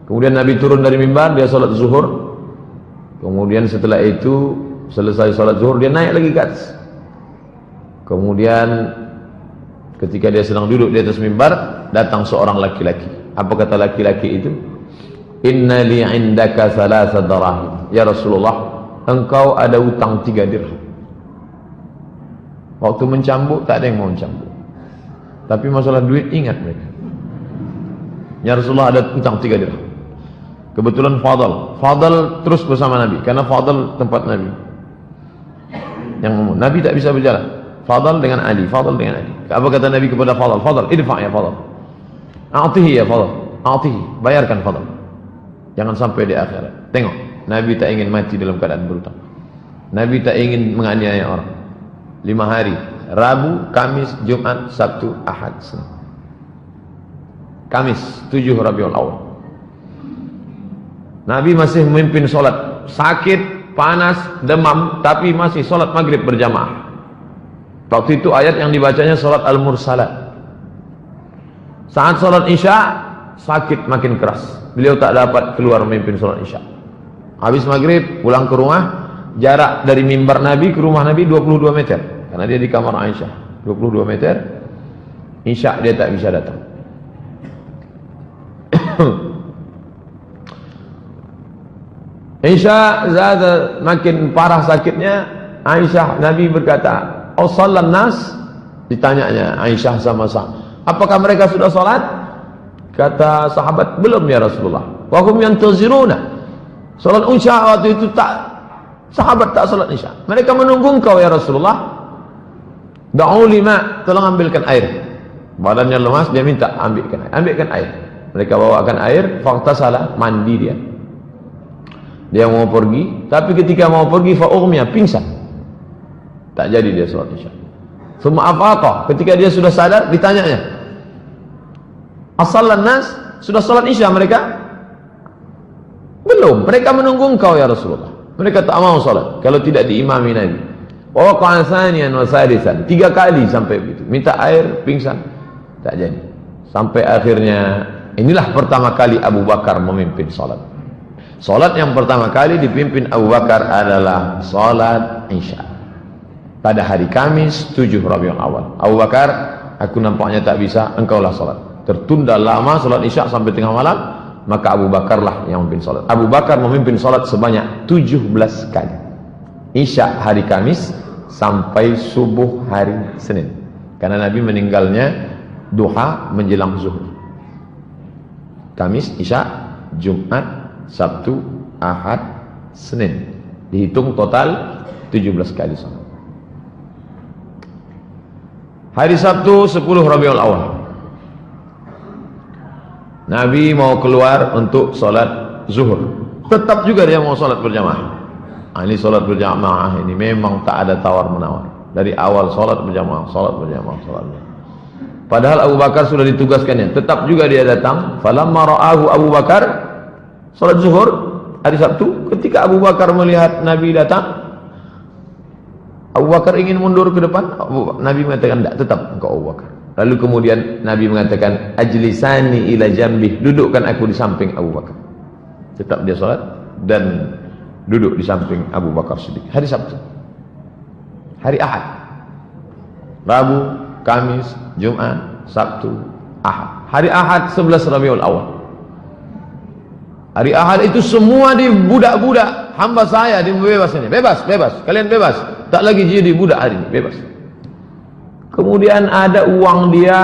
Kemudian Nabi turun dari mimbar, dia salat zuhur. Kemudian setelah itu selesai salat zuhur, dia naik lagi ke atas. Kemudian ketika dia sedang duduk di atas mimbar, datang seorang laki-laki. Apa kata laki-laki itu? Inna li indaka thalatha darahim, ya Rasulullah, engkau ada utang 3 dirham. Waktu mencambuk tak ada yang mau mencambuk, tapi masalah duit ingat mereka. Ya Rasulullah, ada utang 3 dirham. Kebetulan Fadl terus bersama Nabi, karena Fadl tempat Nabi. Yang Nabi tak bisa berjalan. Fadl dengan Ali. Apa kata Nabi kepada Fadl? Fadl, idfa' ya Fadl. A'tihi ya Fadl. A'tihi, bayarkan Fadl. Jangan sampai di akhirat. Tengok, Nabi tak ingin mati dalam keadaan berhutang. Nabi tak ingin menganiaya orang. 5 hari, Rabu, Kamis, Jumat, Sabtu, Ahad, Senin. Kamis 7 Rabiul Awal, Nabi masih memimpin solat, sakit, panas, demam, tapi masih solat maghrib berjamaah. Waktu itu ayat yang dibacanya solat Al-Mursalat. Saat solat Isya, sakit makin keras, beliau tak dapat keluar memimpin solat Isya. Habis maghrib pulang ke rumah, jarak dari mimbar Nabi ke rumah Nabi 22 meter, karena dia di kamar Aisyah. 22 meter, Isya dia tak bisa datang. Isya makin parah sakitnya. Aisyah, Nabi berkata, "Oh salat nas?" Ditanyanya Aisyah sama sahabat, "Apakah mereka sudah salat?" Kata sahabat, "Belum ya Rasulullah." Wa hum yantaziruna. Salat Isya waktu itu sahabat tak salat Isya. Mereka menunggu engkau ya Rasulullah. Da'u lima, tolong ambilkan air. Badannya lemas, dia minta ambilkan air. Mereka bawakan air, faghtasala, mandi dia. Dia mau pergi, tapi ketika mau pergi fa'ughmiya, pingsan. Tak jadi dia salat Isya. Summa afaqa, ketika dia sudah sadar, ditanyanya, "As-sallan nas?" Sudah salat Isya mereka? Belum, mereka menunggu engkau ya Rasulullah. Mereka tak mau salat kalau tidak diimami Nabi. Wa waqa'a thaniyan wa salisan, 3 kali sampai begitu. Minta air, pingsan. Tak jadi. Sampai akhirnya, inilah pertama kali Abu Bakar memimpin salat. Salat yang pertama kali dipimpin Abu Bakar adalah salat Isya pada hari Kamis 7 Rabiul Awal. Abu Bakar, aku nampaknya tak bisa, engkaulah salat. Tertunda lama salat Isya sampai tengah malam, maka Abu Bakarlah yang memimpin salat. Abu Bakar memimpin salat sebanyak 17 kali. Isya hari Kamis sampai subuh hari Senin, karena Nabi meninggalnya duha menjelang zuhur. Kamis, Isya, Jumat, Sabtu, Ahad, Senin. Dihitung total 17 kali salat. Hari Sabtu 10 Rabiul Awal, Nabi mau keluar untuk salat zuhur. Tetap juga dia mau salat berjamaah. Ini salat berjamaah ini memang tak ada tawar menawar. Dari awal salat berjamaah. Padahal Abu Bakar sudah ditugaskannya, tetap juga dia datang. Falamma ra'ahu Abu Bakar, salat zuhur hari Sabtu, ketika Abu Bakar melihat Nabi datang, Abu Bakar ingin mundur ke depan. Nabi mengatakan, "Tidak, tetap engkau Abu Bakar." Lalu kemudian Nabi mengatakan, "Ajlisani ila jambih," dudukkan aku di samping Abu Bakar. Tetap dia salat dan duduk di samping Abu Bakar Siddiq. Hari Sabtu. Hari Ahad, Rabu, Kamis, Jumat, Sabtu, Ahad. Hari Ahad 11 Rabiul Awal. Hari Ahad itu semua di budak-budak hamba saya dibebas ini. Bebas, kalian bebas. Tak lagi jadi budak hari ini, bebas. Kemudian ada uang dia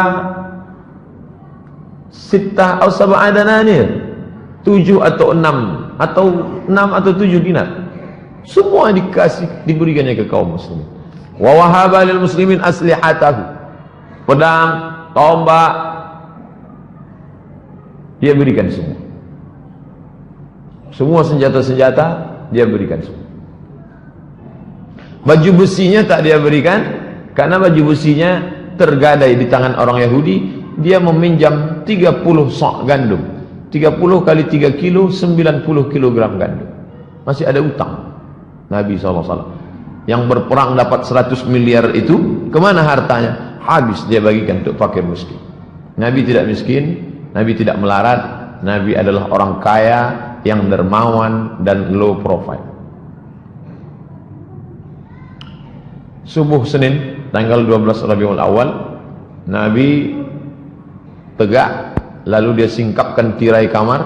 6 atau 7 dananir. 7 atau 6 atau 6 atau 7 dinar. Semua diberikannya ke kaum muslimin. Wa wahaba lil muslimin aslihatahu. Pedang, tombak, dia berikan semua. Semua senjata-senjata dia berikan semua. Baju besinya tak dia berikan, karena baju besinya tergadai di tangan orang Yahudi. Dia meminjam 30 sok gandum, 30 kali 3 kilo, 90 kilogram gandum. Masih ada utang Nabi SAW. Yang berperang dapat 100 miliar itu, kemana hartanya? Habis dia bagikan untuk fakir miskin. Nabi tidak miskin, Nabi tidak melarat. Nabi adalah orang kaya yang dermawan dan low profile. Subuh Senin tanggal 12 Rabiul Awal, Nabi tegak, lalu dia singkapkan tirai kamar.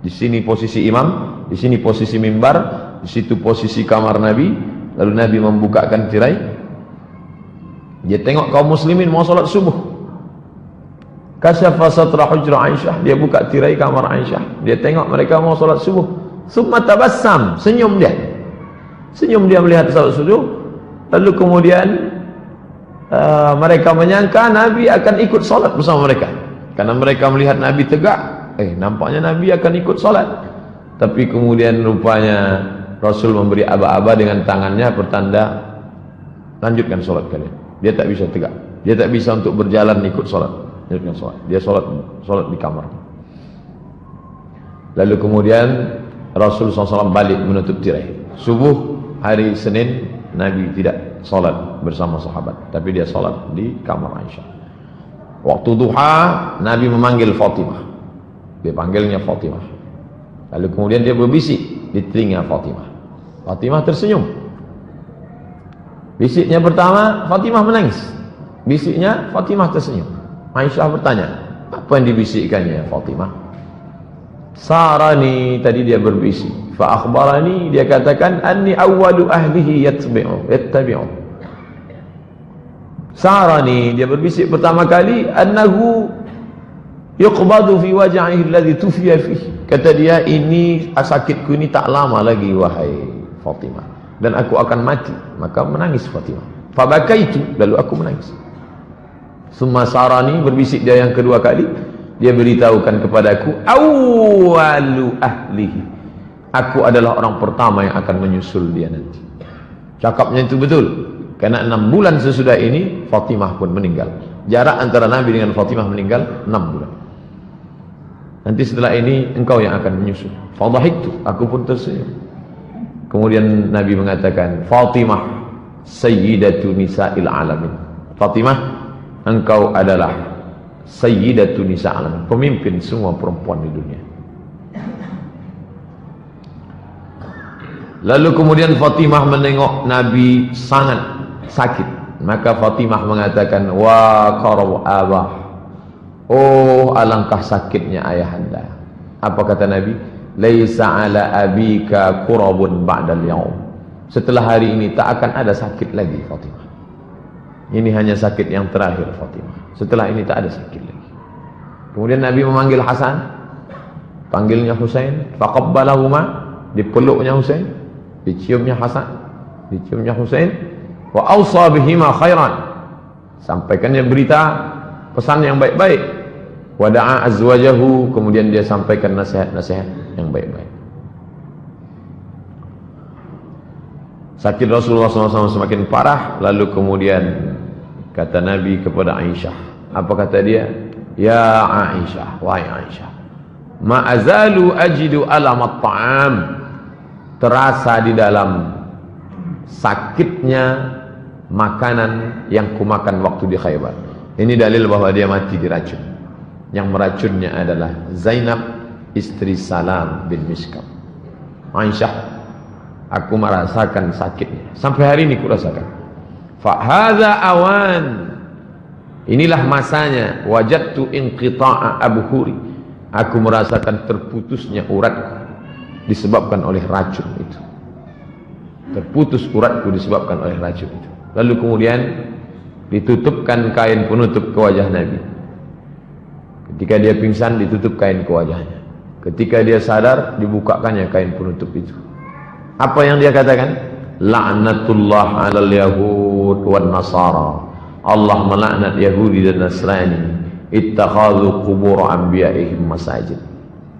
Di sini posisi imam, di sini posisi mimbar, di situ posisi kamar Nabi. Lalu Nabi membukakan tirai. Dia tengok kaum muslimin mau salat subuh. Kasyafa satra hujra Aisyah, dia buka tirai kamar Aisyah. Dia tengok mereka mau salat subuh. Summa tabassam, senyum dia. Senyum dia melihat salat subuh. Lalu kemudian mereka menyangka Nabi akan ikut salat bersama mereka. Karena mereka melihat Nabi tegak, nampaknya Nabi akan ikut salat. Tapi kemudian rupanya Rasul memberi aba-aba dengan tangannya pertanda lanjutkan salat kalian. Dia tak bisa tegak, dia tak bisa untuk berjalan ikut salat. Lanjutkan salat. Dia salat di kamar. Lalu kemudian Rasul SAW balik menutup tirai. Subuh hari Senin Nabi tidak salat bersama sahabat, tapi dia salat di kamar Aisyah. Waktu duha Nabi memanggil Fatimah. Dia panggilnya Fatimah. Lalu kemudian dia berbisik di telinga Fatimah. Fatimah tersenyum. Bisiknya pertama, Fatimah menangis. Bisiknya, Fatimah tersenyum. Aisyah bertanya, apa yang dibisikkannya Fatimah? Sarani, tadi dia berbisik. Fa akhbarani, dia katakan, anni awwalu ahlihi yattabi'u. Sarani, dia berbisik pertama kali, annahu yuqbadu fi waj'ihi alladhi tufiya fihi. Kata dia, ini sakitku ini tak lama lagi wahai Fatimah, dan aku akan mati. Maka menangis Fatimah. Fabakaitu, lalu aku menangis. Summa sarani, berbisik dia yang kedua kali. Dia beritahukan kepadaku, awwalu ahlihi, aku adalah orang pertama yang akan menyusul dia nanti. Cakapnya itu betul, karena 6 bulan sesudah ini Fatimah pun meninggal. Jarak antara Nabi dengan Fatimah meninggal 6 bulan. Nanti setelah ini engkau yang akan menyusul. Fadhahiktu, aku pun tersenyum. Kemudian Nabi mengatakan, Fatimah sayyidatu nisa'il alamin. Fatimah, engkau adalah sayyidatu nisa'il alamin, pemimpin semua perempuan di dunia. Lalu kemudian Fatimah menengok Nabi sangat sakit. Maka Fatimah mengatakan, wa qarab abah, oh alangkah sakitnya ayahanda. Apa kata Nabi? Laisa ala abika kurabun ba'dal yaum. Setelah hari ini tak akan ada sakit lagi Fatimah. Ini hanya sakit yang terakhir Fatimah. Setelah ini tak ada sakit lagi. Kemudian Nabi memanggil Hasan, panggilnya Husain, faqabbalahuma, dipeluknya Husain, diciumnya Hasan, diciumnya Husain, wa awsa bihima khairan, sampaikannya berita pesan yang baik-baik. Wada'a azwajahu, kemudian dia sampaikan nasihat-nasihat yang baik-baik. Sakit Rasulullah SAW semakin parah. Lalu kemudian kata Nabi kepada Aisyah, apa kata dia? Ya Aisyah, wahai Aisyah, ma'azalu ajidu alamat ta'am, terasa di dalam sakitnya makanan yang kumakan waktu di Khaybar. Ini dalil bahwa dia mati diracun. Yang meracunnya adalah Zainab, istri Salam bin Mishkam. Aisyah, aku merasakan sakitnya, sampai hari ini kurasakan. Fa hadza awan, inilah masanya. Wajadtu inqita'a abhuri, aku merasakan terputusnya uratku disebabkan oleh racun itu. Terputus uratku disebabkan oleh racun itu. Lalu kemudian ditutupkan kain penutup ke wajah Nabi. Ketika dia pingsan, ditutup kain ke wajahnya. Ketika dia sadar, dibukakannya kain penutup itu. Apa yang dia katakan? La'natullah 'alal yahud wan nasara. Allah melaknat Yahudi dan Nasrani. Ittakhadhu qubur anbiya'ihim masajid.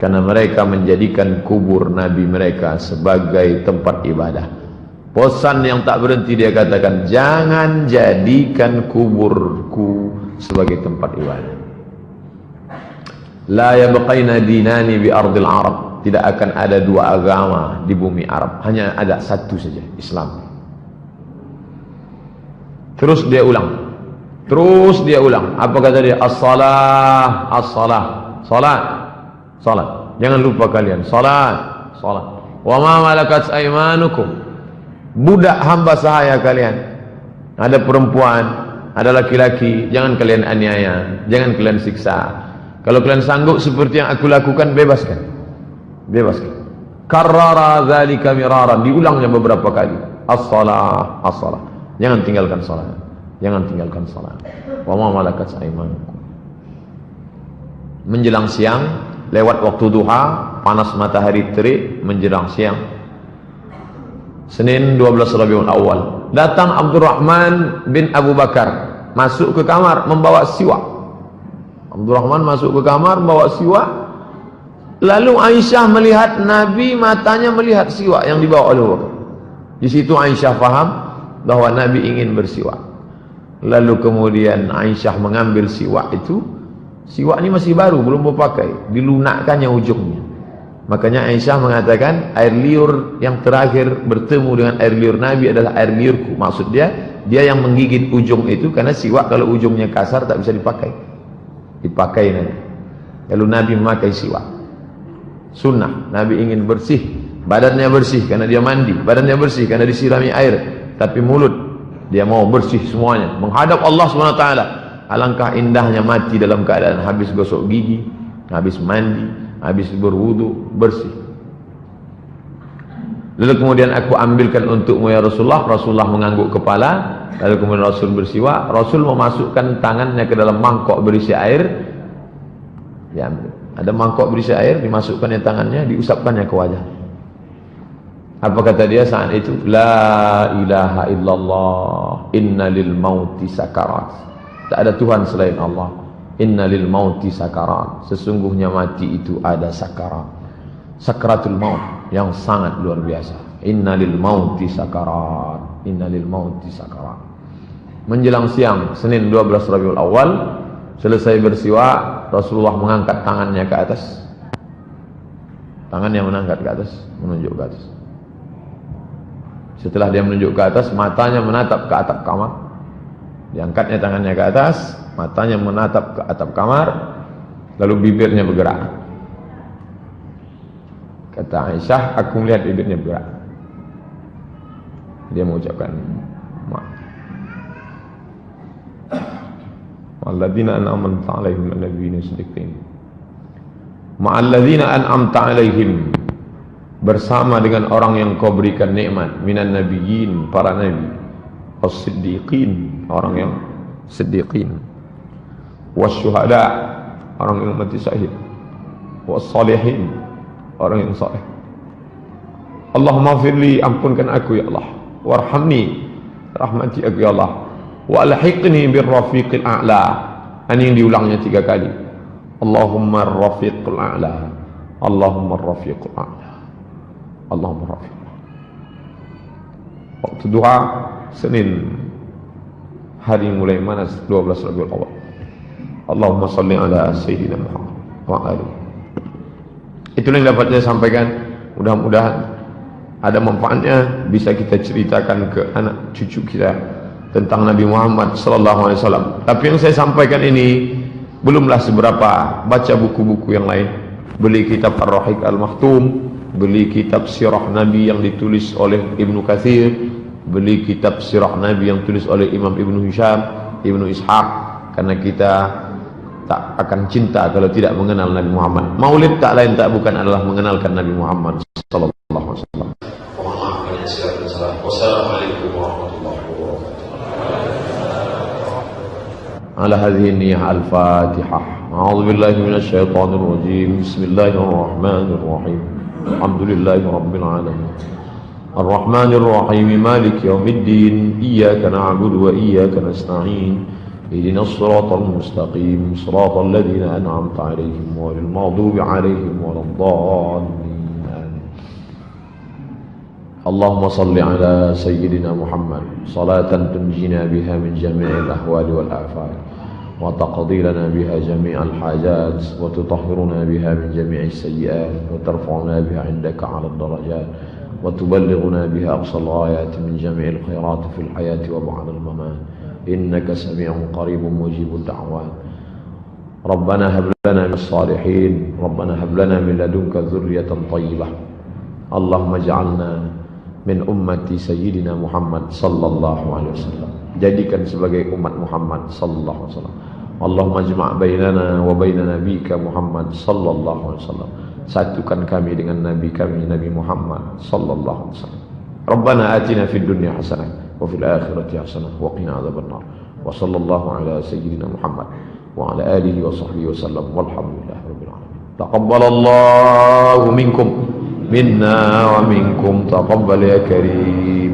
Karena mereka menjadikan kubur nabi mereka sebagai tempat ibadah. Bosan yang tak berhenti dia katakan, jangan jadikan kuburku sebagai tempat ibadah. La yabqaina dinani bi ardil Arab. Tidak akan ada dua agama di bumi Arab, hanya ada satu saja, Islam. Terus dia ulang. Apa kata dia? As-salah, as-salah. Salat, salat. Jangan lupa kalian, salat, salat. Wa ma malakat aymanukum. Budak hamba sahaya kalian. Ada perempuan, ada laki-laki, jangan kalian aniaya, jangan kalian siksa. Kalau kalian sanggup seperti yang aku lakukan, bebaskan. Karrara dzalika miraran, diulangnya beberapa kali. As-salah, as-salah. Jangan tinggalkan salat. Wa ma malakat aymanukum. Menjelang siang, lewat waktu duha, panas matahari terik, menjelang siang. Senin 12 Rabiul Awal. Datang Abdurrahman bin Abu Bakar, masuk ke kamar membawa siwak. Abdurrahman masuk ke kamar membawa siwak. Lalu Aisyah melihat Nabi, matanya melihat siwak yang dibawa oleh Abu Bakar. Di situ Aisyah faham bahwa Nabi ingin bersiwak. Lalu kemudian Aisyah mengambil siwak itu. Siwak ini masih baru, belum berpakai, dilunakkannya ujungnya. Makanya Aisyah mengatakan, air liur yang terakhir bertemu dengan air liur Nabi adalah air liurku. Maksud dia yang menggigit ujung itu, karena siwak kalau ujungnya kasar tak bisa dipakai nanti. Lalu Nabi memakai siwak. Sunnah, Nabi ingin bersih, badannya bersih karena dia mandi, badannya bersih karena disirami air, tapi mulut dia mau bersih semuanya, menghadap Allah SWT. Alangkah indahnya mati dalam keadaan habis gosok gigi, habis mandi, habis berwudu, bersih. Lalu kemudian aku ambilkan untukmu ya Rasulullah. Rasulullah mengangguk kepala. Lalu kemudian Rasul bersiwak. Rasul memasukkan tangannya ke dalam mangkok berisi air. Ya, ada mangkok berisi air, dimasukkannya tangannya, diusapkannya ke wajah. Apa kata dia saat itu? La ilaha illallah, inna lil mauti sakarat. Tak ada Tuhan selain Allah. Inna lil mauti sakarat. Sesungguhnya mati itu ada sakarat. Sakaratul maut yang sangat luar biasa. Inna lil mauti sakarat. Inna lil mauti sakarat. Menjelang siang Senin 12 Rabiul Awal, selesai bersiwak, Rasulullah mengangkat tangannya ke atas. Tangannya menangkat ke atas, menunjuk ke atas. Setelah dia menunjuk ke atas, matanya menatap ke atap kamar. Diangkatnya tangannya ke atas, matanya menatap ke atap kamar, lalu bibirnya bergerak. Kata Aisyah, aku melihat bibirnya bergerak. Dia mengucapkan Ma'alladzina an'amta 'alaihim minan nabiyyin siddiqin. Ma'alladzina an'amta 'alaihim, bersama dengan orang yang kau berikan nikmat, minan nabiyyin, para nabi, as-siddiqin, orang yang siddiqin, wasyuhada, orang yang mati syahid, was-salihin, orang yang saleh. Allahumma firli, ampunkan aku ya Allah, warhamni, rahmati aku ya Allah, wa alhiqni birrafiqil a'la. Ini yang diulangnya 3 kali. Allahumma rafiqul a'la, Allahumma rafiqul a'la, Allahumma rafiq. Waktu duha Senin, hari mulai mana 12 Rabiul Awal. Allahumma salli ala Sayyidina Muhammad wa alihi. Itulah yang dapat saya sampaikan. Mudah-mudahan ada manfaatnya, bisa kita ceritakan ke anak cucu kita tentang Nabi Muhammad sallallahu alaihi wasallam. Tapi yang saya sampaikan ini belumlah seberapa. Baca buku-buku yang lain, beli kitab Ar-Rahiq Al-Maktum, beli kitab Sirah Nabi yang ditulis oleh Ibnu Katsir, beli kitab Sirah Nabi yang ditulis oleh Imam Ibnu Hisham, Ibnu Ishaq, karena kita tak akan cinta kalau tidak mengenal Nabi Muhammad. Maulid tak lain tak bukan adalah mengenalkan Nabi Muhammad sallallahu alaihi wasallam. Mohon maaf banyak silakan salam. Wassalamualaikum warahmatullahi wabarakatuh. Ala hadhihi niyyah al-Fatihah. أعوذ بالله من الشيطان الرجيم. بسم الله الرحمن الرحيم. الحمد لله رب العالمين الرحمن الرحيم مالك يوم الدين إياك نعبد وإياك نستعين اهدنا الصراط المستقيم صراط الذين أنعمت عليهم غير المغضوب عليهم ولا الضالين. اللهم صل على سيدنا محمد صلاة تنجينا بها من جميع الأهوال والآفات وتقضي لنا بها جميع الحاجات وتطهرنا بها من جميع السيئات وترفعنا بها عندك على الدرجات وتبلغنا بها أقصى الغايات من جميع الخيرات في الحياة وبعد الممات إنك سميع قريب مجيب الدعوات. ربنا هب لنا من الصالحين ربنا هب لنا من لدنك ذرية طيبة. اللهم اجعلنا min ummati sayyidina Muhammad sallallahu alaihi wasallam. Jadikan sebagai umat Muhammad sallallahu alaihi wasallam. Allahumma jma' bainana wa baina nabika Muhammad sallallahu alaihi wasallam. Satukan kami dengan nabi kami Nabi Muhammad sallallahu alaihi wasallam. Rabbana atina fid dunya hasanah wa fil akhirati hasanah wa qina adzabannar. Wa sallallahu ala sayyidina Muhammad wa ala alihi wa sahbihi wasallam walhamdulillahi rabbil alamin. Taqabbalallahu minkum منا ومنكم تقبل يا كريم.